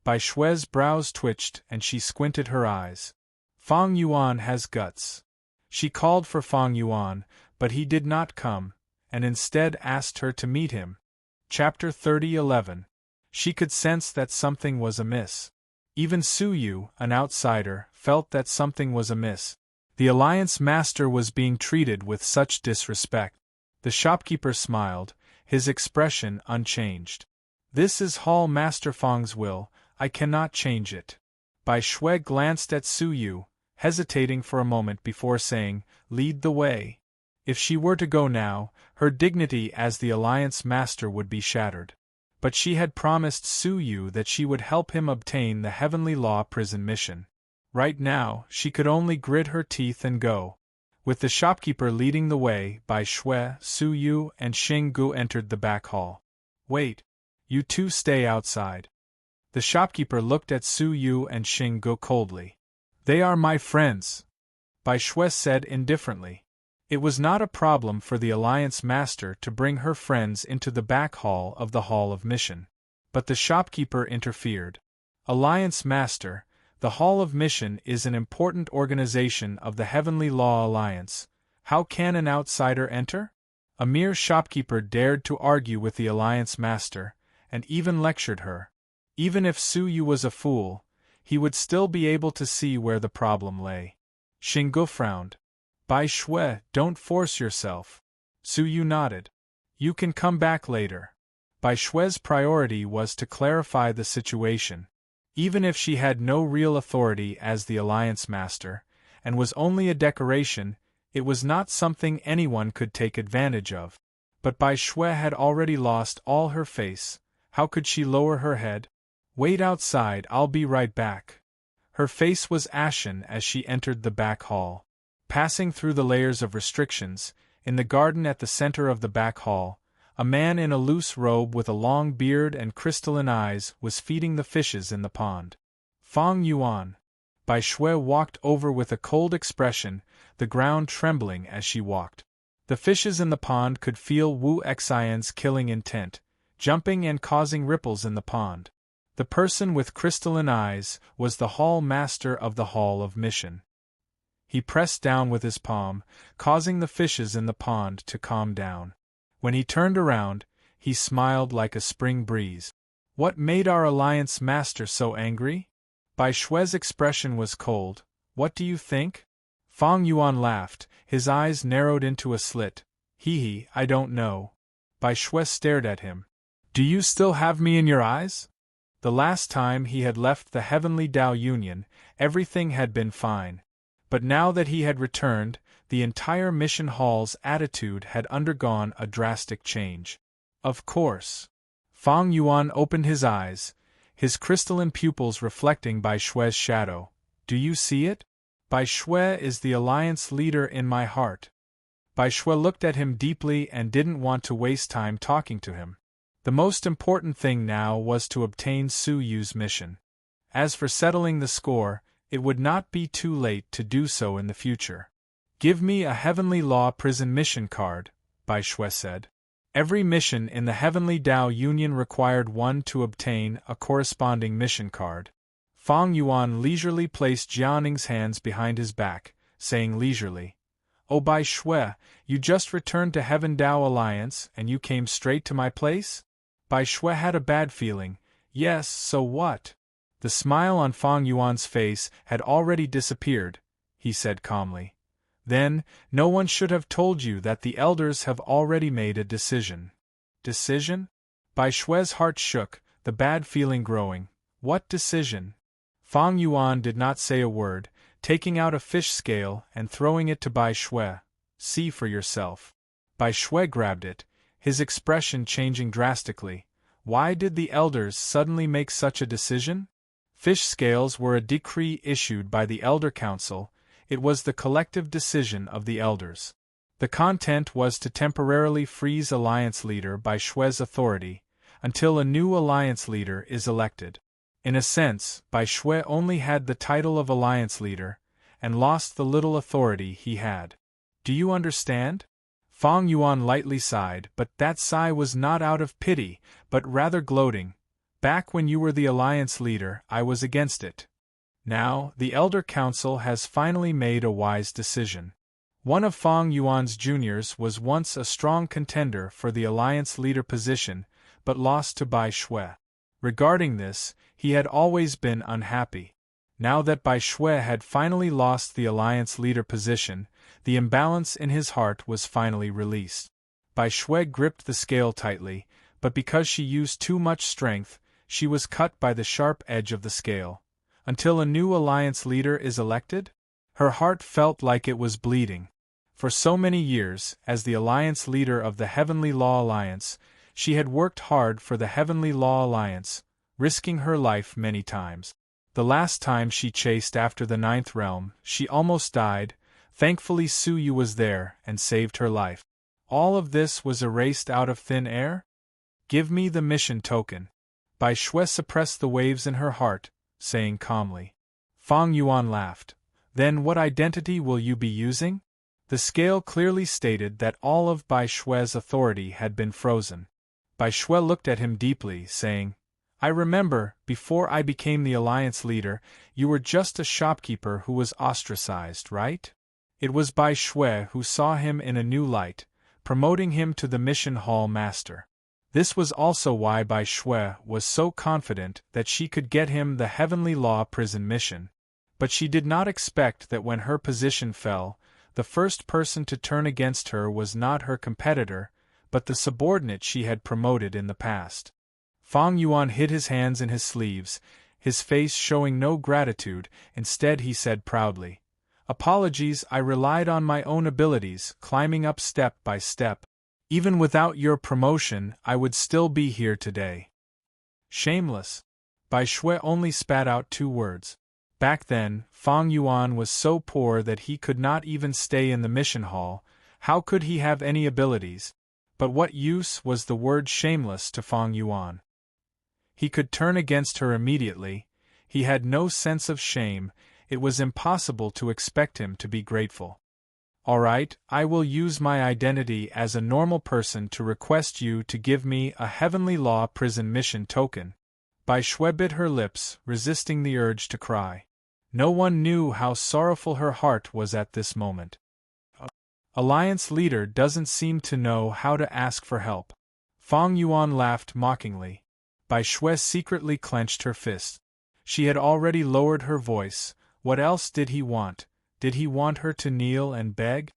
Bai Shui's brows twitched and she squinted her eyes. "Fang Yuan has guts." She called for Fang Yuan, but he did not come, and instead asked her to meet him. Chapter 30:11. She could sense that something was amiss. Even Su Yu, an outsider, felt that something was amiss. The Alliance Master was being treated with such disrespect. The shopkeeper smiled, his expression unchanged. "This is Hall Master Fang's will, I cannot change it." Bai Shui glanced at Su Yu, hesitating for a moment before saying, "Lead the way." If she were to go now, her dignity as the Alliance Master would be shattered. But she had promised Su Yu that she would help him obtain the Heavenly Law prison mission. Right now, she could only grit her teeth and go. With the shopkeeper leading the way, Bai Shui, Su Yu, and Xing Gu entered the back hall. "Wait. You two stay outside." The shopkeeper looked at Su Yu and Xing Gu coldly. "They are my friends," Bai Shui said indifferently. It was not a problem for the Alliance Master to bring her friends into the back hall of the Hall of Mission. But the shopkeeper interfered. "Alliance Master, the Hall of Mission is an important organization of the Heavenly Law Alliance. How can an outsider enter?" A mere shopkeeper dared to argue with the Alliance Master, and even lectured her. Even if Su Yu was a fool, he would still be able to see where the problem lay. Xing Gu frowned. "Bai Shui, don't force yourself." Su Yu nodded. "You can come back later." Bai Shui's priority was to clarify the situation. Even if she had no real authority as the Alliance Master, and was only a decoration, it was not something anyone could take advantage of. But Bai Shui had already lost all her face. How could she lower her head? "Wait outside, I'll be right back." Her face was ashen as she entered the back hall. Passing through the layers of restrictions, in the garden at the center of the back hall, A man in a loose robe with a long beard and crystalline eyes was feeding the fishes in the pond. Fang Yuan. Bai Shui walked over with a cold expression, the ground trembling as she walked. The fishes in the pond could feel Wu Xian's killing intent, jumping and causing ripples in the pond. The person with crystalline eyes was the hall master of the Hall of Mission. He pressed down with his palm, causing the fishes in the pond to calm down. When he turned around, he smiled like a spring breeze. What made our alliance master so angry? Bai Shui's expression was cold. What do you think? Fang Yuan laughed, his eyes narrowed into a slit. Hee, I don't know. Bai Shui stared at him. Do you still have me in your eyes? The last time he had left the Heavenly Tao Union, everything had been fine. But now that he had returned, the entire mission hall's attitude had undergone a drastic change. Of course. Fang Yuan opened his eyes, his crystalline pupils reflecting Bai Shui's shadow. Do you see it? Bai Shui is the alliance leader in my heart. Bai Shui looked at him deeply and didn't want to waste time talking to him. The most important thing now was to obtain Su Yu's mission. As for settling the score, it would not be too late to do so in the future. Give me a Heavenly Law Prison mission card, Bai Shui said. Every mission in the Heavenly Tao Union required one to obtain a corresponding mission card. Fang Yuan leisurely placed Jianning's hands behind his back, saying leisurely, Oh Bai Shui, you just returned to Heaven Tao Alliance and you came straight to my place? Bai Shui had a bad feeling. Yes, so what? The smile on Fang Yuan's face had already disappeared, he said calmly. Then, no one should have told you that the elders have already made a decision. Decision? Bai Shui's heart shook, the bad feeling growing. What decision? Fang Yuan did not say a word, taking out a fish scale and throwing it to Bai Shui. See for yourself. Bai Shui grabbed it, his expression changing drastically. Why did the elders suddenly make such a decision? Fish scales were a decree issued by the Elder Council. It was the collective decision of the elders. The content was to temporarily freeze Alliance Leader Bai Shui's authority, until a new Alliance Leader is elected. In a sense, Bai Shui only had the title of Alliance Leader, and lost the little authority he had. Do you understand? Fang Yuan lightly sighed, but that sigh was not out of pity, but rather gloating. Back when you were the Alliance Leader, I was against it. Now, the Elder Council has finally made a wise decision. One of Fang Yuan's juniors was once a strong contender for the Alliance Leader position, but lost to Bai Shui. Regarding this, he had always been unhappy. Now that Bai Shui had finally lost the Alliance Leader position, the imbalance in his heart was finally released. Bai Shui gripped the scale tightly, but because she used too much strength, she was cut by the sharp edge of the scale. Until a new Alliance Leader is elected? Her heart felt like it was bleeding. For so many years, as the Alliance Leader of the Heavenly Law Alliance, she had worked hard for the Heavenly Law Alliance, risking her life many times. The last time she chased after the Ninth Realm, she almost died. Thankfully Su Yu was there and saved her life. All of this was erased out of thin air? Give me the mission token. Bai Shui suppressed the waves in her heart, saying calmly. Fang Yuan laughed. Then what identity will you be using? The scale clearly stated that all of Bai Shui's authority had been frozen. Bai Shui looked at him deeply, saying, I remember, before I became the Alliance Leader, you were just a shopkeeper who was ostracized, right? It was Bai Shui who saw him in a new light, promoting him to the Mission Hall Master. This was also why Bai Shui was so confident that she could get him the Heavenly Law Prison mission. But she did not expect that when her position fell, the first person to turn against her was not her competitor, but the subordinate she had promoted in the past. Fang Yuan hid his hands in his sleeves, his face showing no gratitude. Instead he said proudly, Apologies, I relied on my own abilities, climbing up step by step. Even without your promotion, I would still be here today. Shameless. Bai Shui only spat out 2 words. Back then, Fang Yuan was so poor that he could not even stay in the mission hall. How could he have any abilities? But what use was the word shameless to Fang Yuan? He could turn against her immediately. He had no sense of shame. It was impossible to expect him to be grateful. All right, I will use my identity as a normal person to request you to give me a Heavenly Law prison mission token. Bai Shui bit her lips, resisting the urge to cry. No one knew how sorrowful her heart was at this moment. Alliance leader doesn't seem to know how to ask for help. Fang Yuan laughed mockingly. Bai Shui secretly clenched her fist. She had already lowered her voice. What else did he want? Did he want her to kneel and beg?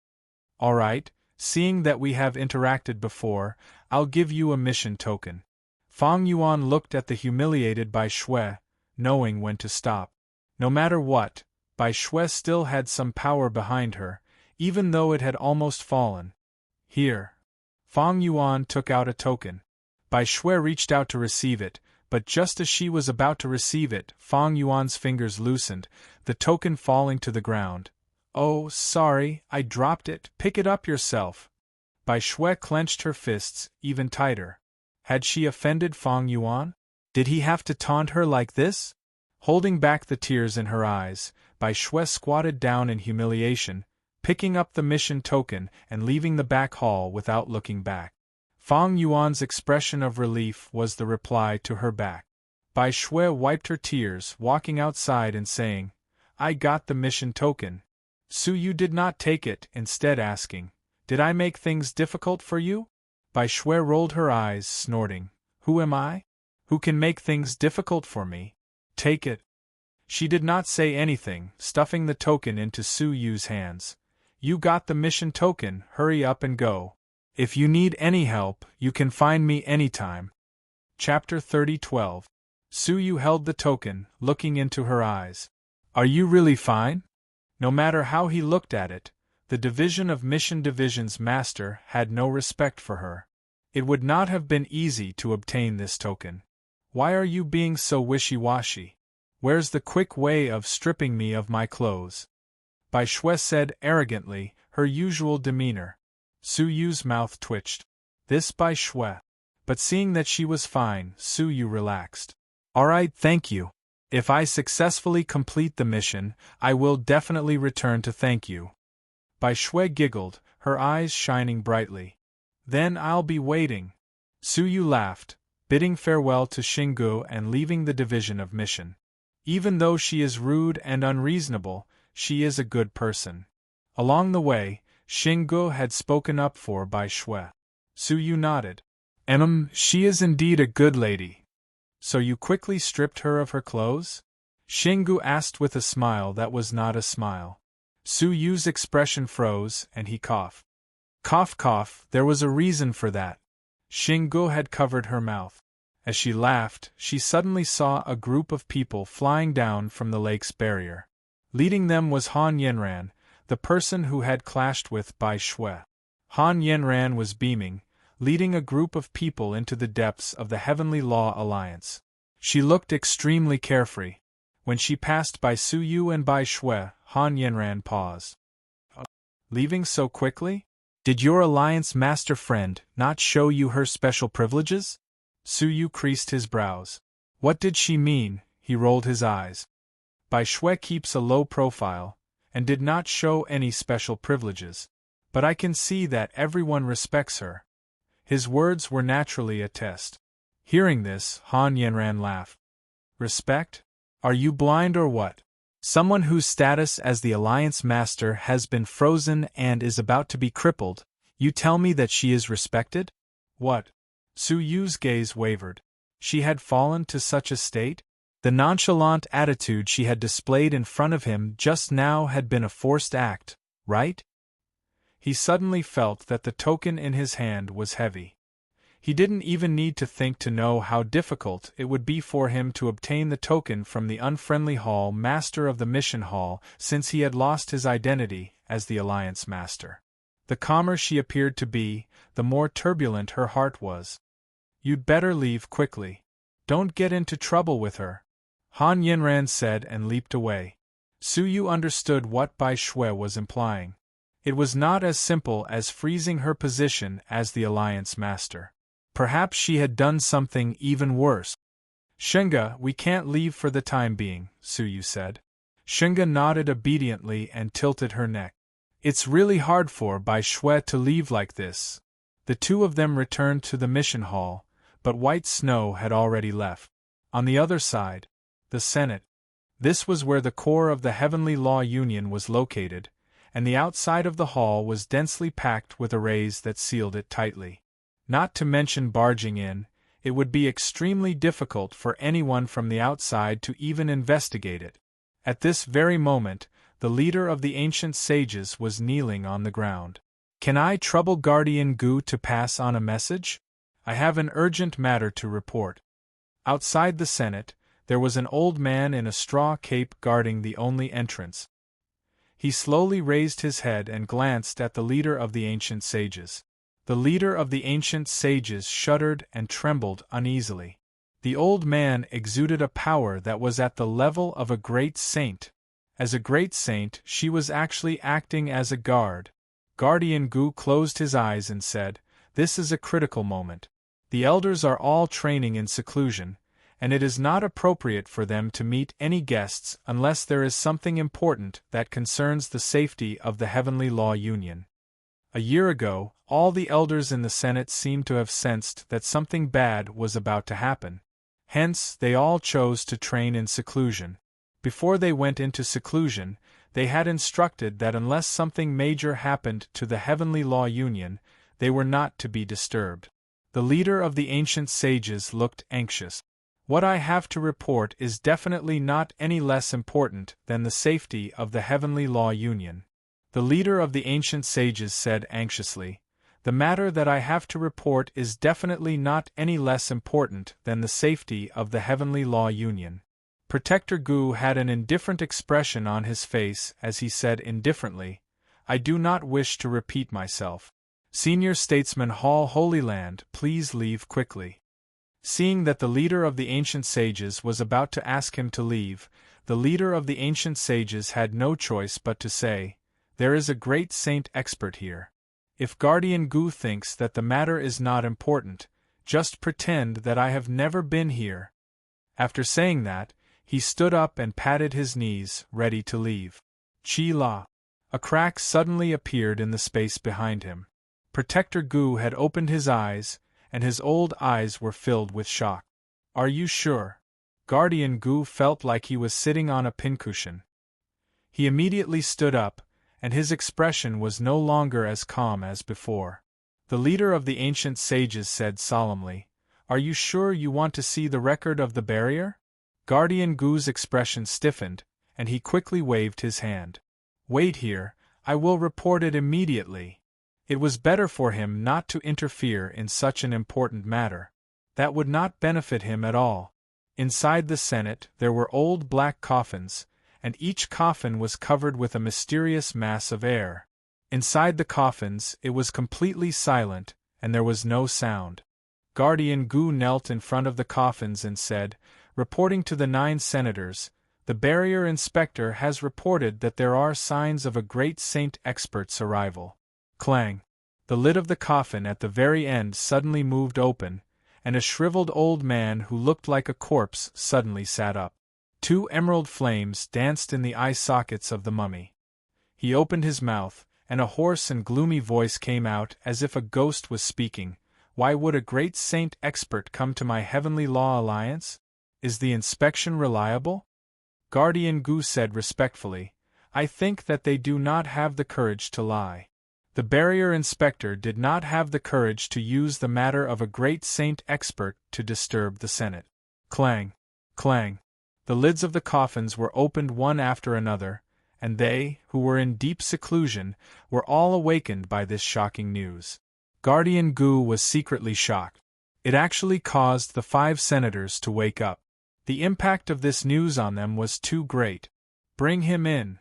All right, seeing that we have interacted before, I'll give you a mission token. Fang Yuan looked at the humiliated Bai Shui, knowing when to stop. No matter what, Bai Shui still had some power behind her, even though it had almost fallen. Here. Fang Yuan took out a token. Bai Shui reached out to receive it, but just as she was about to receive it, Fang Yuan's fingers loosened, the token falling to the ground. Oh, sorry, I dropped it, pick it up yourself. Bai Shui clenched her fists, even tighter. Had she offended Fang Yuan? Did he have to taunt her like this? Holding back the tears in her eyes, Bai Shui squatted down in humiliation, picking up the mission token and leaving the back hall without looking back. Fang Yuan's expression of relief was the reply to her back. Bai Shui wiped her tears, walking outside and saying, I got the mission token. Su Yu did not take it, instead asking, Did I make things difficult for you? Bai Shui rolled her eyes, snorting, Who am I? Who can make things difficult for me? Take it. She did not say anything, stuffing the token into Su Yu's hands. You got the mission token, hurry up and go. If you need any help, you can find me anytime. Chapter 30:12. Su Yu held the token, looking into her eyes. Are you really fine? No matter how he looked at it, the Division of Mission Division's master had no respect for her. It would not have been easy to obtain this token. Why are you being so wishy-washy? Where's the quick way of stripping me of my clothes? Bai Shui said arrogantly, her usual demeanor. Su Yu's mouth twitched. This Bai Shui. But seeing that she was fine, Su Yu relaxed. All right, thank you. If I successfully complete the mission, I will definitely return to thank you. Bai Shui giggled, her eyes shining brightly. Then I'll be waiting. Su Yu laughed, bidding farewell to Xinggu and leaving the Division of Mission. Even though she is rude and unreasonable, she is a good person. Along the way, Xinggu had spoken up for Bai Shui. Su Yu nodded. She is indeed a good lady. So you quickly stripped her of her clothes? Xinggu asked with a smile that was not a smile. Su Yu's expression froze, and he coughed. Cough, cough, there was a reason for that. Xinggu had covered her mouth. As she laughed, she suddenly saw a group of people flying down from the lake's barrier. Leading them was Han Yanran, the person who had clashed with Bai Shui. Han Yanran was beaming, leading a group of people into the depths of the Heavenly Law Alliance. She looked extremely carefree. When she passed by Su Yu and Bai Shui, Han Yanran paused. Leaving so quickly? Did your Alliance master friend not show you her special privileges? Su Yu creased his brows. What did she mean? He rolled his eyes. Bai Shui keeps a low profile, and did not show any special privileges. But I can see that everyone respects her. His words were naturally a test. Hearing this, Han Yanran laughed. Respect? Are you blind or what? Someone whose status as the Alliance Master has been frozen and is about to be crippled, you tell me that she is respected? What? Su Yu's gaze wavered. She had fallen to such a state? The nonchalant attitude she had displayed in front of him just now had been a forced act, right? He suddenly felt that the token in his hand was heavy. He didn't even need to think to know how difficult it would be for him to obtain the token from the unfriendly hall master of the mission hall, since he had lost his identity as the Alliance Master. The calmer she appeared to be, the more turbulent her heart was. You'd better leave quickly. Don't get into trouble with her. Han Yanran said and leaped away. Su Yu understood what Bai Shui was implying. It was not as simple as freezing her position as the Alliance Master. Perhaps she had done something even worse. "Shunga, we can't leave for the time being," Suyu said. Shunga nodded obediently and tilted her neck. "It's really hard for Bai Shui to leave like this." The two of them returned to the mission hall, but White Snow had already left. On the other side, the Senate. This was where the core of the Heavenly Law Union was located, and the outside of the hall was densely packed with arrays that sealed it tightly. Not to mention barging in, it would be extremely difficult for anyone from the outside to even investigate it. At this very moment, the leader of the ancient sages was kneeling on the ground. "Can I trouble Guardian Gu to pass on a message? I have an urgent matter to report." Outside the Senate, there was an old man in a straw cape guarding the only entrance. He slowly raised his head and glanced at the leader of the ancient sages. The leader of the ancient sages shuddered and trembled uneasily. The old man exuded a power that was at the level of a great saint. As a great saint, she was actually acting as a guard. Guardian Gu closed his eyes and said, "This is a critical moment. The elders are all training in seclusion, and it is not appropriate for them to meet any guests unless there is something important that concerns the safety of the Heavenly Law Union." A year ago, all the elders in the Senate seemed to have sensed that something bad was about to happen. Hence, they all chose to train in seclusion. Before they went into seclusion, they had instructed that unless something major happened to the Heavenly Law Union, they were not to be disturbed. The leader of the ancient sages looked anxious. "What I have to report is definitely not any less important than the safety of the Heavenly Law Union." The leader of the ancient sages said anxiously, "The matter that I have to report is definitely not any less important than the safety of the Heavenly Law Union." Protector Gu had an indifferent expression on his face as he said indifferently, "I do not wish to repeat myself. Senior Statesman Hall Holy Land, please leave quickly." Seeing that the leader of the ancient sages was about to ask him to leave, the leader of the ancient sages had no choice but to say, "There is a great saint expert here. If Guardian Gu thinks that the matter is not important, just pretend that I have never been here." After saying that, he stood up and patted his knees, ready to leave. Chi La. A crack suddenly appeared in the space behind him. Protector Gu had opened his eyes, and his old eyes were filled with shock. "Are you sure?" Guardian Gu felt like he was sitting on a pincushion. He immediately stood up, and his expression was no longer as calm as before. The leader of the ancient sages said solemnly, "Are you sure you want to see the record of the barrier?" Guardian Gu's expression stiffened, and he quickly waved his hand. "Wait here, I will report it immediately." It was better for him not to interfere in such an important matter. That would not benefit him at all. Inside the Senate there were old black coffins, and each coffin was covered with a mysterious mass of air. Inside the coffins it was completely silent, and there was no sound. Guardian Gu knelt in front of the coffins and said, reporting to the 9 senators, "The barrier inspector has reported that there are signs of a great saint expert's arrival." Clang! The lid of the coffin at the very end suddenly moved open, and a shriveled old man who looked like a corpse suddenly sat up. 2 emerald flames danced in the eye sockets of the mummy. He opened his mouth, and a hoarse and gloomy voice came out as if a ghost was speaking. "Why would a great saint expert come to my Heavenly Law Alliance? Is the inspection reliable?" Guardian Gu said respectfully, "I think that they do not have the courage to lie." The barrier inspector did not have the courage to use the matter of a great saint expert to disturb the Senate. Clang! Clang! The lids of the coffins were opened one after another, and they, who were in deep seclusion, were all awakened by this shocking news. Guardian Gu was secretly shocked. It actually caused the 5 senators to wake up. The impact of this news on them was too great. "Bring him in."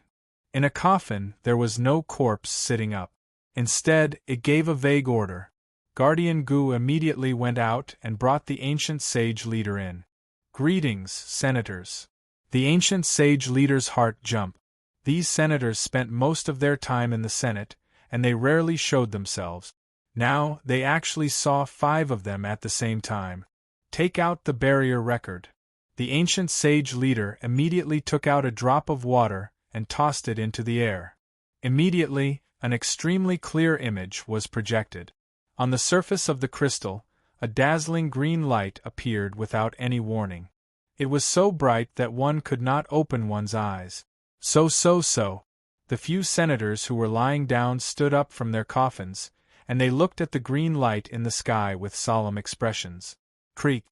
In a coffin there was no corpse sitting up. Instead, it gave a vague order. Guardian Gu immediately went out and brought the ancient sage leader in. "Greetings, senators." The ancient sage leader's heart jumped. These senators spent most of their time in the Senate, and they rarely showed themselves. Now, they actually saw 5 of them at the same time. Take out the barrier record. The ancient sage leader immediately took out a drop of water and tossed it into the air. Immediately, an extremely clear image was projected. On the surface of the crystal, a dazzling green light appeared without any warning. It was so bright that one could not open one's eyes. So. The few senators who were lying down stood up from their coffins, and they looked at the green light in the sky with solemn expressions. Creak.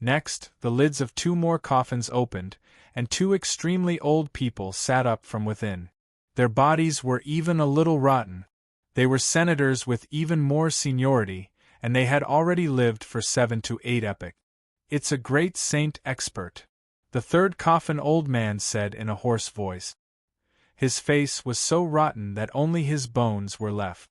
Next, the lids of 2 more coffins opened, and 2 extremely old people sat up from within. Their bodies were even a little rotten. They were senators with even more seniority, and they had already lived for 7 to 8 epochs. It's a great saint expert, the 3rd coffin old man said in a hoarse voice. His face was so rotten that only his bones were left.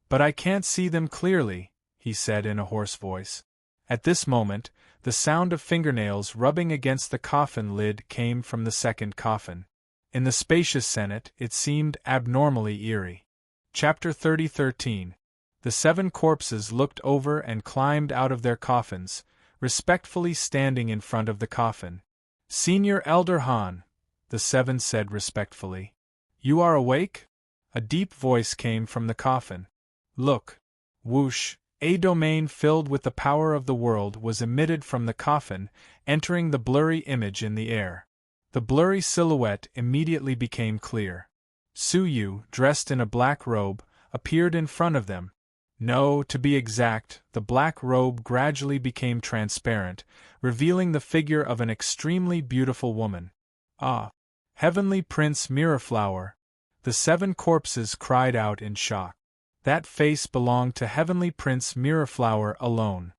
But I can't see them clearly, he said in a hoarse voice. At this moment, the sound of fingernails rubbing against the coffin lid came from the 2nd coffin. In the spacious Senate, it seemed abnormally eerie. Chapter 30:13. The 7 corpses looked over and climbed out of their coffins, respectfully standing in front of the coffin. Senior Elder Han, the 7 said respectfully. You are awake? A deep voice came from the coffin. Look. Whoosh. A domain filled with the power of the world was emitted from the coffin, entering the blurry image in the air. The blurry silhouette immediately became clear. Suyu, dressed in a black robe, appeared in front of them. No, to be exact, the black robe gradually became transparent, revealing the figure of an extremely beautiful woman. Ah! Heavenly Prince Mirrorflower! The 7 corpses cried out in shock. That face belonged to Heavenly Prince Mirrorflower alone.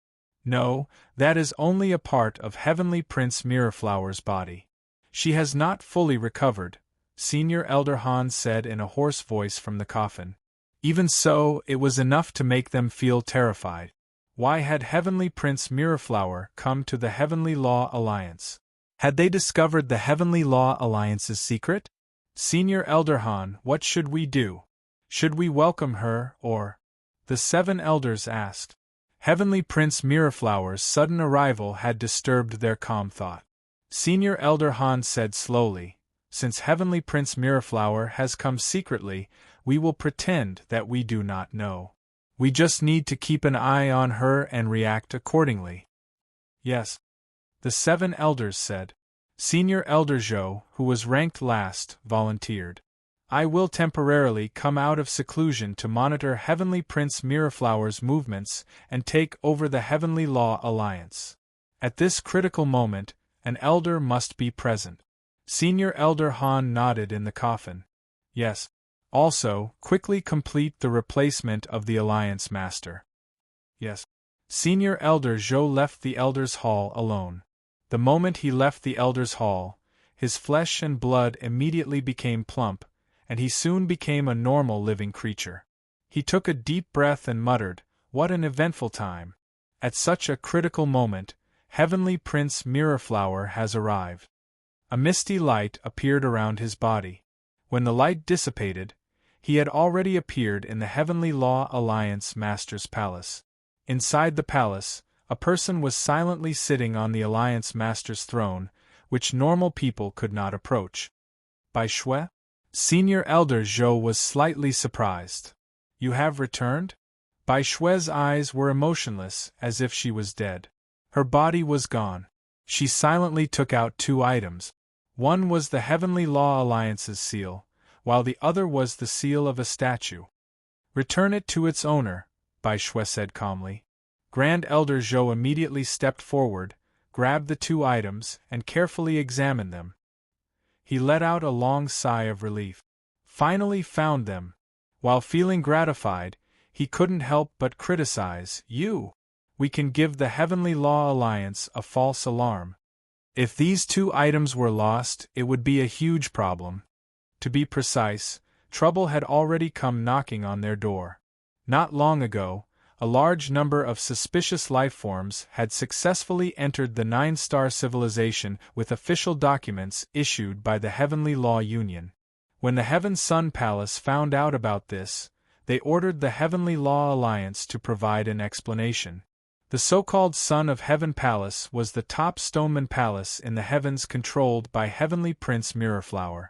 No, that is only a part of Heavenly Prince Mirrorflower's body. She has not fully recovered, Senior Elder Han said in a hoarse voice from the coffin. Even so, it was enough to make them feel terrified. Why had Heavenly Prince Mirrorflower come to the Heavenly Law Alliance? Had they discovered the Heavenly Law Alliance's secret? Senior Elder Han, what should we do? Should we welcome her, or? The 7 elders asked. Heavenly Prince Mirrorflower's sudden arrival had disturbed their calm thought. Senior Elder Han said slowly, since Heavenly Prince Mirrorflower has come secretly, we will pretend that we do not know. We just need to keep an eye on her and react accordingly. Yes. The 7 elders said. Senior Elder Zhou, who was ranked last, volunteered. I will temporarily come out of seclusion to monitor Heavenly Prince Mirrorflower's movements and take over the Heavenly Law Alliance. At this critical moment, an elder must be present. Senior Elder Han nodded in the coffin. Yes. Also, quickly complete the replacement of the Alliance Master. Yes. Senior Elder Zhou left the Elders' Hall alone. The moment he left the Elders' Hall, his flesh and blood immediately became plump, and he soon became a normal living creature. He took a deep breath and muttered, "What an eventful time! At such a critical moment, Heavenly Prince Mirrorflower has arrived." A misty light appeared around his body. When the light dissipated, he had already appeared in the Heavenly Law Alliance Master's palace. Inside the palace, a person was silently sitting on the Alliance Master's throne, which normal people could not approach. Bai Shui? Senior Elder Zhou was slightly surprised. You have returned? Bai Shui's eyes were emotionless, as if she was dead. Her body was gone. She silently took out 2 items. One was the Heavenly Law Alliance's seal, while the other was the seal of a statue. Return it to its owner, Bai Shui said calmly. Grand Elder Zhou immediately stepped forward, grabbed the 2 items, and carefully examined them. He let out a long sigh of relief. Finally found them. While feeling gratified, he couldn't help but criticize, We can give the Heavenly Law Alliance a false alarm. If these 2 items were lost, it would be a huge problem. To be precise, trouble had already come knocking on their door. Not long ago, a large number of suspicious lifeforms had successfully entered the 9-star civilization with official documents issued by the Heavenly Law Union. When the Heaven Sun Palace found out about this, they ordered the Heavenly Law Alliance to provide an explanation. The so-called Son of Heaven Palace was the top stoneman palace in the heavens controlled by Heavenly Prince Mirrorflower.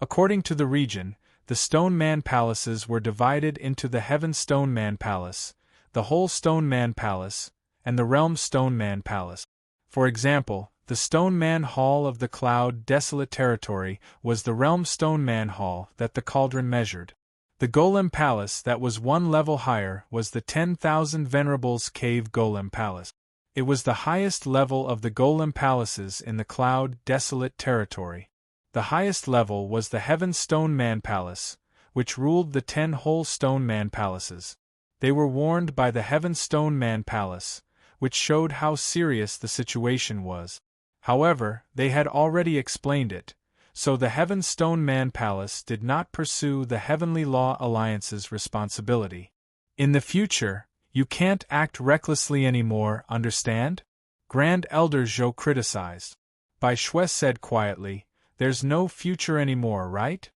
According to the region, the Stone Man Palaces were divided into the Heaven Stone Man Palace, the Whole Stone Man Palace, and the Realm Stone Man Palace. For example, the Stone Man Hall of the Cloud Desolate Territory was the Realm Stone Man Hall that the Cauldron measured. The Golem Palace that was one level higher was the 10,000 Venerables Cave Golem Palace. It was the highest level of the Golem Palaces in the Cloud Desolate Territory. The highest level was the Heaven Stone Man Palace, which ruled the 10 Whole Stone Man Palaces. They were warned by the Heaven Stone Man Palace, which showed how serious the situation was. However, they had already explained it, so the Heaven Stone Man Palace did not pursue the Heavenly Law Alliance's responsibility. In the future, you can't act recklessly anymore, understand? Grand Elder Zhou criticized. Bai Shui said quietly, "There's no future anymore, right?"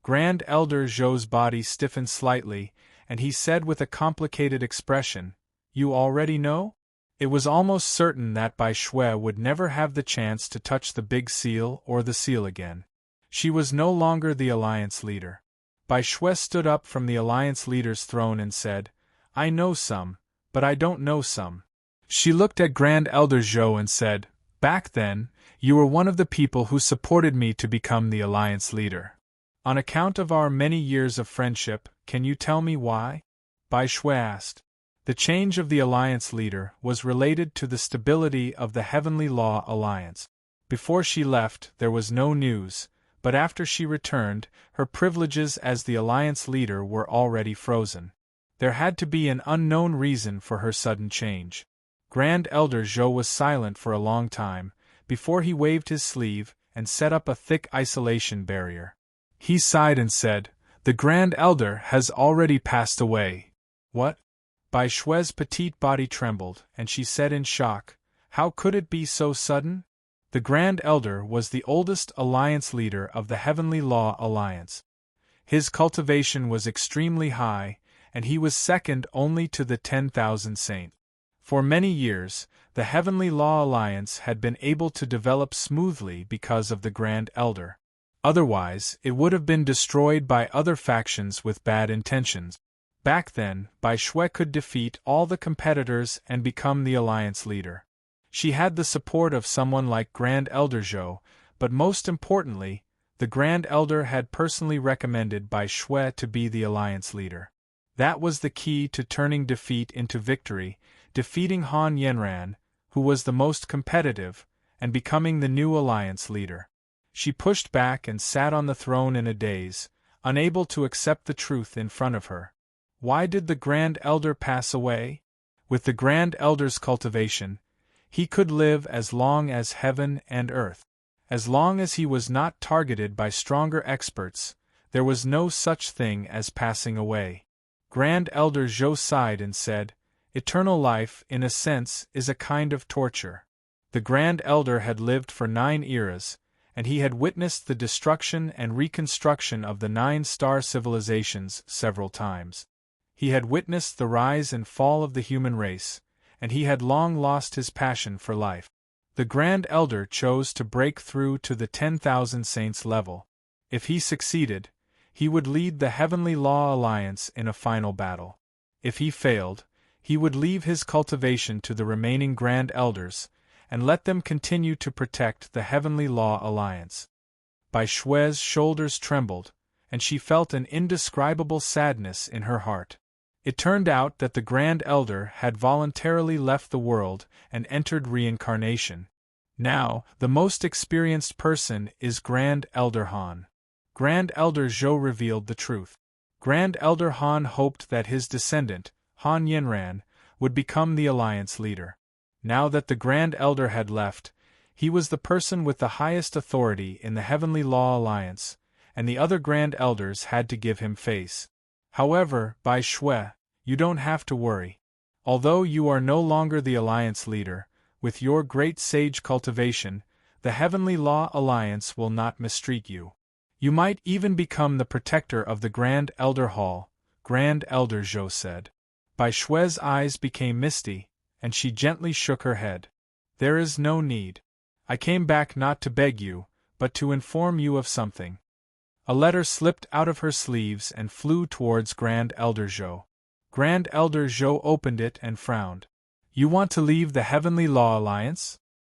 Grand Elder Zhou's body stiffened slightly, and he said with a complicated expression, "You already know?" It was almost certain that Bai Shui would never have the chance to touch the Big Seal or the Seal again. She was no longer the Alliance leader. Bai Shui stood up from the Alliance leader's throne and said, "I know some, but I don't know some." She looked at Grand Elder Zhou and said, "Back then, you were one of the people who supported me to become the Alliance leader. On account of our many years of friendship, can you tell me why?" Bai Shui asked. The change of the Alliance leader was related to the stability of the Heavenly Law Alliance. Before she left, there was no news, but after she returned, her privileges as the Alliance leader were already frozen. There had to be an unknown reason for her sudden change. Grand Elder Zhou was silent for a long time, before he waved his sleeve and set up a thick isolation barrier. He sighed and said, "The Grand Elder has already passed away." "What?" Bai Shui's petite body trembled, and she said in shock, "How could it be so sudden?" The Grand Elder was the oldest Alliance leader of the Heavenly Law Alliance. His cultivation was extremely high, and he was second only to the 10,000 Saints. For many years, the Heavenly Law Alliance had been able to develop smoothly because of the Grand Elder. Otherwise, it would have been destroyed by other factions with bad intentions. Back then, Bai Shui could defeat all the competitors and become the Alliance leader. She had the support of someone like Grand Elder Zhou, but most importantly, the Grand Elder had personally recommended Bai Shui to be the Alliance leader. That was the key to turning defeat into victory, defeating Han Yanran, who was the most competitive, and becoming the new Alliance leader. She pushed back and sat on the throne in a daze, unable to accept the truth in front of her. Why did the Grand Elder pass away? With the Grand Elder's cultivation, he could live as long as heaven and earth. As long as he was not targeted by stronger experts, there was no such thing as passing away. Grand Elder Zhou sighed and said, "Eternal life, in a sense, is a kind of torture." The Grand Elder had lived for 9 eras, and he had witnessed the destruction and reconstruction of the 9-star civilizations several times. He had witnessed the rise and fall of the human race, and he had long lost his passion for life. The Grand Elder chose to break through to the 10,000 Saints level. If he succeeded, he would lead the Heavenly Law Alliance in a final battle. If he failed, he would leave his cultivation to the remaining Grand Elders, and let them continue to protect the Heavenly Law Alliance. Bai Shui's shoulders trembled, and she felt an indescribable sadness in her heart. It turned out that the Grand Elder had voluntarily left the world and entered reincarnation. Now, the most experienced person is Grand Elder Han. Grand Elder Zhou revealed the truth. Grand Elder Han hoped that his descendant, Han Yanran, would become the Alliance leader. Now that the Grand Elder had left, he was the person with the highest authority in the Heavenly Law Alliance, and the other Grand Elders had to give him face. However, Bai Shui, you don't have to worry. Although you are no longer the Alliance leader, with your great sage cultivation, the Heavenly Law Alliance will not mistreat you. You might even become the protector of the Grand Elder Hall, Grand Elder Zhou said. Bai Shui's eyes became misty, and she gently shook her head. There is no need. I came back not to beg you, but to inform you of something. A letter slipped out of her sleeves and flew towards Grand Elder Zhou. Grand Elder Zhou opened it and frowned. You want to leave the Heavenly Law Alliance?